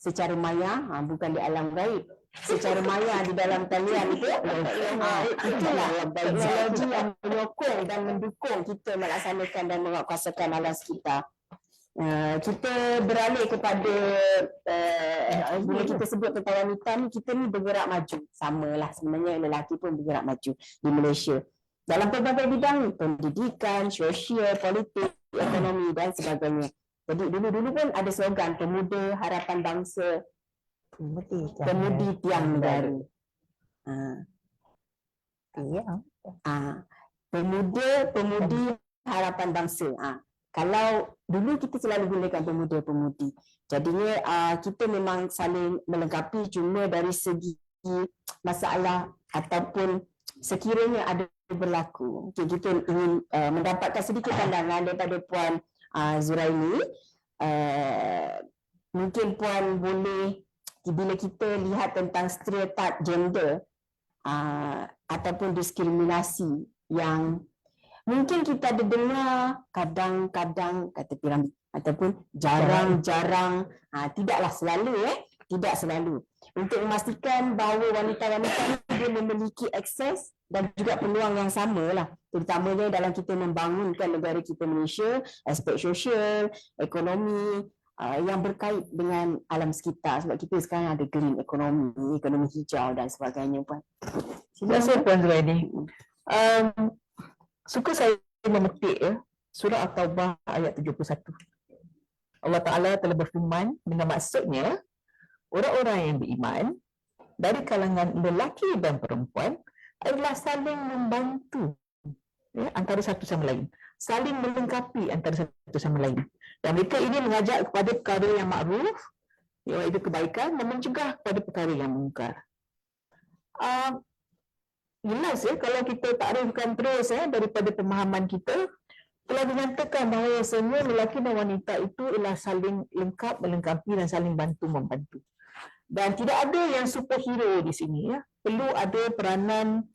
secara maya, bukan di alam gaib. secara maya di dalam talian itu. Itulah teknologi yang menyokong dan mendukung kita melaksanakan dan menguatkuasakan alam sekitar. Kita beralih kepada bila kita sebut tentang wanita ni, kita ni bergerak maju. Samalah sebenarnya lelaki pun bergerak maju di Malaysia dalam pelbagai bidang, pendidikan, sosial, politik, ekonomi dan sebagainya. Jadi dulu-dulu pun ada slogan pemuda harapan bangsa, pemudi tiang negara. Pemuda-pemudi harapan bangsa. Kalau dulu kita selalu gunakan pemuda-pemudi. Jadinya kita memang saling melengkapi, cuma dari segi masalah ataupun sekiranya ada berlaku, okay, kita ingin mendapatkan sedikit pandangan daripada Puan Zuraini. Mungkin Puan boleh, bila kita lihat tentang stereotip gender ataupun diskriminasi yang mungkin kita ada dengar kadang-kadang kata piramid ataupun jarang-jarang, tidaklah selalu tidak selalu, untuk memastikan bahawa wanita-wanita dia memiliki akses dan juga peluang yang sama lah, terutamanya dalam kita membangunkan negara kita Malaysia, aspek sosial, ekonomi yang berkait dengan alam sekitar, sebab kita sekarang ada green ekonomi, ekonomi hijau dan sebagainya. Puan, terima kasih Puan Zuraini. Suka saya memetik surah At-Taubah ayat 71. Allah Ta'ala telah berfirman dengan maksudnya, orang-orang yang beriman dari kalangan lelaki dan perempuan adalah saling membantu antara satu sama lain, saling melengkapi antara satu sama lain, dan mereka ini mengajak kepada perkara yang makruf, iaitu kebaikan, dan mencegah kepada perkara yang mungkar. Jelas kalau kita takrifkan terus daripada pemahaman kita, telah dinyatakan bahawa semua lelaki dan wanita itu ialah saling lengkap, melengkapi dan saling bantu-membantu. Dan tidak ada yang superhero di sini. Perlu ada peranan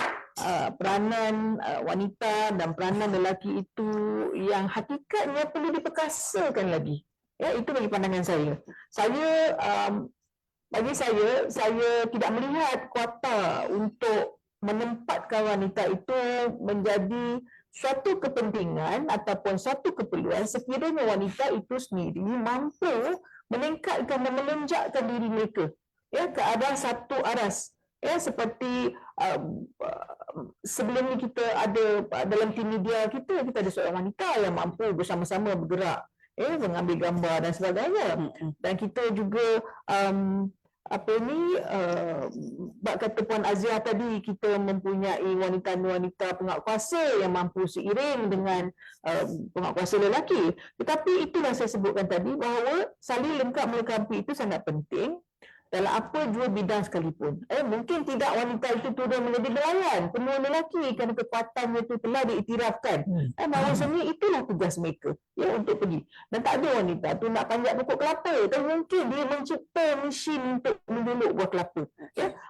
wanita dan peranan lelaki itu yang hakikatnya perlu diperkasakan lagi. Itu bagi pandangan saya. Bagi saya tidak melihat kuota untuk menempatkan wanita itu menjadi suatu kepentingan ataupun suatu keperluan sekiranya wanita itu sendiri mampu meningkatkan dan melonjakkan diri mereka ke arah satu aras. Seperti sebelum ni kita ada dalam tim media kita ada seorang wanita yang mampu bersama-sama bergerak, mengambil gambar dan sebagainya. Dan kita juga bak kata Puan Azia tadi, kita mempunyai wanita-wanita penguatkuasa yang mampu seiring dengan penguatkuasa lelaki. Tetapi itulah saya sebutkan tadi, bahawa saling lengkap melengkapi itu sangat penting dalam apa jua bidang sekalipun. Mungkin tidak wanita itu turun menjadi nelayan, penuh lelaki kerana kekuatannya itu telah diiktirafkan. Bahawasanya itulah tugas mereka untuk pergi. Dan tak ada wanita tu nak panjat pokok kelapa, tapi mungkin dia mencipta mesin untuk menjuluk buah kelapa,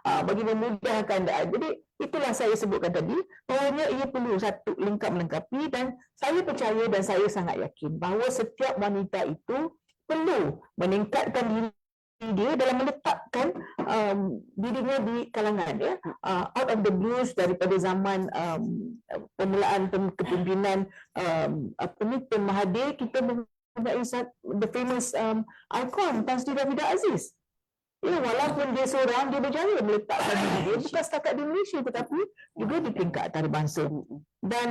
bagi memudahkan. Jadi itulah saya sebutkan tadi, bahawanya ia perlu satu lengkap melengkapi, dan saya percaya dan saya sangat yakin bahawa setiap wanita itu perlu meningkatkan diri dia dalam meletakkan dirinya di kalangan out of the blues daripada zaman permulaan kepimpinan Tun Mahathir. Kita mempunyai the famous icon Tan Sri Rafidah Aziz. Walaupun dia seorang, dia berjaya meletakkan diri dia bukan setakat di Malaysia tetapi juga di tingkat antarabangsa. Dan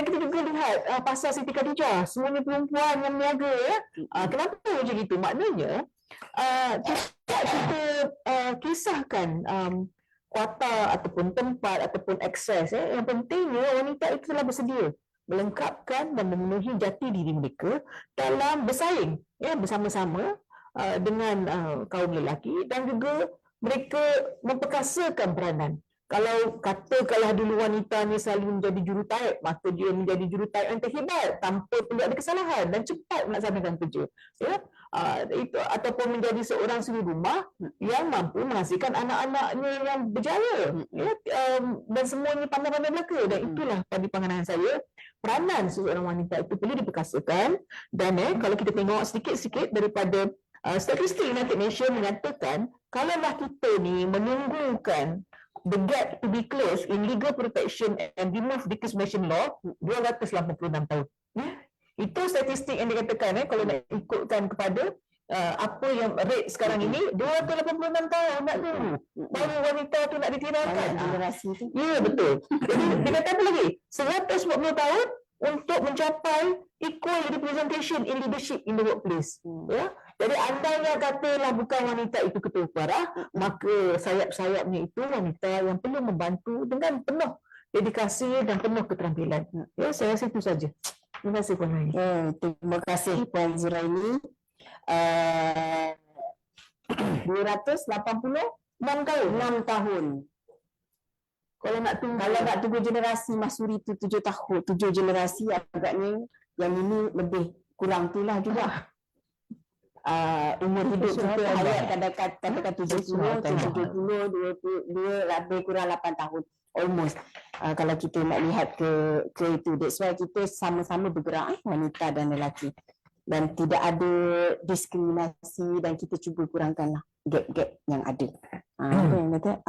kita juga lihat pasal Siti Khadijah, semuanya perempuan yang berniaga. Kenapa macam itu? Maknanya kita kisahkan kuota ataupun tempat ataupun akses. Yang pentingnya wanita itu telah bersedia melengkapkan dan memenuhi jati diri mereka dalam bersaing bersama-sama dengan kaum lelaki, dan juga mereka memperkasakan peranan. Kalau katakanlah dulu wanita ni selalu menjadi jurutaib, maka dia menjadi jurutaib yang terhebat tanpa perlu ada kesalahan dan cepat melaksanakan kerja. Itu ataupun menjadi seorang suri rumah yang mampu menghasilkan anak-anaknya yang berjaya, dan semuanya pandai-pandai belaka. Dan itulah pada pandangan saya, peranan seorang wanita itu perlu diperkasakan. Dan kalau kita tengok sedikit-sedikit daripada Statistik United Nations menyatakan kalaulah kita ni menunggukan the gap to be closed in legal protection and remove discrimination law 286 tahun. Itu statistik yang dikatakan kalau nak ikutkan kepada apa yang rate sekarang ini 286 tahun nak tunggu baru wanita tu nak ditiraikan generasi tu. Ya, betul. Jadi dia kata apa lagi? 140 tahun untuk mencapai equal representation in leadership in the workplace. Ya. Jadi andainya katalah bukan wanita itu ketua para, maka sayap-sayapnya itu wanita yang perlu membantu dengan penuh dedikasi dan penuh keterampilan. Ya, saya rasa itu saja. Terima kasih Puan Raini. Terima kasih Puan Zuraini. 286 tahun. 6 tahun. Kalau nak tunggu generasi Masuri itu 7 tahun, 7 generasi, agaknya yang ini lebih kurang itulah juga. Umur hidup kita hayat katakan 70, 22, lebih kurang 8 tahun. Almost. Kalau kita nak lihat ke itu. That's why kita sama-sama bergerak, wanita dan lelaki. Dan tidak ada diskriminasi dan kita cuba kurangkanlah gap-gap yang ada. Apa yang kata?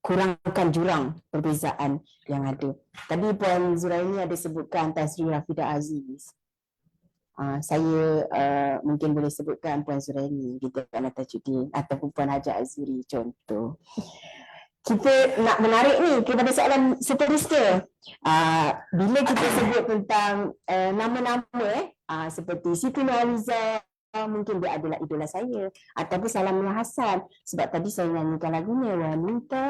Kurangkan jurang perbezaan yang ada. Tadi Puan Zuraini ada sebutkan Tan Sri Rafidah Aziz. Saya mungkin boleh sebutkan Puan Zuraini, kita Puan Tajuddin ataupun Puan Hajar Azuri contoh. Kita nak menarik ni kepada soalan seterusnya. Bila kita sebut tentang nama-nama seperti Siti Nurhaliza, mungkin dia adalah idola saya, ataupun Salamiyah Hassan, sebab tadi saya nyanyikan lagunya, wanita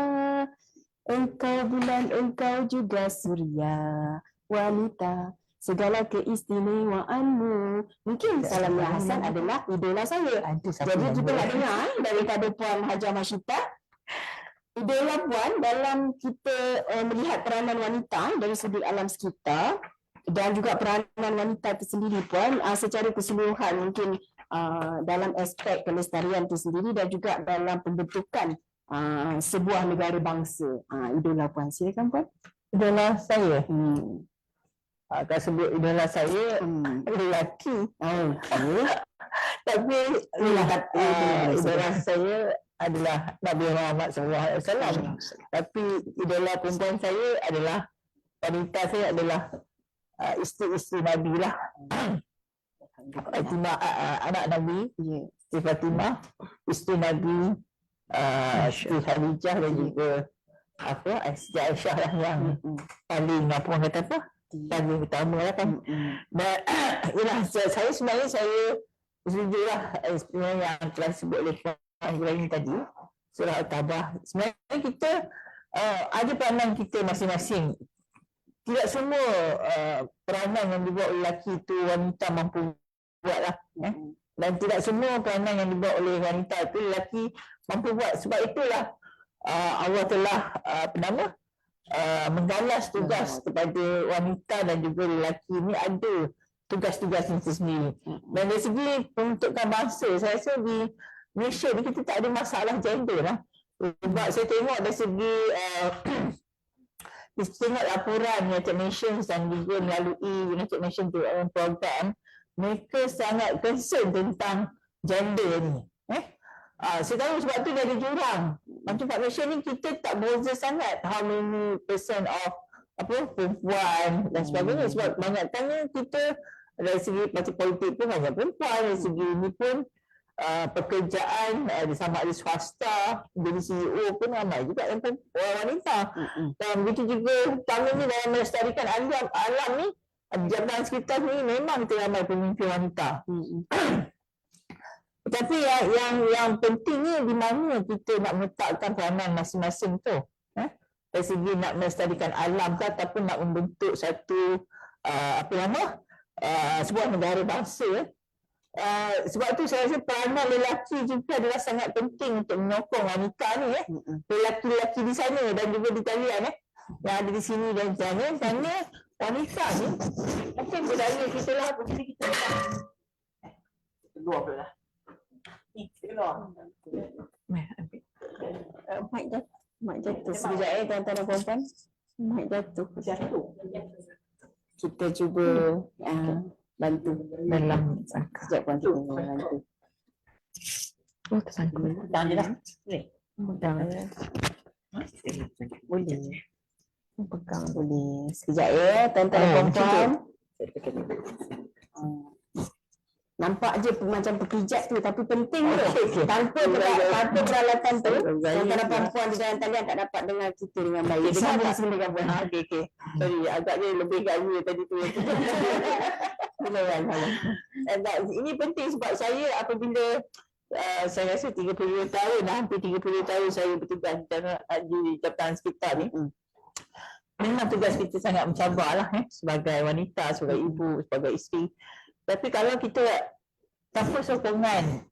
engkau bulan, engkau juga suria, wanita segala keistimewaanmu. Mungkin Salamiyah Hassan adalah idola saya. Jadi kita nak dengar daripada Puan Hajar Mashita, idola Puan dalam kita melihat peranan wanita dari sudut alam sekitar dan juga peranan wanita itu sendiri Puan secara keseluruhan, mungkin dalam aspek pelestarian itu sendiri dan juga dalam pembentukan sebuah negara bangsa. Idola Puan, silakan Puan. Idola saya. Kalau sebut idola saya lelaki. Tapi idola saya adalah Nabi Muhammad SAW. Tapi idola perempuan saya adalah, wanita saya adalah isteri-isteri Nabi lah. Fatimah, anak Nabi, Siti Fatimah, isteri Nabi, Siti Khadijah dan juga Siti Aisyah lah yang paling kata apa? Paling utama lah kan. Dan saya sebenarnya setuju lah sebenarnya yang telah disebut oleh Puan Ibrahim tadi, surah Al-Tabah. Sebenarnya kita ada peranan kita masing-masing. Tidak semua peranan yang dibuat oleh lelaki itu wanita mampu buat lah. Dan tidak semua peranan yang dibuat oleh wanita itu lelaki mampu buat. Sebab itulah Allah telah menggalas tugas kepada wanita dan juga lelaki ini ada tugas-tugas yang tersendiri. Dan dari segi pembentukan bangsa, saya rasa di Malaysia ni kita tak ada masalah gender lah. Sebab saya tengok dari segi tengok laporan United Nations dan juga melalui United Nations Development Program, mereka sangat concern tentang gender ni. Saya tahu sebab tu dia ada jurang. Macam kat Malaysia ni kita tak berbeza sangat how many percent of perempuan dan sebagainya. Sebab banyaknya kita dari segi parti politik pun banyak perempuan, dari segi ini pun pekerjaan sama ada swasta, jadi CEO pun ramai juga yang wanita. Dan begitu juga kami ni dalam melestarikan alam ni, jabatan sekitar ni memang kita ramai pemimpin wanita. Tetapi yang pentingnya di mana kita nak meletakkan peranan masing-masing tu. Dari segi nak melestarikan alam ke ataupun nak membentuk satu sebuah negara bangsa. Sebab tu saya rasa peranan lelaki juga adalah sangat penting untuk menyokong wanita ni. Lelaki-lelaki di sana dan juga di talian yang ada di sini dan sana. Kerana wanita ni mungkin budaya kita lah, mesti kita keluar pula lah. Mak jatuh sekejap tuan-tuan dan puan-puan. Mak jatuh. Kita cuba bantu dalam sekejap puan, kita bantu. Oh, tersangkut. Pegang je lah. Boleh? Pegang. Boleh. Pegang boleh. Sekejap ya, tuan-tuan dan puan-puan. Nampak je macam perpijat tu, tapi penting tu. Tanpa peralatan tu, tuan-tuan dan puan-puan di dalam talian tak dapat dengar kita dengan baik. Dengar tak sebenarnya puan? Okey. Sorry, agaknya lebih gaya tadi tu. Ini penting sebab saya apabila saya rasa 32 tahun, hampir 30 tahun saya bertugas di Jabatan Sekitar ni. Memang tugas kita sangat mencabar lah sebagai wanita, sebagai ibu, sebagai isteri. Tapi kalau kita tanpa sokongan,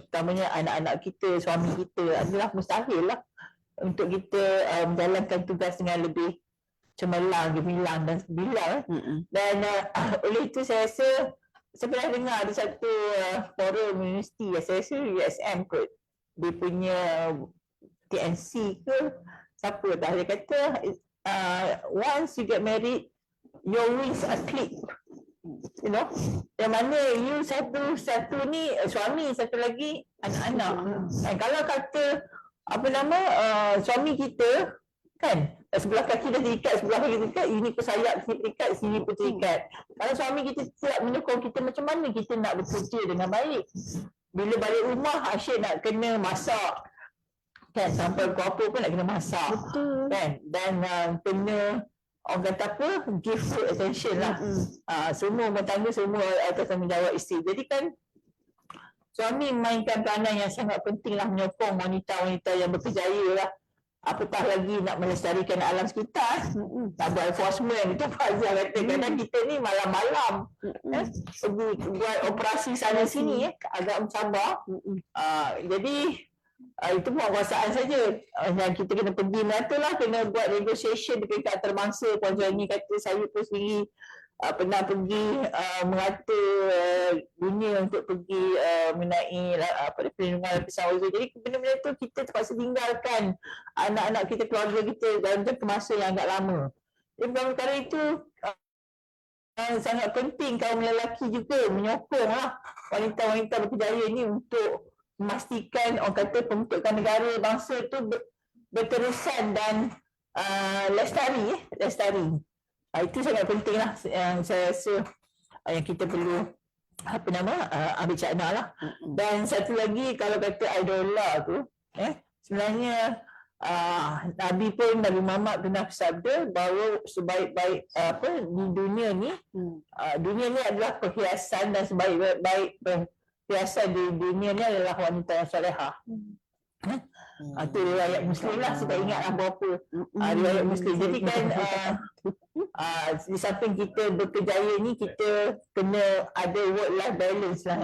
terutamanya anak-anak kita, suami kita, adalah mustahil lah untuk kita menjalankan tugas dengan lebih cemerlang, gemilang dan bilang. Dan oleh itu saya rasa, saya pernah dengar ada satu forum universiti, saya rasa USM kot, dia punya TNC ke, siapa dah, dia kata once you get married, your wings are clipped. You know, yang mana you satu ni suami, satu lagi anak-anak. Dan kalau kata suami kita kan sebelah kaki dah terikat, sebelah kaki terikat, ini pun sayap sini terikat, sini pun terikat. Kalau suami kita tidak menyokong kita, macam mana kita nak bekerja dengan baik? Bila balik rumah asyik nak kena masak kan, sampai apa pun nak kena masak. Betul. Kan, dan kena orang kata apa, give full attention lah. Semua rumah tangga, semua atas tanggungjawab isteri. Jadi kan suami memainkan peranan yang sangat penting lah, menyokong wanita-wanita yang berkejaya lah. Apatah lagi nak melestarikan alam sekitar, tak buat enforcement. Itu Fazal kata, kadang kita ni malam-malam pergi buat operasi sana sini agak mencabar. Jadi itu penguasaan saja. Yang kita kena pergi meratalah, kena buat negotiation dekat antarabangsa. Puan Zuhaini kata saya pun sendiri pernah pergi merata dunia untuk pergi mengenai perlindungan lapisan ozon. Jadi benda-benda tu kita terpaksa tinggalkan anak-anak kita, keluarga kita dalam jangka masa yang agak lama. Jadi perkara itu sangat penting kaum lelaki juga menyokonglah wanita-wanita berkejaya ni untuk memastikan orang kata pembentukan negara bangsa tu berterusan dan lestari. Itu sangat penting lah yang saya rasa yang kita perlu ambil cakna lah. Dan satu lagi, kalau kata idola tu sebenarnya Nabi Muhammad pernah bersabda bahawa sebaik-baik di dunia ni adalah perhiasan, dan sebaik-baik perhiasan di dunia ni adalah wanita yang salihah. Itu riwayat Muslim lah, saya tak ingat berapa riwayat Muslim. Jadi kan di samping kita berkejaya ni, kita kena ada work-life balance lah.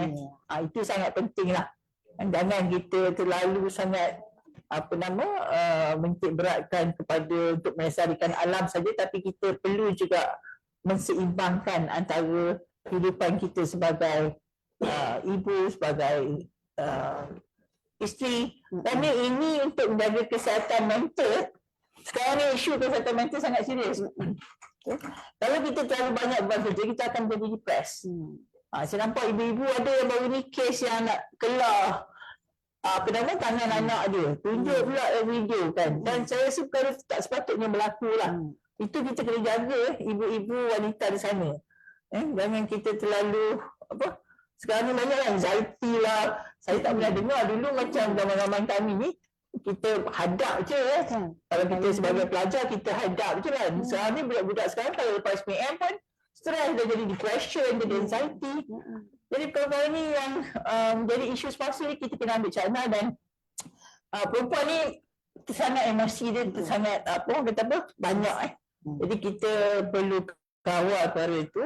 Itu sangat penting lah. Jangan kita terlalu sangat menitik beratkan kepada untuk melestarikan alam saja, tapi kita perlu juga menseimbangkan antara kehidupan kita sebagai ibu, sebagai isteri. Kerana ini untuk menjaga kesihatan mental. Sekarang ni isu kesihatan mental sangat serius. Kalau kita terlalu banyak buat kerja, kita akan jadi depres. Saya nampak ibu-ibu ada yang baru ni kes yang nak kelah tangan anak dia, tunjuk pula video kan. Dan saya rasa perkara tak sepatutnya berlaku lah. Itu kita kena jaga ibu-ibu wanita di sana. Jangan kita terlalu sekarang ni banyak lah anxiety lah. Saya tak pernah dengar dulu macam zaman-zaman kami ni kita hadap je Kalau kita sebagai pelajar kita hadap je lah. Sekarang ni budak-budak sekarang kalau lepas PM pun stres, dah jadi depression, jadi anxiety. Jadi perkara ni yang menjadi isu semasa ni kita kena ambil cakna. Dan perempuan ni sangat emosi dia, sangat banyak Jadi kita perlu kawal perkara itu.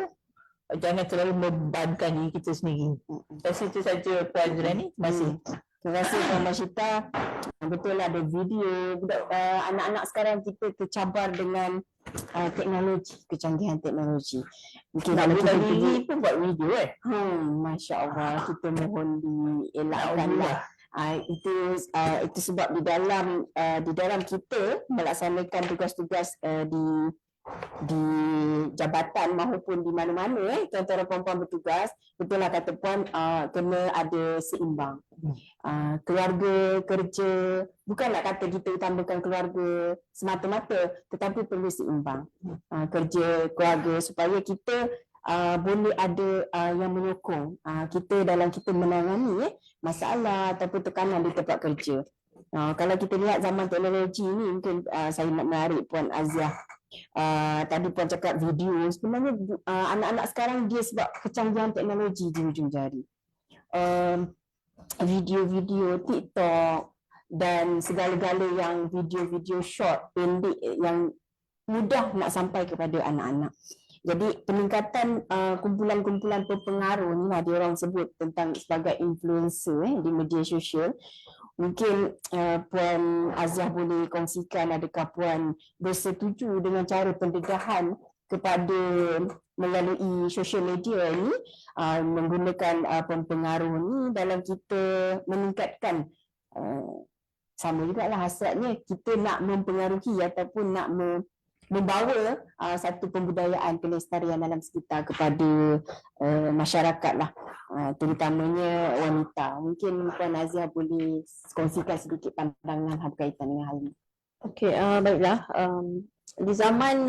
Jangan terlalu membebankan diri kita sendiri. Saya rasa itu saja Puan Zuhaini. Terima kasih. Terima kasih Puan Mashita. Betul lah, ada video. Anak-anak sekarang kita tercabar dengan teknologi, kecanggihan teknologi. Mungkin kalau kita pergi pun buat video Masya Allah, kita mohon dielakkanlah. Itu sebab di dalam kita melaksanakan tugas-tugas di di jabatan maupun di mana-mana tuan-tuan dan puan-puan bertugas, betul lah kata puan, kena ada seimbang. Keluarga, kerja, bukan nak kata kita utamakan keluarga semata-mata, tetapi perlu seimbang. Kerja, keluarga, supaya kita boleh ada yang menyokong kita dalam kita menangani masalah ataupun tekanan di tempat kerja. Kalau kita lihat zaman teknologi ni, mungkin saya nak menarik Puan Aziah. Tadi Puan cakap video, sebenarnya anak-anak sekarang dia sebab kecanggihan teknologi di hujung jari. Video-video TikTok dan segala-gala yang video-video short, pendek yang mudah nak sampai kepada anak-anak. Jadi peningkatan kumpulan-kumpulan berpengaruh ni lah dia orang sebut tentang sebagai influencer di media sosial. Mungkin Puan Aziah boleh kongsikan adakah Puan bersetuju dengan cara pendedahan kepada melalui social media ni, menggunakan pengaruh ni dalam kita meningkatkan sama jugalah hasratnya kita nak mempengaruhi ataupun nak membawa satu pembudayaan kelestarian alam sekitar kepada masyarakat lah, terutamanya wanita. Mungkin Puan Aziah boleh kongsikan sedikit pandangan berkaitan dengan hal ini. Okey, baiklah. Di zaman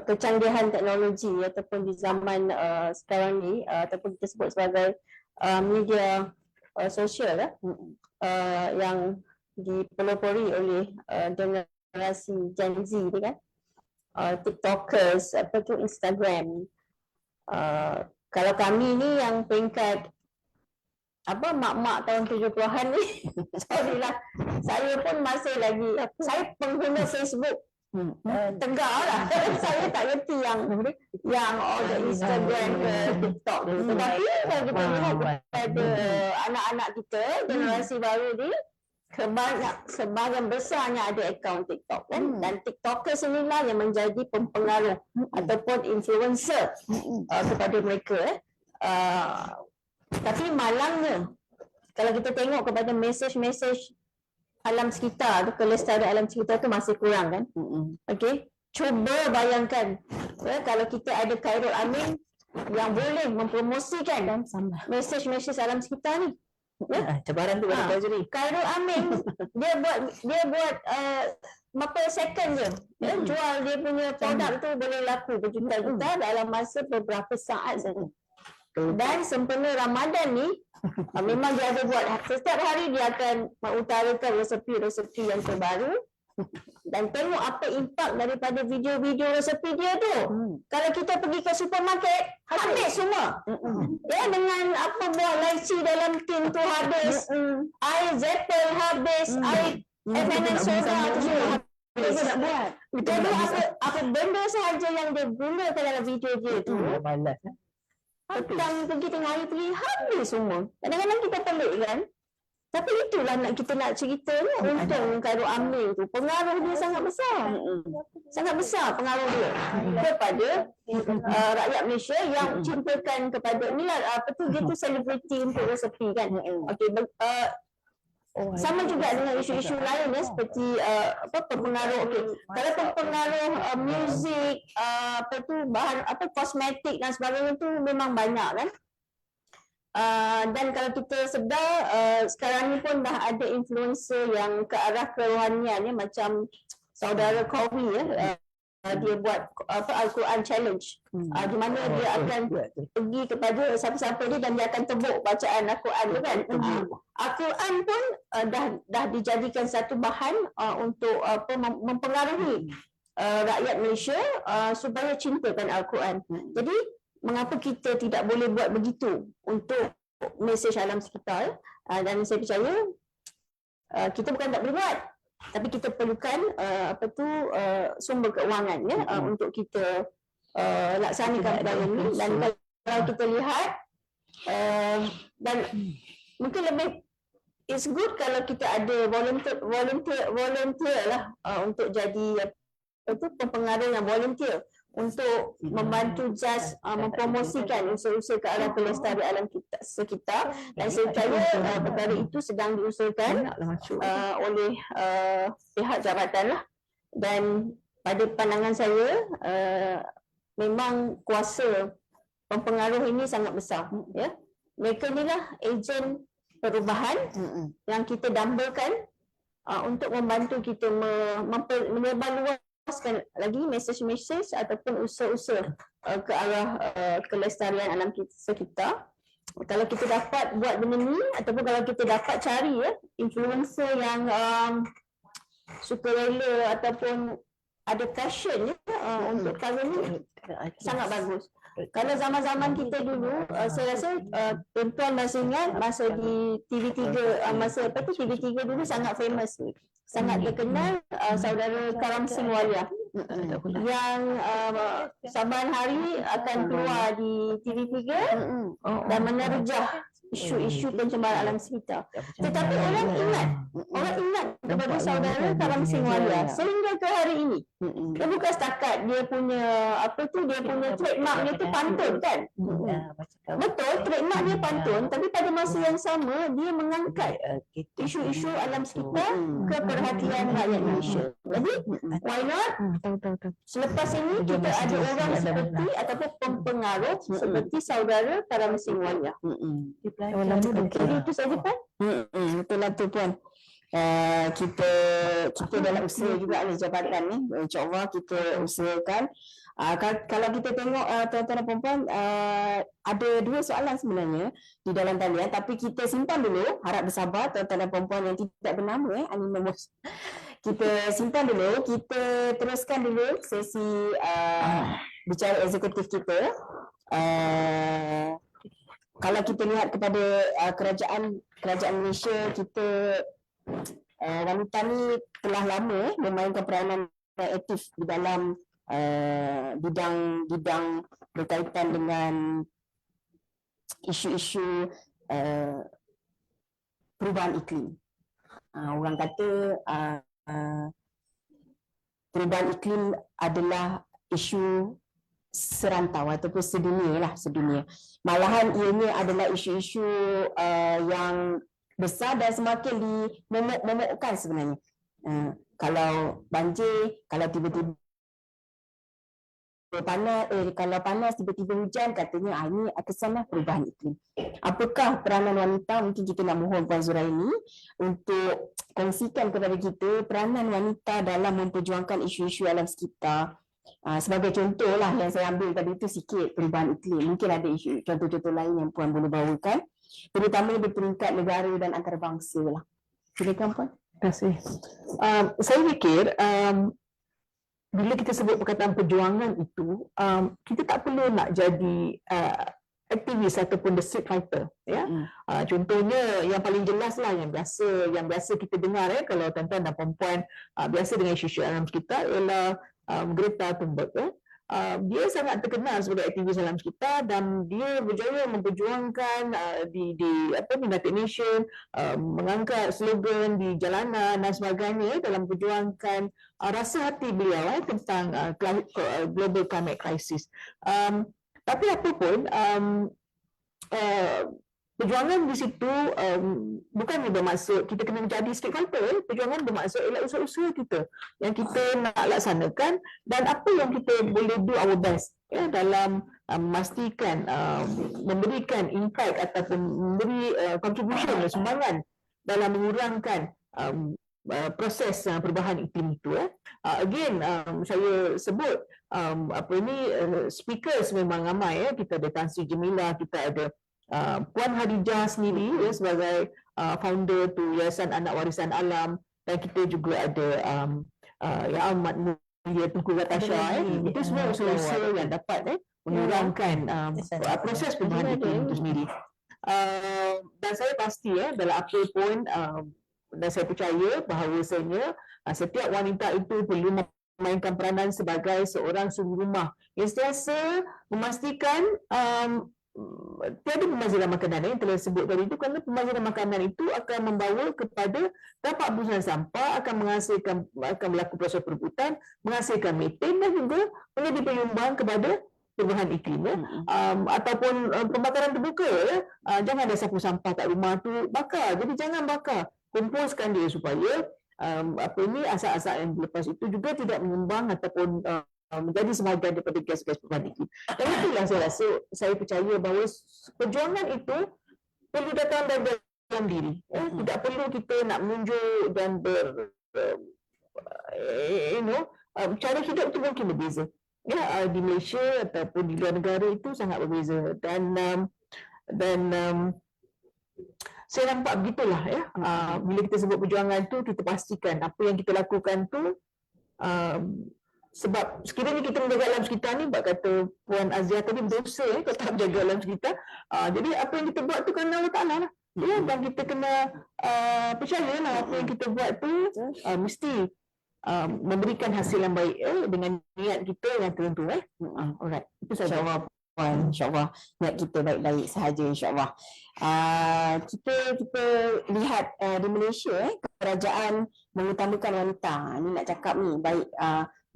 kecanggihan teknologi ataupun di zaman sekarang ni ataupun kita sebut sebagai media sosial yang dipelopori oleh generasi Gen Z ni kan, TikTokers, Instagram. Kalau kami ni yang peringkat mak-mak tahun 70-an ni, sorry lah, saya pun masih lagi, saya pengguna Facebook tegar lah. Saya tak kerti yang Instagram ke TikTok tu. Tetapi kalau kita lihat kepada anak-anak kita, generasi baru ni, sebahagian besarnya ada akaun TikTok kan, dan TikTokers inilah yang menjadi pempengaruh ataupun influencer kepada mereka. Tapi malangnya kalau kita tengok kepada mesej-mesej alam sekitar, kelestarian alam sekitar tu masih kurang kan. Okey, cuba bayangkan kalau kita ada Khairul Amin yang boleh mempromosikan mesej-mesej alam sekitar ni. Cabaran tu pada ni. Khairul Amin dia buat berapa second je, jual dia punya produk tu boleh laku berjuta-juta dalam masa beberapa saat saja. Dan sempena Ramadan ni memang dia ada buat setiap hari dia akan mengutarakan resepi-resepi yang terbaru. Dan tengok apa impak daripada video-video resepi dia tu. Kalau kita pergi ke supermarket, habis semua. Ya, dengan apa buah lychee dalam tin tu habis, air Zeppel habis, air F&N soda tu semua habis. Jadi apa benda sahaja yang dia gunakan dalam video dia tu, petang pergi tengah hari pergi habis semua. Kadang-kadang kita pelik kan. Tapi itulah kita nak cerita ni, untung Khairul Amin tu pengaruh dia sangat besar. Sangat besar pengaruh dia kepada rakyat Malaysia yang cintakan kepada ni lah, dia tu selebriti untuk resepi kan. Okey, sama juga dengan isu-isu lain seperti pengaruh. Okey, kalau pengaruh muzik, bahan kosmetik dan sebagainya tu memang banyak kan. Dan kalau kita sedar sekarang ni pun dah ada influencer yang ke arah kerohanian macam saudara Qawi dia buat Al-Quran challenge, di mana dia akan pergi kepada siapa-siapa dia dan dia akan tebuk bacaan Al-Quran tu kan. Al-Quran pun dah dijadikan satu bahan untuk mempengaruhi rakyat Malaysia supaya cintakan Al-Quran. Jadi mengapa kita tidak boleh buat begitu untuk mesej alam sekitar? Dan saya percaya kita bukan tak boleh buat, tapi kita perlukan sumber keuangan untuk kita laksanakan perkara ini. Dan kalau kita lihat dan mungkin lebih it's good kalau kita ada volunteer lah untuk jadi pempengaruh yang volunteer untuk membantu JAS mempromosikan usaha-usaha ke arah pelestarian alam sekitar. Dan saya percaya perkara itu sedang diusahakan oleh pihak jabatan lah. Dan pada pandangan saya memang kuasa pempengaruh ini sangat besar, ya. Mereka inilah ejen perubahan yang kita dambakan untuk membantu kita menyebarluaskan lagi mesej-mesej ataupun usaha-usaha ke arah kelestarian alam kita. Kalau kita dapat buat benda ni ataupun kalau kita dapat cari influencer yang sukarela ataupun ada passion untuk perkara ni, sangat bagus. Kalau zaman-zaman kita dulu, saya rasa tuan-tuan masih ingat masa di TV3, TV3 dulu sangat famous, sangat terkenal saudara Karam Singh Walia yang saban hari akan keluar di TV3 dan menerjah isu-isu pencemaran alam sekitar. Tetapi orang ingat kepada saudara Karam Singh Walia sehingga ke hari ini. Dia bukan setakat dia punya dia punya trademark dia tu pantun kan. Betul, trademark dia pantun, tapi pada masa yang sama dia mengangkat isu-isu alam sekitar ke perhatian rakyat Malaysia. Jadi why not? Selepas ini kita ada orang seperti ataupun pempengaruh seperti saudara Karam Singh Walia. Jadi itu saja Puan. Betul lah tu Puan. Kita dalam usaha juga ni jabatan ni, insyaAllah kita usahakan. Kalau kita tengok tuan-tuan dan puan-puan, ada dua soalan sebenarnya di dalam talian, tapi kita simpan dulu, harap bersabar tuan-tuan dan puan-puan yang tidak bernama anonymous. Kita simpan dulu, kita teruskan dulu sesi bicara eksekutif kita. Kalau kita lihat kepada kerajaan Malaysia, kita wanita ni telah lama memainkan peranan yang aktif di dalam bidang berkaitan dengan isu-isu perubahan iklim. Orang kata perubahan iklim adalah isu serantau ataupun sedunia. Malahan ianya adalah isu-isu yang besar dan semakin dimomokkan sebenarnya. Kalau banjir, kalau tiba-tiba kalau panas tiba-tiba hujan, katanya ini kesanlah perubahan iklim. Apakah peranan wanita? Mungkin kita nak mohon Puan Zuraini untuk kongsikan kepada kita peranan wanita dalam memperjuangkan isu-isu alam sekitar. Sebagai contoh lah yang saya ambil tadi itu sikit perubahan iklim. Mungkin ada isu contoh-contoh lain yang Puan boleh bawakan, terutama di peringkat negara dan antarabangsa lah. Silakan Puan. Terima kasih. Saya fikir bila kita sebut perkataan perjuangan itu, kita tak perlu nak jadi aktivis ataupun the street fighter, ya. Contohnya yang paling jelas lah yang biasa kita dengar kalau tuan-tuan dan puan-puan biasa dengan isu-isu alam sekitar ialah Greta Thunberg. Dia sangat terkenal sebagai aktivis alam sekitar dan dia berjaya memperjuangkan di United Nations, mengangkat slogan di jalanan dan sebagainya dalam memperjuangkan rasa hati beliau tentang global climate crisis. Tapi apapun, perjuangan di situ bukan bermaksud kita kena menjadi street fighter. Perjuangan bermaksud ialah usaha-usaha kita yang kita nak laksanakan dan apa yang kita boleh do our best dalam memastikan memberikan impact ataupun memberi contribution dan sumbangan dalam mengurangkan proses perubahan iklim itu. Again, saya sebut speakers memang ramai. Kita ada Tan Sri Jemilah, kita ada Puan Hadijah sendiri sebagai founder tu Yayasan Anak Warisan Alam, dan kita juga ada Yang Amat Mulia Tunku Ratasha. Itu semua usaha-usaha yang dapat mengurangkan proses perubahan iklim itu sendiri. Dan saya pasti dalam apa pun dan saya percaya bahawasanya setiap wanita itu perlu memainkan peranan sebagai seorang suri rumah yang sentiasa memastikan tiada pemaziran makanan yang telah disebut tadi itu, kerana pemaziran makanan itu akan membawa kepada dampak busuran sampah, akan berlaku proses perebutan, menghasilkan metan dan juga menjadi penyumbang kepada perubahan iklim. Ataupun pembakaran terbuka, jangan ada sapu sampah kat rumah tu bakar. Jadi jangan bakar, kumpulkan dia supaya apa ini asas-asas yang lepas itu juga tidak menyumbang ataupun menjadi sebahagian daripada gas-gas perbanding. Dan itulah saya rasa, saya percaya bahawa perjuangan itu perlu datang dari dalam diri. Tidak perlu kita nak menunjuk dan cara hidup itu mungkin berbeza. Ya, di Malaysia ataupun di luar negara itu sangat berbeza dan saya nampak begitulah ya. Bila kita sebut perjuangan tu, kita pastikan apa yang kita lakukan tu sebab sekiranya kita menjaga alam sekitar ni, bak kata Puan Azia tadi, berdosa kalau tak menjaga alam sekitar. Jadi apa yang kita buat tu kerana Allah Ta'ala lah. Ya, dan kita kena percayalah apa yang kita buat tu mesti memberikan hasil yang baik dengan niat kita yang tertentu. Alright, itu saja. InsyaAllah, insyaAllah niat kita baik-baik sahaja, insyaAllah. Kita lihat di Malaysia kerajaan mengutamakan wanita. Ni nak cakap ni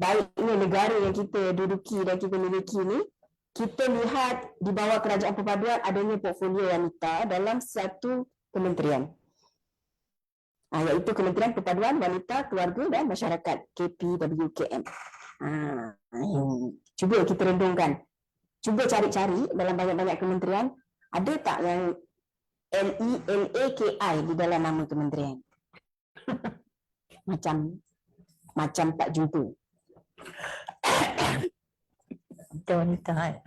baiknya negara yang kita duduki dan kita miliki ni, kita lihat di bawah kerajaan perpaduan adanya portfolio wanita dalam satu kementerian, iaitu Kementerian Perpaduan Wanita, Keluarga dan Masyarakat, KPWKM. Cuba kita rendungkan, cuba cari-cari dalam banyak-banyak kementerian, ada tak yang LELAKI di dalam nama kementerian? macam tak jumpa. Wanita.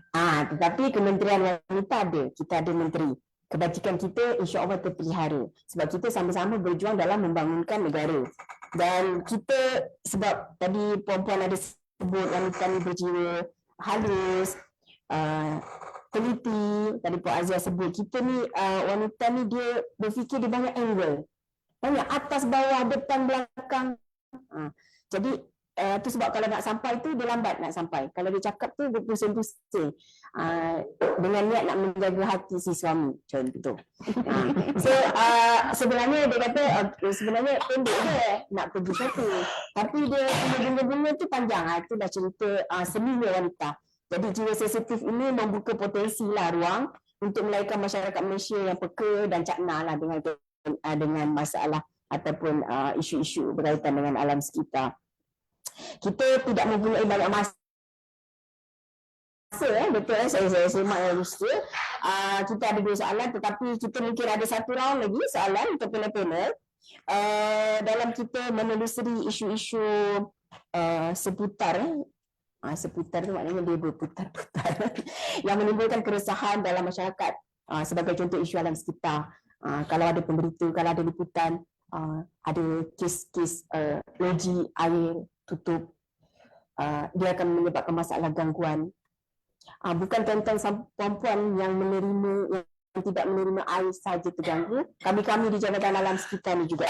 Tetapi Kementerian Wanita ada. Kita ada menteri. Kebajikan kita insya-Allah terpelihara sebab kita sama-sama berjuang dalam membangunkan negara. Dan kita, sebab tadi puan-puan ada sebut wanita ni berjiwa halus, teliti, tadi Puan Azia sebut, kita ni wanita ni dia berfikir di banyak angle. Banyak atas, bawah, depan, belakang. Jadi tu sebab kalau nak sampai tu dia lambat nak sampai. Kalau dia cakap tu berpusing-pusing dengan niat nak menjaga hati si suami, contoh. So sebenarnya dia kata sebenarnya pendek je nak pergi satu, tapi dia bunga-bunga tu panjang. Itu dah cerita seninya wanita. Jadi jiwa sensitif ini membuka potensi lah ruang untuk melahirkan masyarakat Malaysia yang peka dan cakna lah dengan masalah ataupun isu-isu berkaitan dengan alam sekitar. Kita tidak mempunyai banyak masa, betul saya semak yang lusa. Kita ada 2 soalan, tetapi kita mungkin ada 1 round lagi soalan untuk panel-panel dalam kita menelusuri isu-isu seputar seputar tu maknanya dia berputar-putar yang menimbulkan keresahan dalam masyarakat. Sebagai contoh isu alam sekitar, kalau ada pemberita, kalau ada liputan, ada kes-kes loji air tutup, dia akan menyebabkan masalah gangguan. Bukan tentang perempuan yang tidak menerima air sahaja terganggu, kami di Jabatan Alam Sekitar ni juga.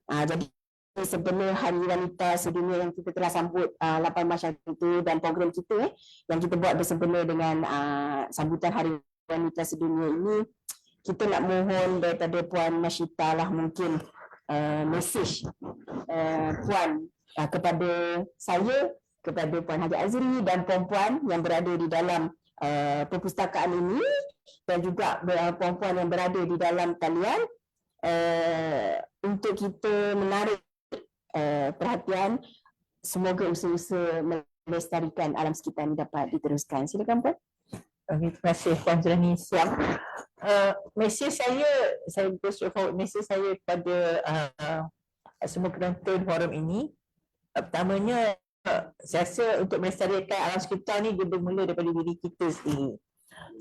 Jadi sebenarnya Hari Wanita Sedunia yang kita telah sambut 8 Mac itu dan program kita yang kita buat bersempena dengan sambutan Hari Wanita Sedunia ini, kita nak mohon daripada Puan Masyita lah mungkin mesej Puan kepada saya, kepada Puan Haji Azri dan puan-puan yang berada di dalam perpustakaan ini dan juga puan-puan yang berada di dalam talian untuk kita menarik perhatian. Semoga usaha-usaha melestarikan alam sekitar ini dapat diteruskan. Silakan Puan. Terima kasih Puan Zurani. Siap. Mesej saya mesej saya kepada semua penonton forum ini. Pertamanya, saya rasa untuk melestarikan alam sekitar ni dia bermula daripada diri kita sendiri.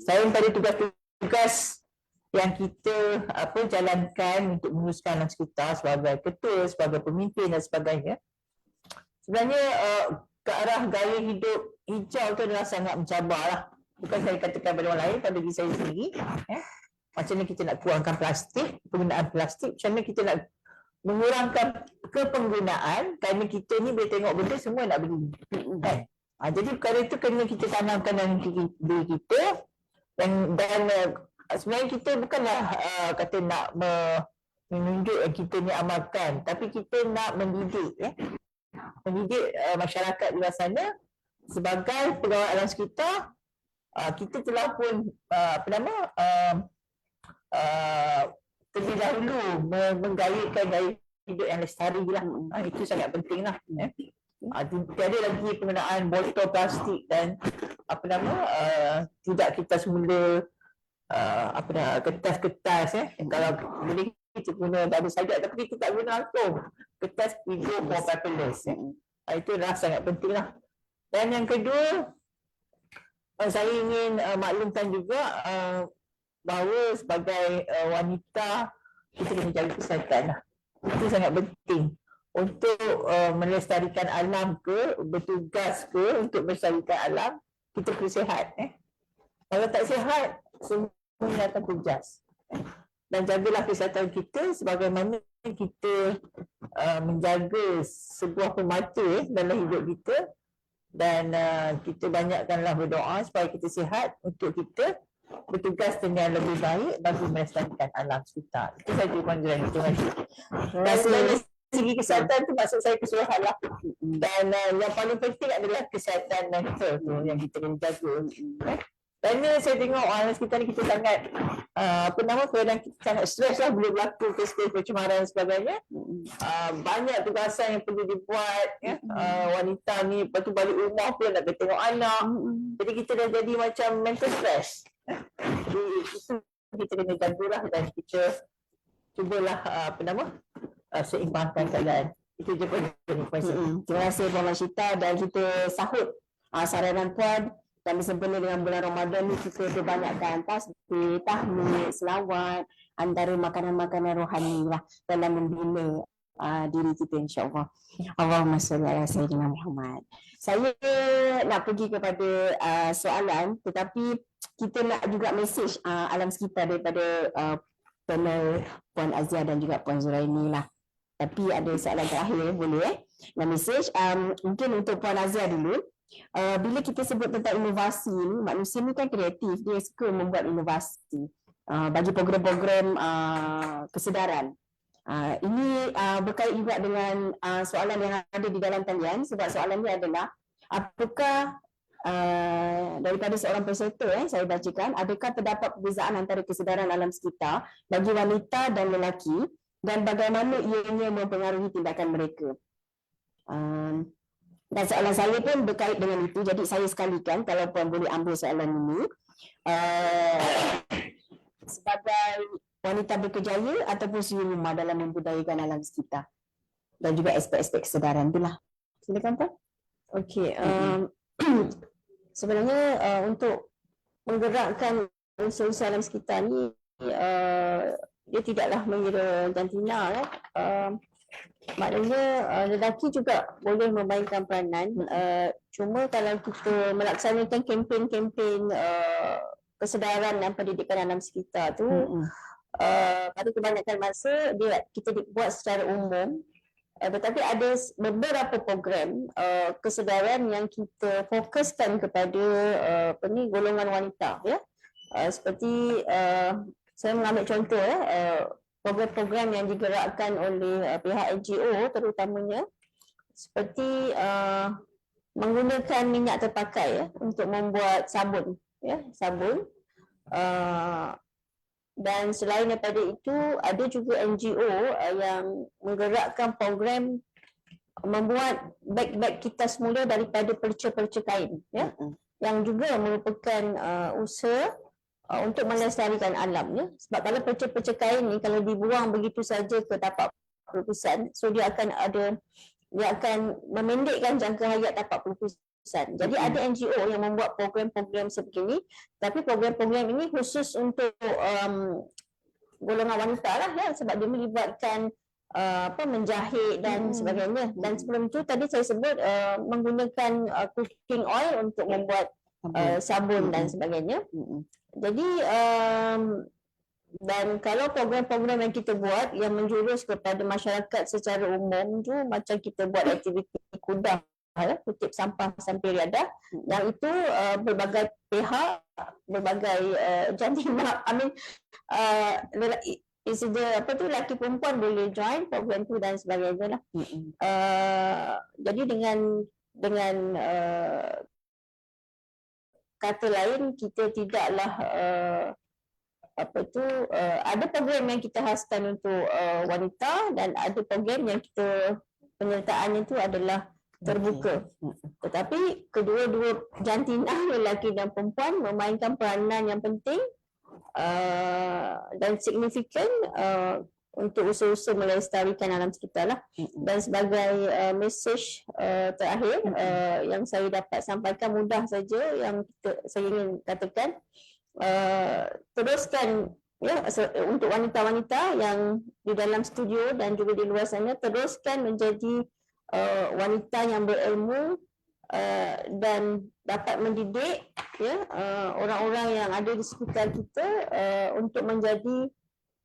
Saya pada tugas-tugas yang kita jalankan untuk menguruskan alam sekitar sebagai ketua, sebagai pemimpin dan sebagainya. Sebenarnya ke arah gaya hidup hijau tu adalah sangat mencabar lah. Bukan saya katakan pada orang lain, pada diri saya sendiri. Macam mana kita nak kurangkan plastik, penggunaan plastik, macam mana kita nak mengurangkan kepenggunaan kerana kita ni boleh tengok benda semua nak beli. Jadi perkara itu kena kita tanamkan dalam diri kita dan sebenarnya kita bukanlah kata nak menunjuk yang kita ni amalkan, tapi kita nak mendidik mendidik masyarakat di luar sana sebagai pegawai alam sekitar. Kita telah pun terlebih dahulu menggairahkan gaya hidup yang lestari lah. Itu sangat penting lah. Tiada lagi penggunaan botol plastik dan tidak kita semula kertas-kertas kalau boleh kita guna pada sajak tapi kita tak guna langsung kertas we go for paperless. Itu adalah sangat penting lah. Dan yang kedua, saya ingin maklumkan juga bahawa sebagai wanita kita kena jaga kesihatan lah. Itu sangat penting untuk melestarikan alam ke, bertugas ke untuk melestarikan alam, kita kena sihat. Kalau tak sihat, semuanya akan terjejas. Dan jagalah kesihatan kita sebagaimana kita menjaga sebuah permata dalam hidup kita. Dan kita banyakkanlah berdoa supaya kita sihat untuk kita bertugas dengan lebih baik bagi melestarikan alam sekitar. Itu saja Puan Zuraini. Terima kasih. Dan dari segi kesihatan tu maksud saya keseluruhan lah. Dan yang paling penting adalah kesihatan mental tu yang kita kena jaga. Kerana saya tengok alam sekitar ni kita sangat keadaan kita sangat stres lah bila berlaku kes-kes pencemaran dan sebagainya. Banyak tugasan yang perlu dibuat wanita ni, lepas tu balik rumah pula nak tengok anak. Jadi kita dah jadi macam mental stress. Jadi itu kita kena jagalah dan kita cubalah seimbangkan keadaan. Itu je Puan. Terima kasih Puan Mashita dan kita sahut saranan Puan. Dan bersempena dengan bulan Ramadan ni kita berbanyakkan tasbih, tahmid, selawat, antara makanan-makanan rohani lah dalam membina diri kita insya-Allah. Allahumma salli ala sayyidina Muhammad. Saya nak pergi kepada soalan tetapi kita nak juga mesej alam sekitar daripada panel Puan Azia dan juga Puan Zuraini lah. Tapi ada soalan terakhir boleh nak mesej mungkin untuk Puan Azia dulu. Bila kita sebut tentang inovasi ni, manusia ni kan kreatif, dia suka membuat inovasi bagi program-program kesedaran. Ini berkait juga dengan soalan yang ada di dalam talian sebab soalan ni adalah apakah daripada seorang peserta saya bacakan, adakah terdapat perbezaan antara kesedaran alam sekitar bagi wanita dan lelaki dan bagaimana ianya mempengaruhi tindakan mereka. Dan soalan saya pun berkait dengan itu, jadi saya sekalikan kalau Puan boleh ambil soalan ini. Sebagai wanita berkejaya ataupun suri rumah dalam membudayakan alam sekitar dan juga aspek-aspek kesedaran itulah. Silakan Puan. Okey, sebenarnya untuk menggerakkan unsur-unsur alam sekitar ni dia tidaklah mengira jantina maknanya lelaki juga boleh memainkan peranan. Cuma kalau kita melaksanakan kempen-kempen kesedaran dan pendidikan alam sekitar tu pada kebanyakan masa kita buat secara umum, tetapi ada beberapa program kesedaran yang kita fokuskan kepada golongan wanita seperti saya mengambil contoh program-program yang digerakkan oleh pihak NGO terutamanya seperti menggunakan minyak terpakai untuk membuat sabun sabun dan selain daripada itu ada juga NGO yang menggerakkan program membuat beg-beg kita semula daripada perca-perca kain yang juga merupakan usaha untuk melestarikan alam sebab kalau perca-perca kain ni kalau dibuang begitu saja ke tapak pelupusan, so dia akan memendekkan jangka hayat tapak pelupusan. Jadi ada NGO yang membuat program-program sebegini, tapi program-program ini khusus untuk golongan wanita lah sebab dia melibatkan menjahit dan sebagainya. Dan sebelum itu tadi saya sebut menggunakan cooking oil untuk membuat sabun dan sebagainya. Jadi dan kalau program-program yang kita buat yang menjurus kepada masyarakat secara umum tu macam kita buat aktiviti kudah kutip sampah sampai riadah yang itu berbagai pihak berbagai jantina lelaki perempuan boleh join program tu dan sebagainya lah. Jadi dengan kata lain kita tidaklah ada program yang kita khaskan untuk wanita dan ada program yang kita penyertaannya itu adalah terbuka. Tetapi kedua-dua jantina, lelaki dan perempuan, memainkan peranan yang penting dan signifikan untuk usaha-usaha melestarikan alam sekitar lah. Dan sebagai mesej terakhir yang saya dapat sampaikan, mudah saja yang saya ingin katakan, teruskan untuk wanita-wanita yang di dalam studio dan juga di luar sana, teruskan menjadi wanita yang berilmu dan dapat mendidik orang-orang yang ada di sekitar kita untuk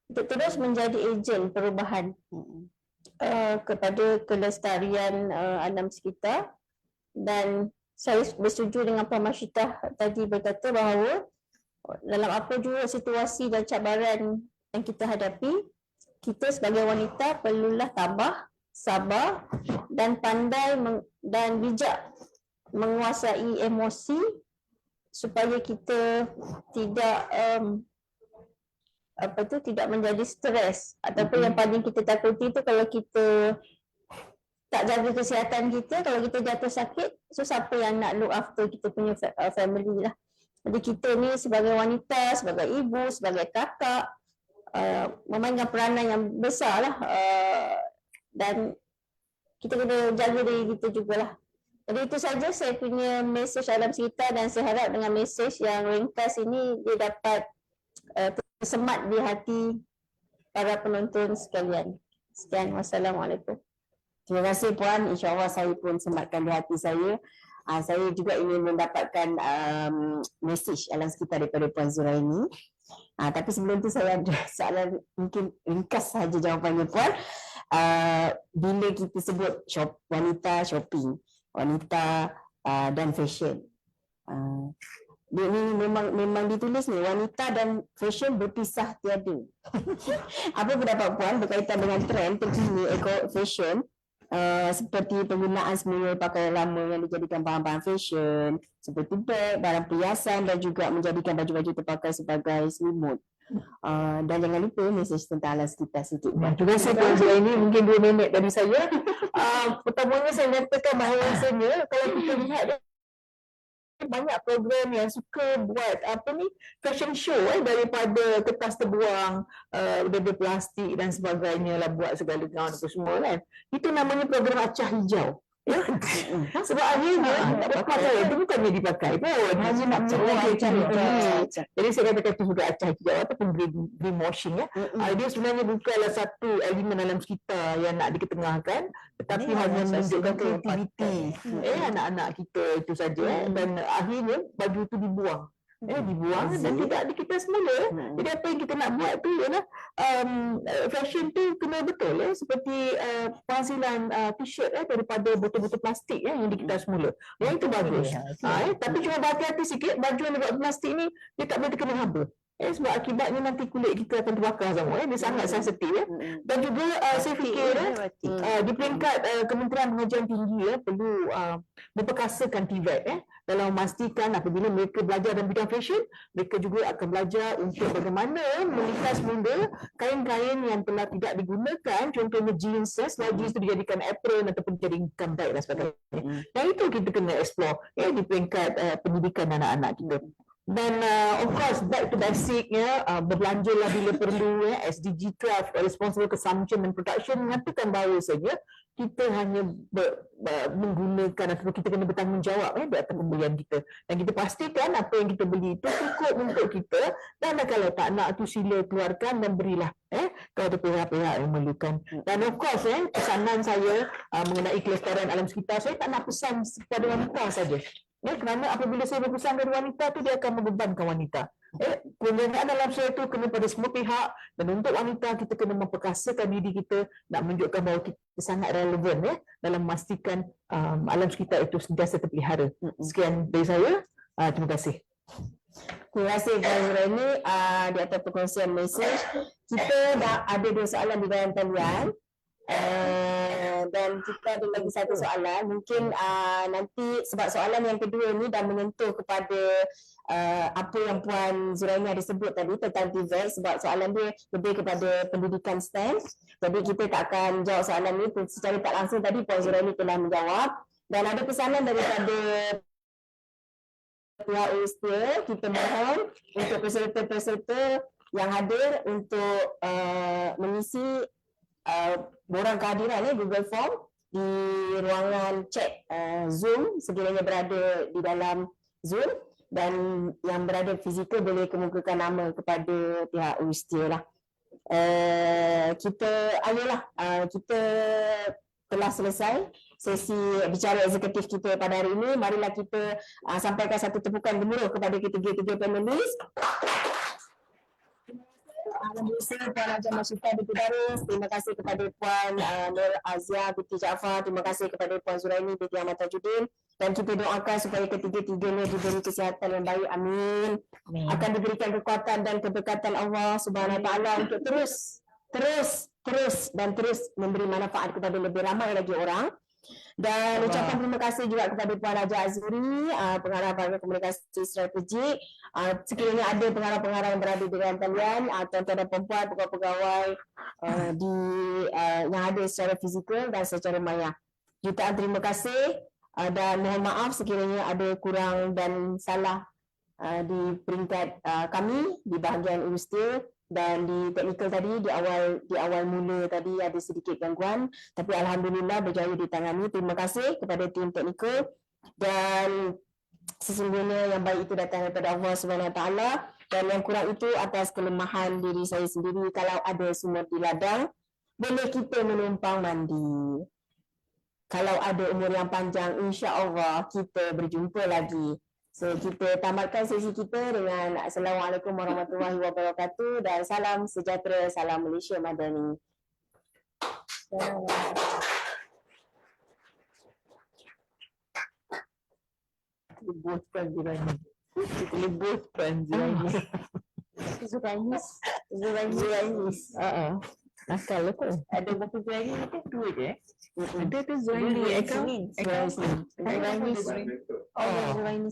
terus menjadi ejen perubahan kepada kelestarian alam sekitar. Dan saya bersetuju dengan Puan Masyitah tadi berkata bahawa dalam apa juga situasi dan cabaran yang kita hadapi, kita sebagai wanita perlulah tabah, sabar dan pandai dan bijak menguasai emosi supaya kita tidak menjadi stres. Ataupun yang paling kita takuti itu kalau kita tak jaga kesihatan kita, kalau kita jatuh sakit, so siapa yang nak look after kita punya family lah. Jadi kita ni sebagai wanita, sebagai ibu, sebagai kakak, memainkan peranan yang besar lah, dan kita kena jaga diri kita jugalah. Jadi itu saja saya punya mesej alam sekitar, dan saya harap dengan mesej yang ringkas ini dia dapat tersemat di hati para penonton sekalian. Sekian, wassalamualaikum. Terima kasih Puan, insya-Allah saya pun sematkan di hati saya. Saya juga ingin mendapatkan mesej alam sekitar daripada Puan Zuraini. Tapi sebelum tu saya ada soalan, mungkin ringkas saja jawapannya Puan. Bila kita sebut wanita shopping, wanita dan fashion, ini memang ditulis ni wanita dan fashion berpisah tiada. Apa pendapat Puan berkaitan dengan trend terkini eco fashion, seperti penggunaan semula pakaian lama yang dijadikan bahan-bahan fashion seperti beg, barang perhiasan dan juga menjadikan baju-baju terpakai sebagai selimut. Dan jangan lupa mesej tentang alam sekitar sikit. Terima kasih Puan Zuraini, mungkin 2 minit dari saya. Pertamanya saya nyatakan bahawasanya kalau kita lihat banyak program yang suka buat fashion show daripada kertas terbuang, daripada plastik dan sebagainya lah, buat segala gaun apa semua kan. Itu namanya program acah hijau. Ya. Sebab akhirnya tak pakai, itu bukannya dipakai pun, hanya nak mencerahkan. Jadi saya katakan itu juga acah hijau ataupun greenwashing ya. Dia sebenarnya bukanlah satu elemen alam sekitar yang nak diketengahkan, tetapi hanya menunjukkan kreativiti anak-anak kita itu saja. Dan akhirnya baju itu dibuang. Dibuang dan tidak dikita semula. Jadi apa yang kita nak buat tu ialah fashion tu kena betul seperti penghasilan t-shirt daripada botol-botol plastik yang dikita semula. Yang itu bagus. Tapi cuma berhati-hati sikit, baju yang dibuat plastik ni dia tak boleh terkena haba. Sebab akibatnya nanti kulit kita akan terbakar semua. Dia sangat sensitif. Dan juga saya fikir di peringkat Kementerian Pengajian Tinggi perlu memperkasakan TVET dalam memastikan apabila mereka belajar dalam bidang fashion, mereka juga akan belajar untuk bagaimana melikas mula kain-kain yang telah tidak digunakan, contohnya jeans, setelah jeans itu dijadikan apron ataupun dijadikan bag dan sebagainya. Dan itu kita kena explore di peringkat pendidikan anak-anak kita. Dan of course back to basic berbelanjalah bila perlu. SDG 12 responsible consumption and production mengatakan bahawa saja kita hanya menggunakan atau kita kena bertanggungjawab di atas pembelian kita, dan kita pastikan apa yang kita beli itu cukup untuk kita, dan kalau tak nak tu sila keluarkan dan berilah kalau ada pihak-pihak yang memerlukan. Dan of course pesanan saya mengenai kelestarian alam sekitar, saya tak nak pesan kepada wanita saja. Kerana apabila saya berpesan kepada wanita tu, dia akan membebankan wanita. Penjagaan dalam saya tu kena pada semua pihak, dan untuk wanita kita kena memperkasakan diri kita, nak menunjukkan bahawa kita sangat relevan dalam memastikan alam sekitar itu sentiasa terpelihara. Sekian dari saya. Terima kasih. Terima kasih Puan Zuraini di atas perkongsian mesej. Kita dah ada 2 soalan di dalam talian. Dan kita ada lagi satu soalan. Mungkin nanti sebab soalan yang kedua ni dah menyentuh kepada apa yang Puan Zuraini ada sebut tadi tentang TVET, sebab soalan dia lebih kepada pendidikan STEM. Jadi kita tak akan jawab soalan ni secara tak langsung. Tadi Puan Zuraini telah menjawab. Dan ada pesanan daripada pihak USTIA, kita mohon untuk peserta-peserta yang hadir untuk mengisi borang kehadiran Google Form di ruangan chat Zoom sekiranya berada di dalam Zoom, dan yang berada fizikal boleh kemukakan nama kepada pihak USTIA lah. Kita telah selesai sesi bicara eksekutif kita pada hari ini. Marilah kita sampaikan satu tepukan gemuruh kepada ketiga-tiga panelis. Alhamdulillah, Puan Haji Masyita binti Darus. Terima kasih kepada Puan Nur Azia binti Jaafar. Terima kasih kepada Puan Zuraini binti Ahmad Tajuddin. Dan kita doakan supaya ketiga-tiganya diberi kesihatan yang baik. Amin. Akan diberikan kekuatan dan keberkatan Allah Subhanahu Wa Taala untuk terus memberi manfaat kepada lebih ramai lagi orang. Dan ucapan terima kasih juga kepada Puan Haja Azuri, pengarah Bahagian Komunikasi Strategik. Sekiranya ada pengarah-pengarah yang berada di dalam kalian, tuan-tuan dan perempuan, pegawai-pegawai yang ada secara fizikal dan secara maya. Jutaan terima kasih dan mohon maaf sekiranya ada kurang dan salah di peringkat kami di bahagian USTIA. Dan di teknikal tadi di awal mula tadi ada sedikit gangguan, tapi alhamdulillah berjaya ditangani. Terima kasih kepada tim teknikal, dan sesungguhnya yang baik itu datang daripada Allah Subhanahu Wa Taala, dan yang kurang itu atas kelemahan diri saya sendiri. Kalau ada sumur di ladang, boleh kita menumpang mandi. Kalau ada umur yang panjang, insya-Allah kita berjumpa lagi. So kita tamatkan sesi kita dengan Assalamualaikum warahmatullahi wabarakatuh dan salam sejahtera, salam Malaysia Madani. Lebutkan Zuraini. Lebutkan Zuraini. Zuraini. Nakal tu. Ada berapa Zuraini ni? Dua je. Ada tu Zuraini. Zuraini. Oh, Zuraini.